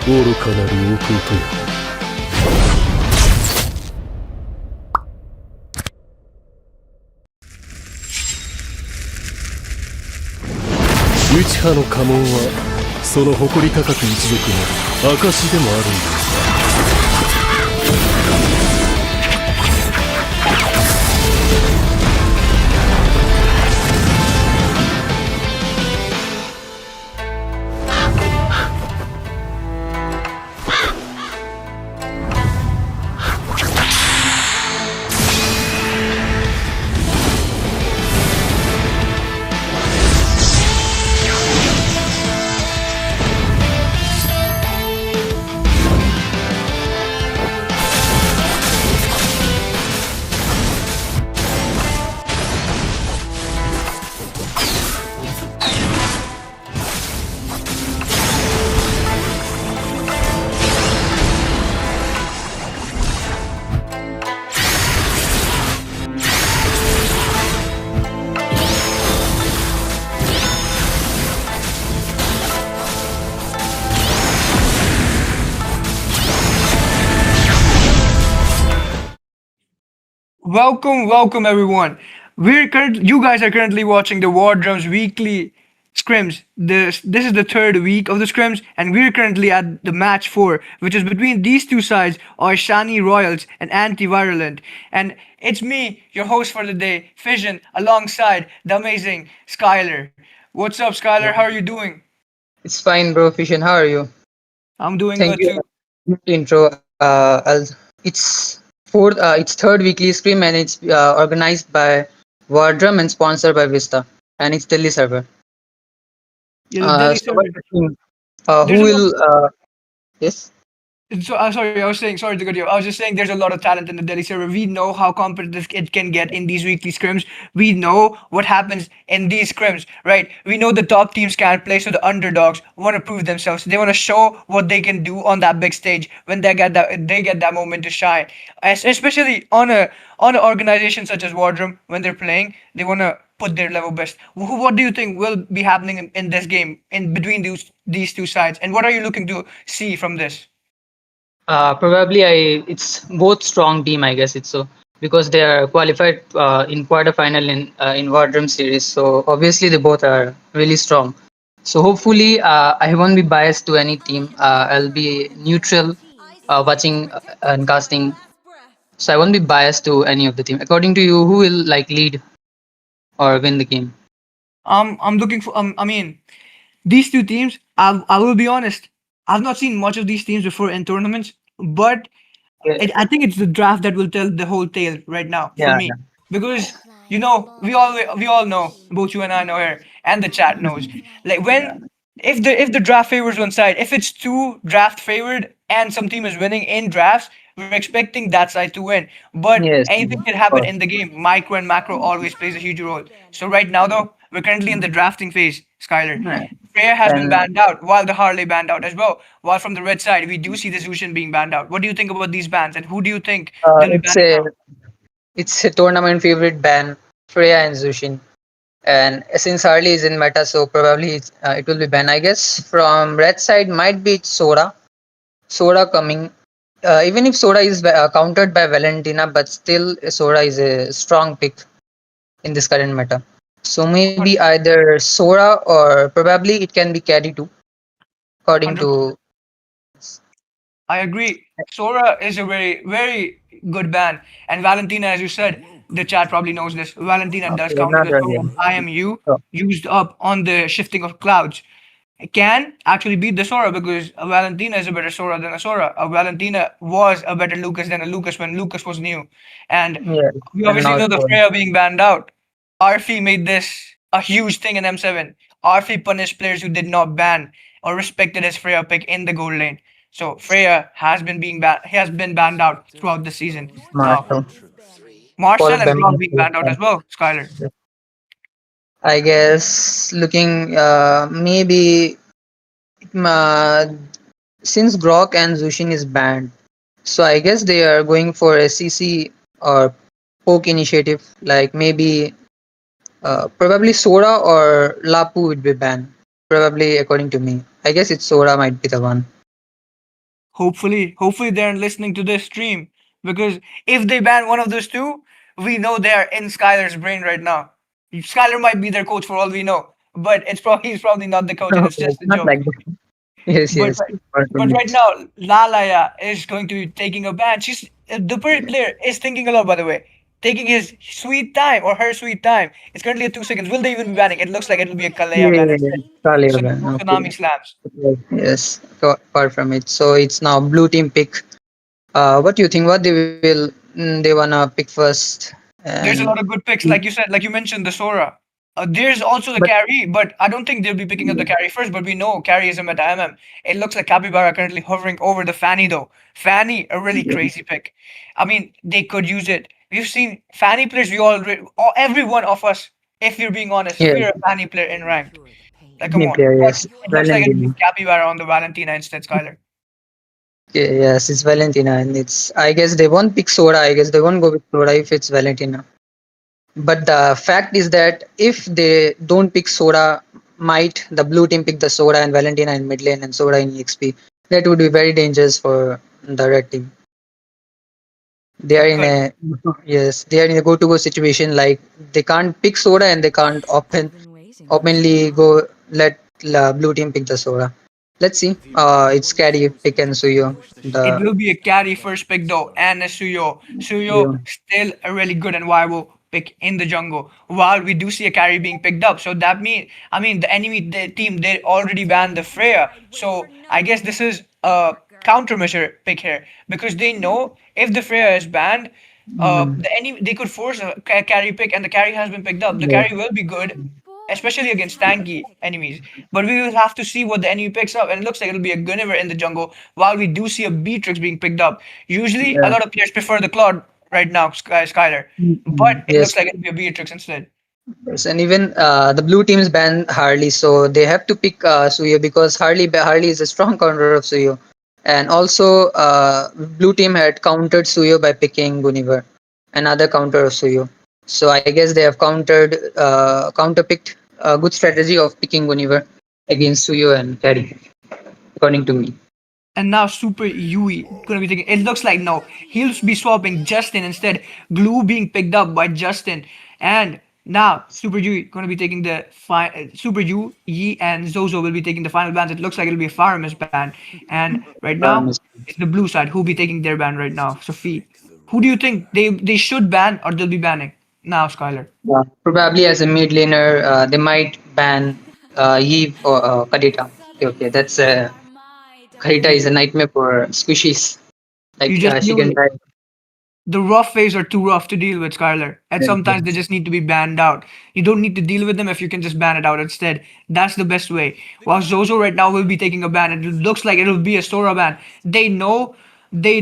愚かなる弟よ。内派の家紋はその誇り高く一族の証でもあるんだ。Welcome everyone. You guys are currently watching the War Drums Weekly Scrims. This is the third week of the scrims, and we're currently at the match 4, which is between these two sides, Oishani Royals and Virulent. And it's me, your host for the day, Fission, alongside the amazing Skylar. What's up, Skylar? How are you doing? It's fine, bro. Fission, how are you? I'm doing Thank good you. too. Good intro. It's it's third weekly scrim and it's organized by Wardrum and sponsored by Vista, and it's Delhi server. Yeah, the Delhi So what server. do you think? Who There's a lot. will? Yes. So, sorry, I was saying, sorry to cut you off. I was just saying there's a lot of talent in the Delhi server. We know how competitive it can get in these weekly scrims. We know what happens in these scrims, right? We know the top teams can't play, so the underdogs want to prove themselves. They want to show what they can do on that big stage when they get that moment to shine. Especially on an organization such as Wardroom, when they're playing, they want to put their level best. What do you think will be happening in this game in between these two sides, and what are you looking to see from this? Probably it's both strong team, I guess it's so, because they are qualified in quarterfinal in Wardrum series. So obviously they both are really strong. So hopefully I won't be biased to any team. I'll be neutral watching and casting. So I won't be biased to any of the team. According to you, who will like lead or win the game? I'm looking for. I mean, these two teams. I will be honest. I've not seen much of these teams before in tournaments, but Yeah, I think it's the draft that will tell the whole tale right now for yeah, me, because we all know, both you and I know here, and the chat knows. Like yeah. if the draft favors one side, if it's too draft favored and some team is winning in drafts, we're expecting that side to win. But Yes, anything of can happen course. in the game. Micro and macro always plays a huge role. So right now though, we're currently in the drafting phase, Skyler. Yeah. Freya has been And banned out, while the Harley banned out as well. While from the red side, we do see the Zushin being banned out. What do you think about these bans, and who do you think uh, they'll be it's banning a out? it's a tournament favorite ban, Freya and Zushin. And since Harley is in meta, so probably it will be ban. I guess from red side might be Sora. Sora coming. Even if Sora is countered by Valentina, but still Sora is a strong pick in this current meta. So maybe either Sora or probably it can be carry too, according 100%. to. I agree. Sora is a very, very good ban. And Valentina, as you said, the chat probably knows this. Valentina does Okay, counter not the Sora really. with IMU So, used up on the shifting of clouds. It can actually beat the Sora because a Valentina is a better Sora than a Sora. A Valentina was a better Lucas than a Lucas when Lucas was new. And yeah, we and obviously now know the Sora. Freya being banned out. Arfi made this a huge thing in M7. Arfi punished players who did not ban or respected his Freya pick in the gold lane. So Freya has been banned out throughout the season. Marshall, Marcel followed by and Brock being Marshall. banned out as well, Skyler. I guess looking maybe uh, since Grok and Zushin is banned, so I guess they are going for a CC or poke initiative. Like maybe probably Sora or Lapu would be banned. Probably according to me. I guess it's Sora might be the one. Hopefully they're listening to this stream, because if they ban one of those two, we know they're in Skylar's brain right now. Skylar might be their coach for all we know, but he's probably not the coach, and No, it's it's just a not joke. like that. Yes, But yes. Far from but right it. now, Lalaya is going to be taking a ban. She's the player is thinking a lot, by the way, taking his sweet time or her sweet time. It's currently at 2 seconds. Will they even be banning? It looks like it'll be a Kalea ban Yeah, instead. Talia So ban. no Okay. tsunami slams. Yes, far from it. So it's now blue team pick. What do you think? What they will they wanna pick first? There's a And lot of good picks, like you said, like you mentioned, the Sora. There's also the but carry, but I don't think they'll be picking up the carry first. But we know carry is a meta MM. It looks like Capybara currently hovering over the Fanny though. Fanny, a really crazy pick. I mean, they could use it. We've seen Fanny players. Every one of us, if you're being honest, yeah, we're a Fanny player in ranked. Like, come any on. player, But yes. it looks like it'll be Valentina. Capybara on the Valentina instead, Skylar. Yes, it's Valentina, and it's. I guess they won't pick Sora. I guess they won't go with Sora if it's Valentina. But the fact is that if they don't pick Sora, might the blue team pick the Sora and Valentina in mid lane and Sora in EXP? That would be very dangerous for the red team. They are It in could. a yes, they are in a go-to-go situation. Like they can't pick Sora and they can't openly go let blue team pick the Sora. Let's see. It's Caddy pick and Suyo. It The will be a carry first pick though, and a Suyo. Suyo Suyo. still a really good and viable pick in the jungle. While we do see a carry being picked up, so that means, I mean, the team, they already banned the Freya. So I guess this is a countermeasure pick here, because they know if the Freya is banned, Mm, they could force a carry pick, and the carry has been picked up. The yes. carry will be good, especially against tanky enemies. But we will have to see what the enemy picks up, and it looks like it'll be a Gunniver in the jungle. While we do see a Beatrix being picked up, usually a Yeah. lot of players prefer the Claude right now, Skyler, but Mm, it yes. looks like it'll be a Beatrix instead. Yes, and even the blue teams ban Harley, so they have to pick Suyo because Harley is a strong counter of Suyo, and also blue team had countered Suyo by picking Guniver, another counter of Suyo. So I guess they have counter picked a good strategy of picking Guniver against Suyo and Carry, according to me. And now Super Yui gonna be taking. It looks like no, he'll be swapping Justin instead. Glue being picked up by Justin, and now Super Yui gonna be taking the Super Yu Yi and Zozo will be taking the final bans. It looks like it'll be a Faramis ban, and right now it's the blue side who'll be taking their ban right now. Sophie, who do you think they should ban or they'll be banning now, Skylar? Probably as a mid laner, they might ban Eve or Kadita. Okay, that's Kadita is a nightmare for squishies. You Like just she knew can it. die. The rough phase are too rough to deal with, Skylar. And sometimes they just need to be banned out. You don't need to deal with them if you can just ban it out instead. That's the best way. While Zozo right now will be taking a ban, it looks like it'll be a Sora ban. They know the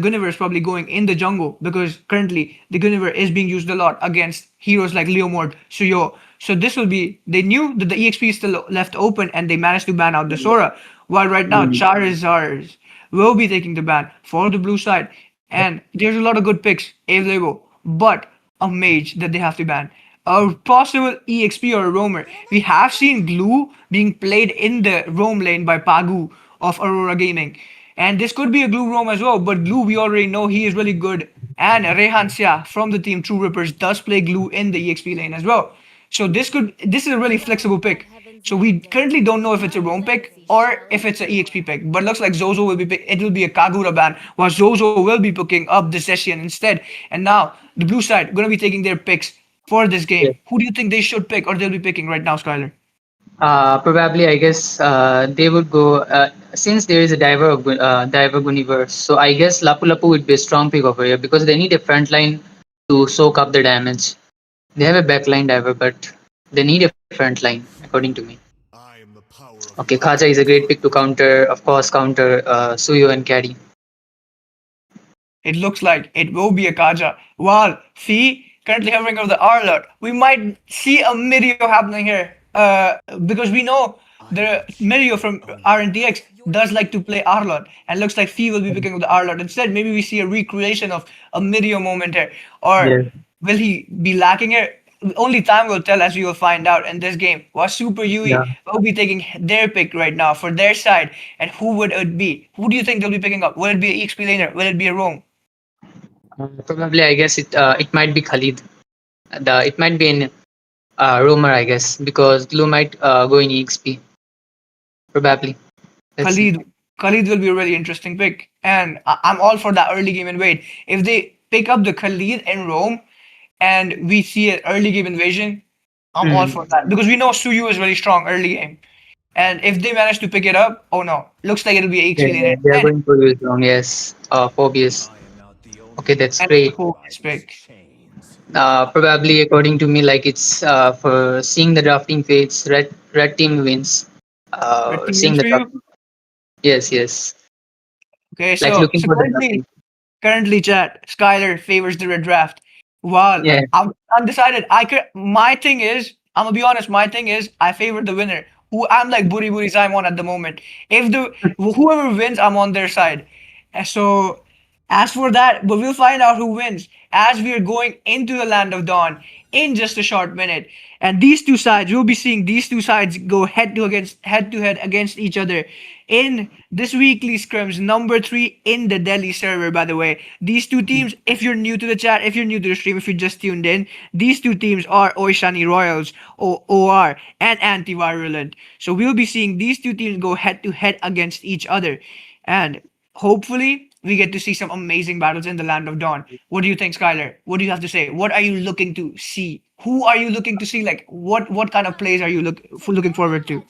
Gunniver is probably going in the jungle, because currently the Gunniver is being used a lot against heroes like Leomord, Suyo. So this will be, they knew that the EXP is still left open, and they managed to ban out the Sora. While right now Charizard will be taking the ban for the blue side. And there's a lot of good picks available, but a mage that they have to ban. A possible EXP or a roamer. We have seen Glue being played in the roam lane by Pagu of Aurora Gaming. And this could be a Glue roam as well, but Glue, we already know he is really good. And Rehan Sia from the team True Rippers does play Glue in the EXP lane as well. So this is a really flexible pick. So we currently don't know if it's a roam pick or if it's an EXP pick. But looks like Zozo will be it will be a Kagura ban, while Zozo will be picking up the session instead. And now the blue side gonna be taking their picks for this game. Who do you think they should pick or they'll be picking right now, Skyler? Probably, I guess they would go since there is a diver universe. So I guess Lapu Lapu would be a strong pick over here because they need a front line to soak up the damage. They have a backline diver, but they need a front line, according to me. Okay, Khaja is a great pick to counter, of course, counter Suyo and Caddy. It looks like it will be a Kaja. While Fee currently hovering over the R alert, we might see a Mirio happening here. Because we know the Mirio from RNTX does like to play Arlot, and looks like Fee will be picking up the Arlot. Instead, maybe we see a recreation of a Mirio moment here. Or Yes. will he be lacking here? only time will tell, as we will find out in this game. Was Super Yeah. Yui will be taking their pick right now for their side, and who would it be? Who do you think they'll be picking up? Will it be an EXP laner? Will it be a roam? Probably, I guess it might be Khalid. It might be in Roamer, I guess, because Glue might go in EXP. Probably. Let's see. Khalid, Khalid will be a really interesting pick, and I'm all for that early game invade. If they pick up the Khalid in Rome, and we see an early game invasion, I'm all Mm. for that because we know Suyu is really strong early game. And if they manage to pick it up, oh no, looks like it'll be Yeah, XP later. they are going for use long, yes. Phobias. Okay, that's And great. Phobius pick. Probably according to me, like it's for seeing the drafting fates, red team wins. Red team Seeing wins the for you. drafting. Yes, yes. Okay, Like so looking for the drafting. currently chat Skylar favors the red draft. While Yeah. I'm undecided, my thing is I'm gonna be honest. My thing is I favor the winner. Who I'm like Buri Simon at the moment. If the whoever wins, I'm on their side. And so as for that, but we'll find out who wins as we are going into the land of dawn in just a short minute. And these two sides, we'll be seeing these two sides go head to head against each other in this weekly scrims number 3 in the Delhi server. By the way, these two teams, if you're new to the chat, if you're new to the stream, if you just tuned in, these two teams are Oishani Royals, OR, and Anti-Virulent. So we'll be seeing these two teams go head to head against each other, and hopefully we get to see some amazing battles in the land of dawn. What do you think, Skylar? What do you have to say? What are you looking to see? Who are you looking to see? Like what kind of plays are you looking forward to?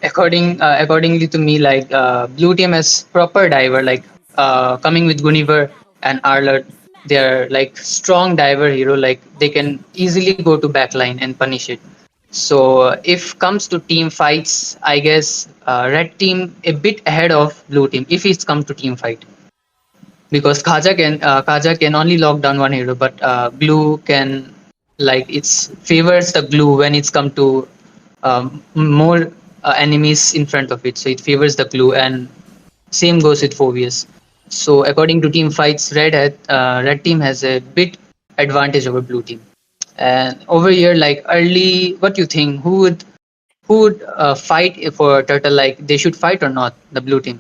Accordingly to me, like blue team is proper diver, like coming with Guniver and Arlott. They're like strong diver hero, like they can easily go to backline and punish it. So if comes to team fights, I guess red team a bit ahead of blue team if it's come to team fight, because Kaja can only lock down one hero, but Glue can, like it's favors the Glue when it's come to more enemies in front of it, so it favors the Glue, and same goes with Phobius. So according to team fights, red team has a bit advantage over blue team. And over here, like early, what do you think? Who would fight for turtle? Like they should fight or not? The blue team.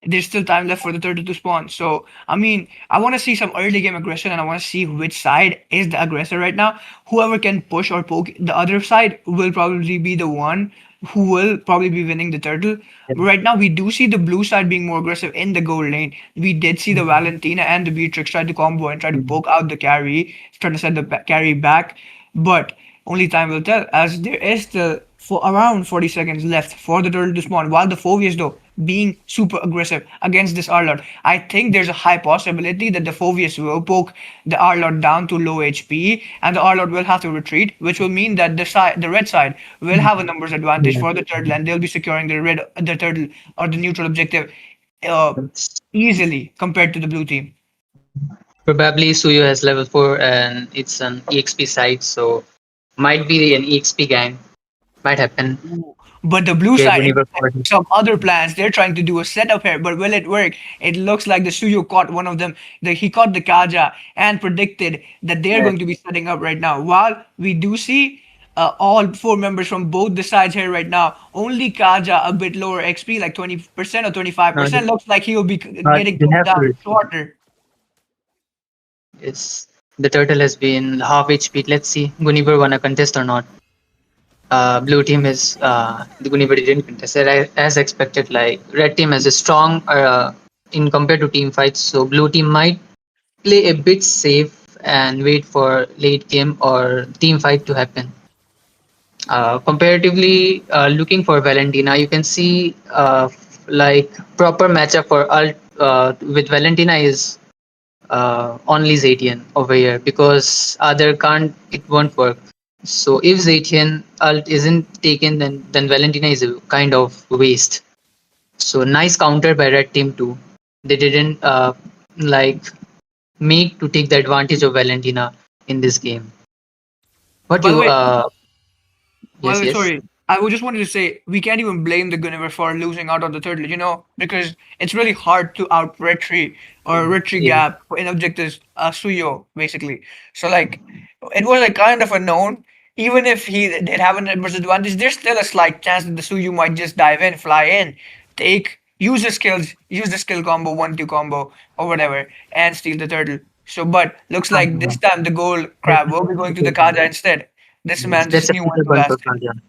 There's still time left for the turtle to spawn. So, I mean, I want to see some early game aggression and I want to see which side is the aggressor right now. Whoever can push or poke the other side will probably be the one who will probably be winning the turtle. But right now, we do see the blue side being more aggressive in the gold lane. We did see the Valentina and the Beatrix try to combo and try to poke out the carry, try to send the carry back. But only time will tell, as there is still for around 40 seconds left for the turtle to spawn. While the Phobius, though, being super aggressive against this Arlord, I think there's a high possibility that the Phobius will poke the Arlord down to low HP, and the Arlord will have to retreat, which will mean that the red side will have a numbers advantage for the turtle, and they'll be securing the turtle or the neutral objective uh, easily compared to the blue team. Probably Suyo has level 4 and it's an EXP site, so might be an EXP gang. Might happen. But the blue Yeah, side, it Guniver looks like forward. some other plans. They're trying to do a setup here, but will it work? It looks like the Suyo caught one of them. He caught the Kaja and predicted that they're Yeah. going to be setting up right now. While we do see all 4 members from both the sides here right now, only Kaja a bit lower XP, like 20% or No, 25%. Looks like he'll be but getting they took have to down retreat. shorter. Yes. The turtle has been half HP. Let's see. Guniver wanna contest or not. Blue team is the Guniver didn't contest as expected. Like red team has a strong in compared to team fights, so blue team might play a bit safe and wait for late game or team fight to happen. Comparatively, looking for Valentina, you can see like proper matchup for ult with Valentina is only Zatian over here, because other can't, it won't work. So if Zatian ult isn't taken, then Valentina is a kind of waste. So nice counter by red team too. They didn't like make to take the advantage of Valentina in this game. What By the you way, yes, yes. sorry. I would just wanted to say we can't even blame the Gunniver for losing out on the third, because it's really hard to out retry or retry Yeah. gap in objectives Suyo basically. So like It was a kind of a known. Even if he did have an adverse advantage, there's still a slight chance that the Suyu might just dive in, fly in, take, use the skills, use the skill combo, 1-2 combo, or whatever, and steal the turtle. So, but looks like this time the gold crab will be going to the Kaja instead. This Yes, man that's just a knew when flicker to burn for cast it. Kaja.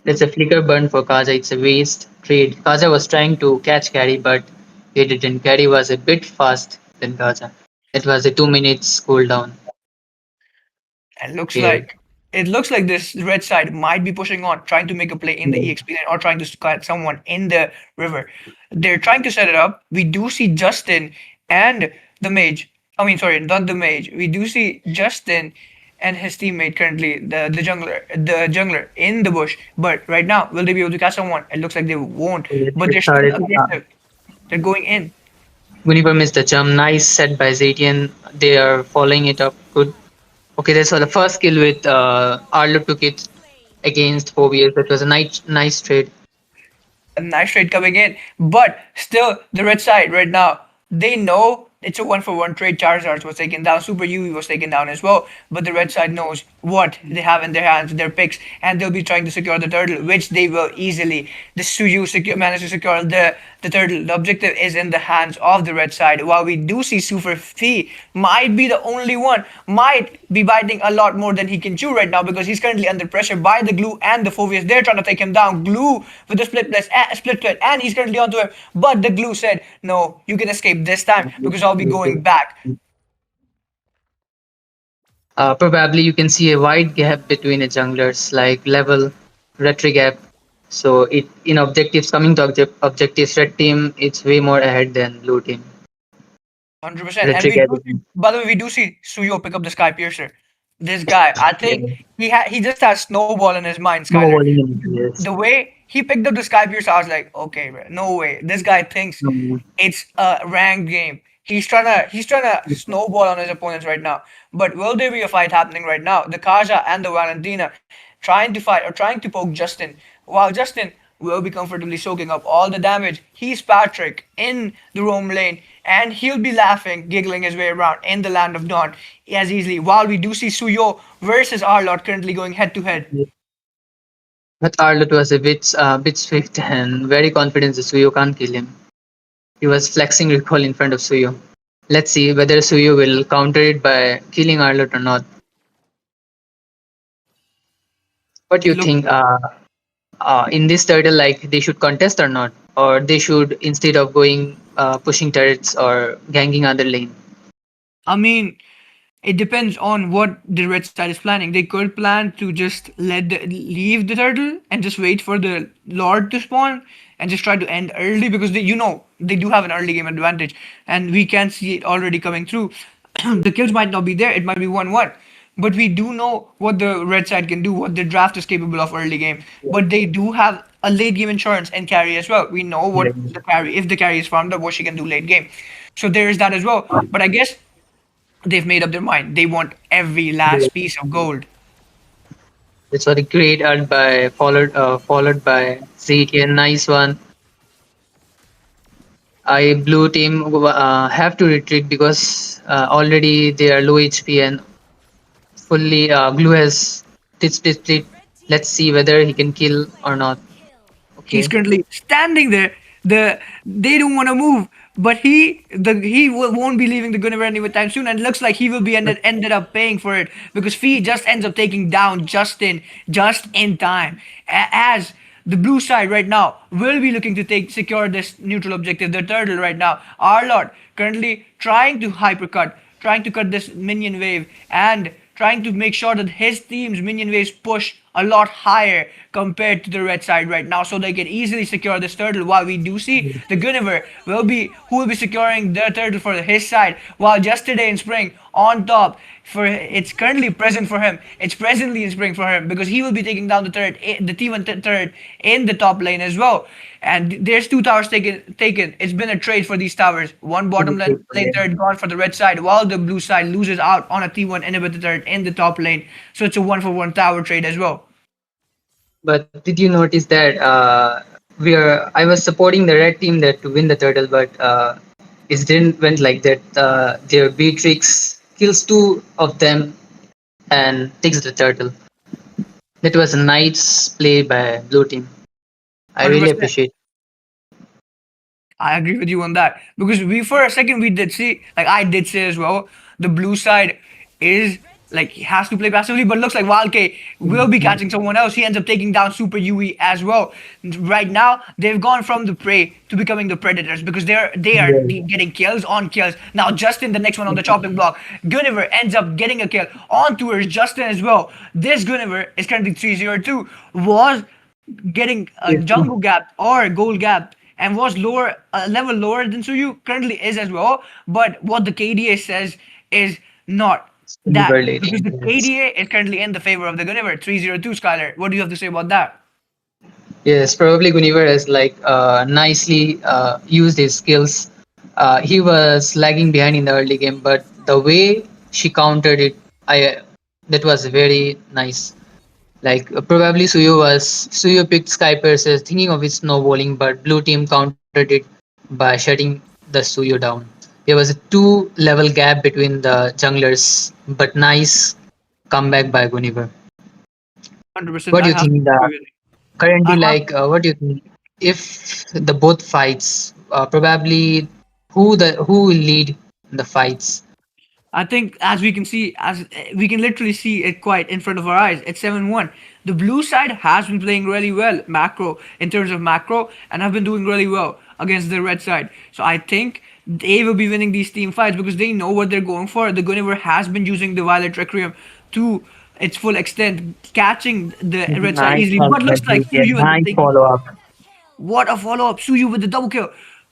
That's a flicker burn for Kaja. It's a waste trade. Kaja was trying to catch Carry, but he didn't. Carry was a bit fast than Kaja. It was a 2 minutes cooldown. And looks Okay. like it looks like this red side might be pushing on, trying to make a play in the EXP lane or trying to squat someone in the river. They're trying to set it up. We do see Justin and the mage. I mean, sorry, not the mage. We do see Justin and his teammate currently, the jungler in the bush. But right now, will they be able to catch someone? It looks like they won't. But It they're still started. aggressive. They're going in. Uniform missed the jump. Nice set by Zatian. They are following it up. Good. Okay, that's for the first kill with Arlo took it against Phobius. That was a nice trade. A nice trade coming in. But still, the red side right now, they know it's a 1-for-1 trade. Charizard was taken down. Super Yui was taken down as well. But the red side knows what they have in their hands, their picks, and they'll be trying to secure the turtle, which they will easily. The Suyu managed to secure the turtle. The objective is in the hands of the red side. While we do see Super Fee might be the only one, might be biting a lot more than he can chew right now because he's currently under pressure by the glue and the Phobius. They're trying to take him down. Glue with the split split, and he's currently onto him. But the glue said, "No, you can escape this time because I'll be going back." Probably you can see a wide gap between the junglers, like level, retry gap. So it in objectives coming to objectives, red team it's way more ahead than blue team. 100%. And Retry we gap. do see, by the way, we do see Suyo pick up the Sky Piercer. This guy, I think he just has snowball in his mind, No Skyler. volume in yes. The way he picked up the Sky Piercer, I was like, okay, bro, no way. This guy thinks No. it's a ranked game. He's trying to snowball on his opponents right now. But will there be a fight happening right now? The Kaja and the Valentina trying to fight or trying to poke Justin. While Justin will be comfortably soaking up all the damage. He's Patrick in the roam lane, and he'll be laughing, giggling his way around in the land of Dawn as easily. While we do see Suyo versus Arlott currently going head to head. But Arlott was a bit swift and very confident that Suyo can't kill him. He was flexing recall in front of Suyo. Let's see whether Suyo will counter it by killing Arlott or not. What do you Look, think? In this turtle, like they should contest or not, or they should instead of going pushing turrets or ganking other lane. I mean, it depends on what the red side is planning. They could plan to just leave the turtle and just wait for the lord to spawn and just try to end early because they do have an early game advantage and we can see it already coming through. The kills might not be there. It might be 1-1. But we do know what the red side can do, what the draft is capable of early game. But they do have a late game insurance and carry as well. We know what the carry, if the carry is farmed up, what she can do late game. So there is that as well. But I guess they've made up their mind. They want every last piece of gold. This was a great ult by followed by ZT, nice one. I blue team have to retreat because already they are low HP and fully blue has split. Let's see whether he can kill or not. He's Okay. currently standing there. They don't want to move, but won't be leaving the Guinevere anytime soon, and it looks like he will be ended up paying for it because Fee just ends up taking down Justin just in time. As the blue side right now will be looking to secure this neutral objective, the turtle right now. Arlott currently trying to hypercut, trying to cut this minion wave, and trying to make sure that his team's minion waves push a lot higher compared to the red side right now so they can easily secure this turtle. While we do see the Guinevere who will be securing the turtle for his side, while yesterday in spring on top for it's currently present for him. It's presently in spring for him because he will be taking down the T1 turret in the top lane as well. And there's 2 towers taken. It's been a trade for these towers. One bottom lane turret gone for the red side, while the blue side loses out on a T1 inhibitor turret in the top lane. So it's a 1-for-1 tower trade as well. But did you notice that I was supporting the red team that to win the turtle, but it didn't went like that. Their Beatrix kills two of them and takes the turtle. That was a nice play by blue team. I really 100%. appreciate. I agree with you on that because we for a second we did see, like I did say as well, the blue side is like he has to play passively, but looks like Valke will be catching someone else. He ends up taking down Super Yui as well. Right now they've gone from the prey to becoming the predators because they are getting kills on kills. Now Justin, the next one on the chopping block, Gunniver ends up getting a kill on towards Justin as well. This Gunniver is currently 302, was getting a jungle gap or gold gap and was lower a level lower than Suyu currently is as well. But what the KDA says is not that Super late. because the Yes. KDA is currently in the favor of the Gunniver 302 Skylar. What do you have to say about that? Yes, probably Guniver has like nicely used his skills. He was lagging behind in the early game, but the way she countered it, I that was very nice. Like probably Suyo picked Skypers as thinking of his snowballing, but blue team countered it by shutting the Suyo down. There was a two-level gap between the junglers, but nice comeback by Guniver. 100%. What do I you have to think? agree with you. Currently, I have like what do you think if the both fights probably who will lead the fights? I think as we can see, as we can literally see it quite in front of our eyes, it's 7-1. The blue side has been playing really well, macro, in terms of macro, and have been doing really well against the red side. So I think they will be winning these team fights because they know what they're going for. The Gunniver has been using the Violet Requiem to its full extent, catching the red side Nice easily. help But by looks like BTS. Suyu ends up Nice taking. follow up. What a follow up. Suyu with the double kill.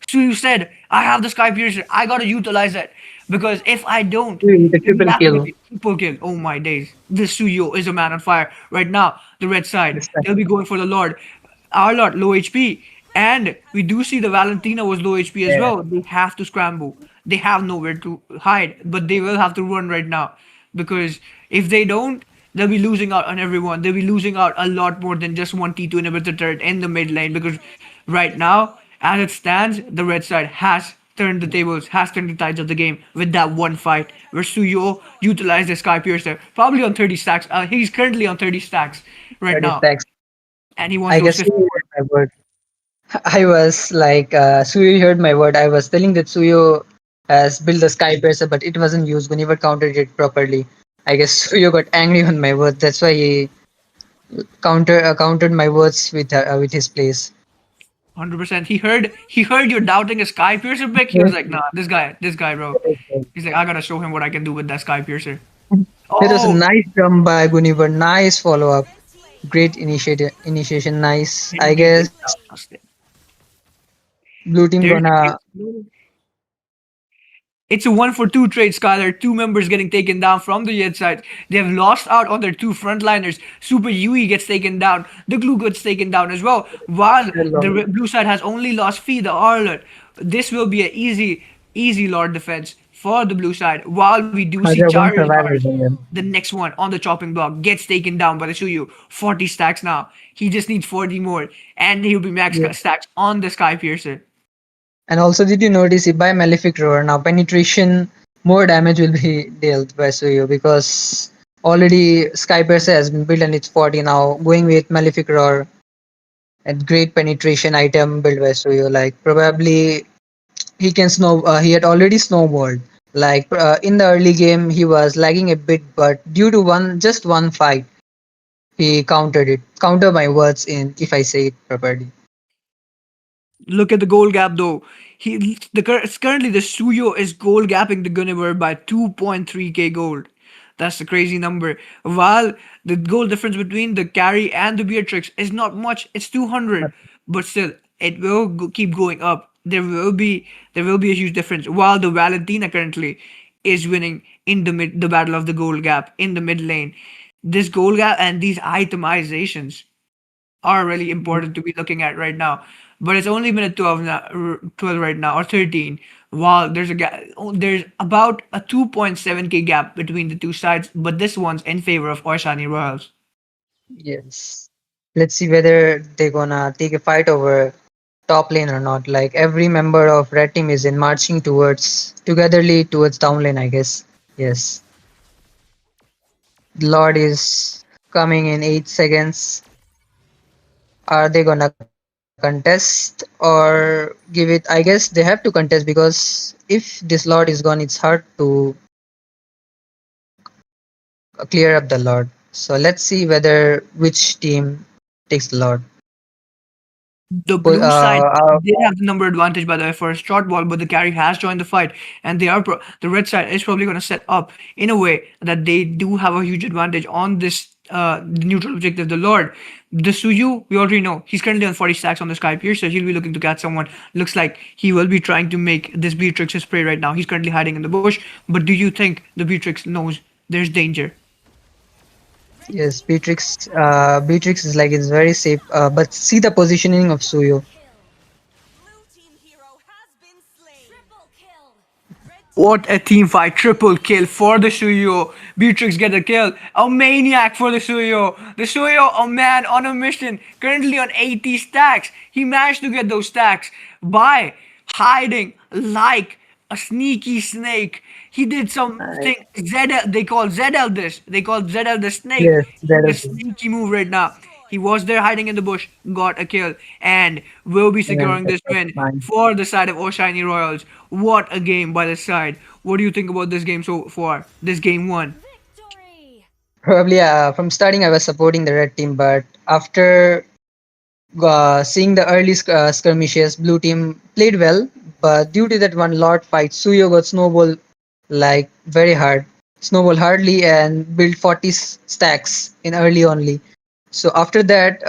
Suyu said, I have the Sky Piercer. I gotta utilize it. Because if I don't, The then triple that's gonna kill. be triple kill. Oh my days. This Suyu is a man on fire. Right now, the red side, they'll be going for the Lord. Our Lord, low HP. And we do see the Valentina was low HP as Yeah. well. They have to scramble. They have nowhere to hide, but they will have to run right now. Because if they don't, they'll be losing out on everyone. They'll be losing out a lot more than just one T2 inhibitor turret in the mid lane. Because right now, as it stands, the red side has turned the tables, has turned the tides of the game with that one fight where Suyo utilized the Sky Piercer, probably on 30 stacks. He's currently on 30 stacks right 30 now, stacks. and he wants I those guess 50 Suyo more. heard my word. I was like Suyo heard my word. I was telling that Suyo has built the sky piercer, but it wasn't used. Whenever countered it properly. I guess Suyo got angry on my word. That's why he countered my words with his plays. 100%. He heard you're doubting a Sky Piercer pick. He was like, nah, this guy, bro. He's like, I gotta show him what I can do with that Sky Piercer. That was a Oh, nice jump by Guniver. Nice follow up. Great initiation. Nice. I indeed. guess blue team There's a gonna. case. It's a 1-for-2 trade, Skylar. Two members getting taken down from the Yet side. They have lost out on their two frontliners. Super Yui gets taken down. The Glue gets taken down as well. While the blue side has only lost Fee, the Arlot. This will be an easy Lord defense for the blue side. While we do see Kaja won't survive Charizard, using them. the next one on the chopping block, gets taken down by the Suyu. 40 stacks now. He just needs 40 more. And he'll be max Yeah. stacks on the Sky Piercer. And also, did you notice if by Malefic Roar now penetration more damage will be dealt by Suyo because already Sky Piercer has been built and it's 40 now. Going with Malefic Roar, a great penetration item built by Suyo. Like probably he can he had already snowballed. Like in the early game he was lagging a bit, but due to just one fight, he countered it. Counter my words in if I say it properly. Look at the goal gap though. Currently the Suyo is goal gapping the Gunniver by 2.3k gold. That's a crazy number. While the goal difference between the carry and the Beatrix is not much, it's 200, but still it will keep going up. There will be a huge difference. While the Valentina currently is winning in the battle of the gold gap in the mid lane. This goal gap and these itemizations are really important to be looking at right now. But it's only minute 12 now, 12 right now, or 13. While there's a gap, there's about a 2.7k gap between the two sides, but this one's in favor of Oishani Royals. Yes. Let's see whether they're gonna take a fight over top lane or not. Like every member of red team is in marching togetherly towards down lane, I guess. Yes. The Lord is coming in 8 seconds. Are they gonna contest or give it? I guess they have to contest because if this Lord is gone, it's hard to clear up the Lord. So let's see whether which team takes the Lord. The But, blue side they have the number advantage by the way for a short ball, but the carry has joined the fight, and the red side is probably going to set up in a way that they do have a huge advantage on this the neutral objective. The Lord, the Suyu, we already know he's currently on 40 stacks on the Sky Pierce, so he'll be looking to catch someone. Looks like he will be trying to make this Beatrix his prey right now. He's currently hiding in the bush, but do you think the Beatrix knows there's danger? yes, Beatrix is like it's very safe. But see the positioning of Suyo. What a team fight. Triple kill for the Suyo. Beatrix get a kill. A maniac for the Suyo. The Suyo, a man on a mission, currently on 80 stacks. He managed to get those stacks by hiding like a sneaky snake. He did something ZL, they call ZL this. They call ZL the snake. Yes, He did that a is. sneaky move right now. He was there hiding in the bush, got a kill, and will be And securing that's this win mine. for the side of Oishani Royals. What a game by the side. What do you think about this game so far? This game one. Probably from starting I was supporting the red team, but after seeing the early skirmishes, blue team played well, but due to that one Lord fight, Suyo got snowball like very hard, snowball hardly, and built 40 stacks in early only. So after that,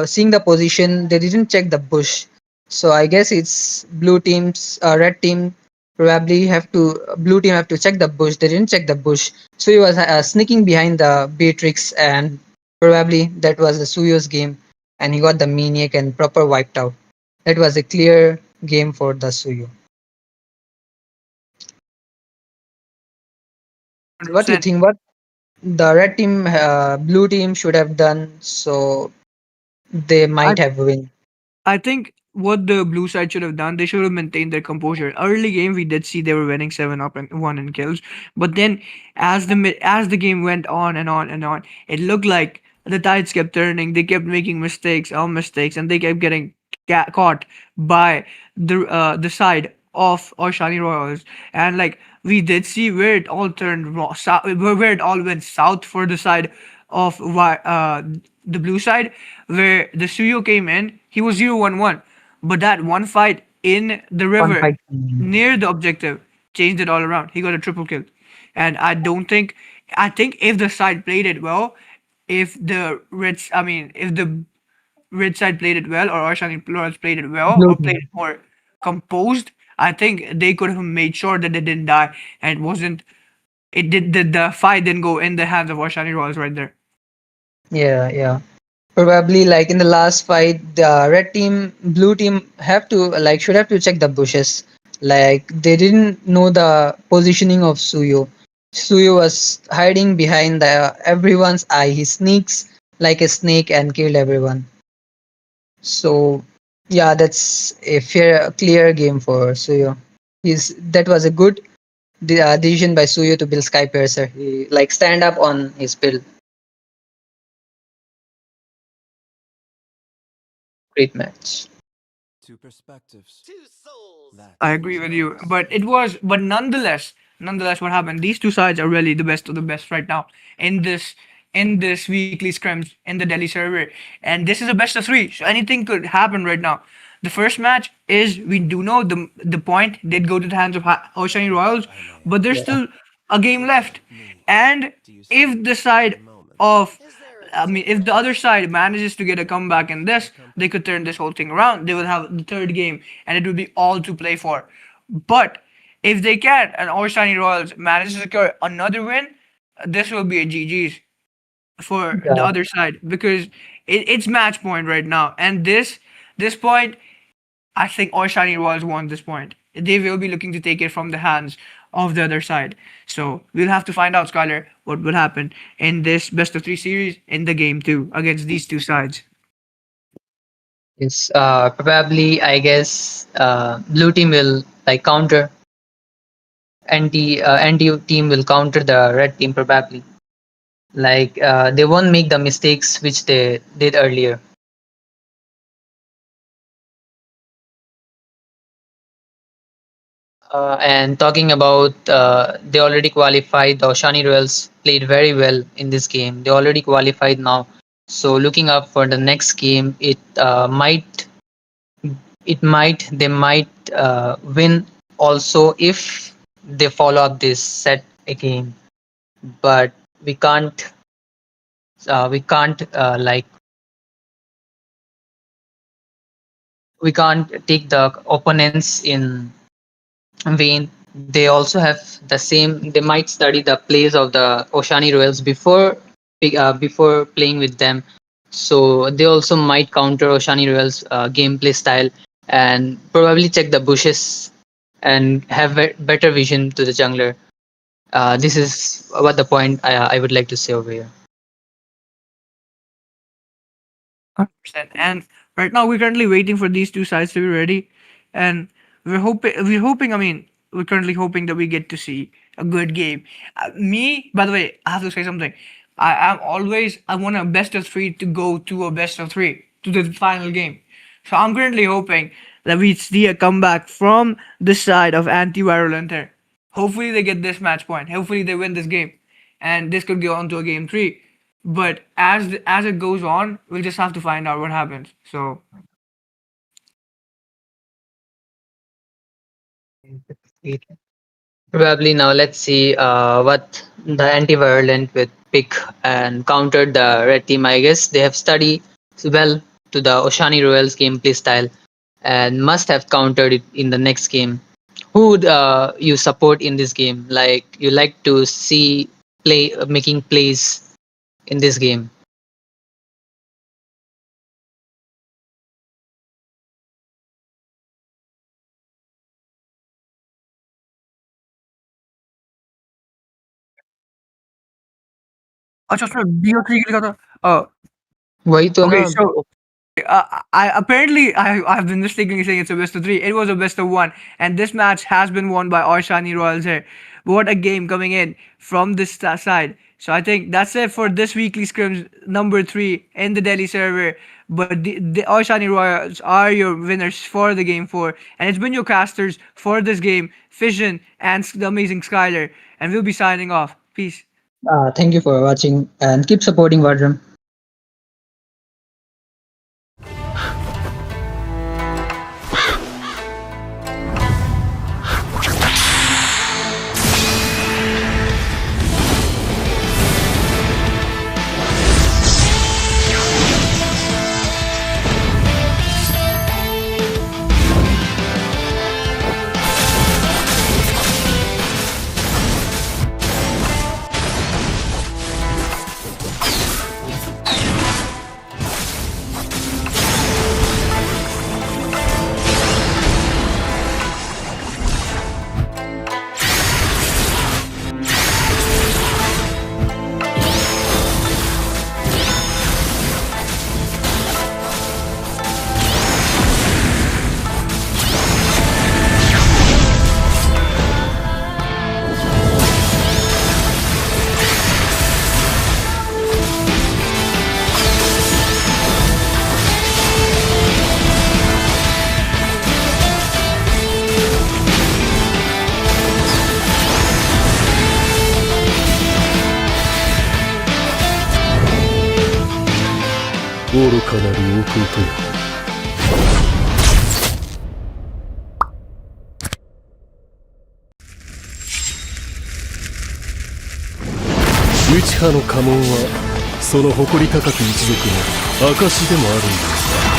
seeing the position, they didn't check the bush. So I guess it's red team probably have to blue team have to check the bush. They didn't check the bush, so he was sneaking behind the Beatrix, and probably that was the Suyo's game, and he got the maniac and proper wiped out. That was a clear game for the Suyo. What do you 100%. think? What the red team, blue team should have done so they might have win. I think what the blue side should have done, they should have maintained their composure. Early game, we did see they were winning 7 up and 1 in kills, but then as the game went on and on and on, it looked like the tides kept turning. They kept making mistakes on mistakes, and they kept getting caught by the side of Oshani Royals. And like we did see where it all turned south, where it all went south for the side of the blue side, where the Suyo came in. He was 0-1-1, but that one fight in the One river fight. near the objective changed it all around. He got a triple kill, and I don't think. I think if the side played it well, if the Reds, I mean, if the red side played it well, or Oshani Royals played it well, Blue or played team. it more composed, I think they could have made sure that they didn't die, and it wasn't. It did the fight didn't go in the hands of Oshani Royals right there. Yeah, yeah. Probably like in the last fight, the red team, blue team have to like should have to check the bushes. Like they didn't know the positioning of Suyo. Suyo was hiding behind the everyone's eye. He sneaks like a snake and killed everyone. So yeah, that's a clear game for Suyo. That was a good decision by Suyo to build Sky Piercer. He like stand up on his build. Great match. I agree with you, but but nonetheless, what happened? These two sides are really the best of the best right now in this weekly scrims in the Delhi server, and this is a best of three. So anything could happen right now. The first match is we do know the point did go to the hands of Oshani Royals, but there's Yeah. still a game left, and if the side of I mean, if the other side manages to get a comeback in this, they could turn this whole thing around. They will have the third game, and it will be all to play for. But if they can't, and Oishani Royals manage to secure another win, this will be a GG's for the Yeah. other side because it's match point right now. And this point, I think Oishani Royals won this point. They will be looking to take it from the hands of the other side. So we'll have to find out, Skylar, what will happen in this best of three series in the game two against these two sides. Yes, probably I guess blue team will like counter anti team will counter the red team probably. Like they won't make the mistakes which they did earlier. And talking about, they already qualified. The Oshani Royals played very well in this game. They already qualified now. So looking up for the next game, they might win also if they follow up this set again. But we can't like we can't take the opponents in vain. They also have the same. They might study the plays of the Oshani Royals before playing with them. So they also might counter Oshani Royals' gameplay style and probably check the bushes and have better vision to the jungler. This is what the point I would like to say over here. 100%. And right now we're currently waiting for these two sides to be ready, and we're hoping. I mean, we're currently hoping that we get to see a good game. Me, by the way, I have to say something. I want a best of three to go to a best of three to the final game. So I'm currently hoping that we see a comeback from the side of anti-Virulent here. Hopefully they get this match point. Hopefully they win this game, and this could go on to a game three. But as it goes on, we'll just have to find out what happens. So Probably now let's see what the anti-virulent with pick and countered the red team. I guess they have studied well to the Oshani Royals gameplay style and must have countered it in the next game. Who would you support in this game? Like you like to see play making plays in this game. अच्छा उसमें BO3 के लिखा था. वही तो Okay, ना. so I've been mistakenly saying it's a best of three. It was a best of one, and this match has been won by Oishani Royals here. What a game coming in from this side. So I think that's it for this weekly scrims number 3 in the Delhi server. But the Oishani Royals are your winners for the game 4, and it's been your casters for this game, Fission and the amazing Skylar. And we'll be signing off. Peace. Thank you for watching and keep supporting Vardram. 愚かなる弟よ。内派の家紋はその誇り高き一族の証でもあるんだ。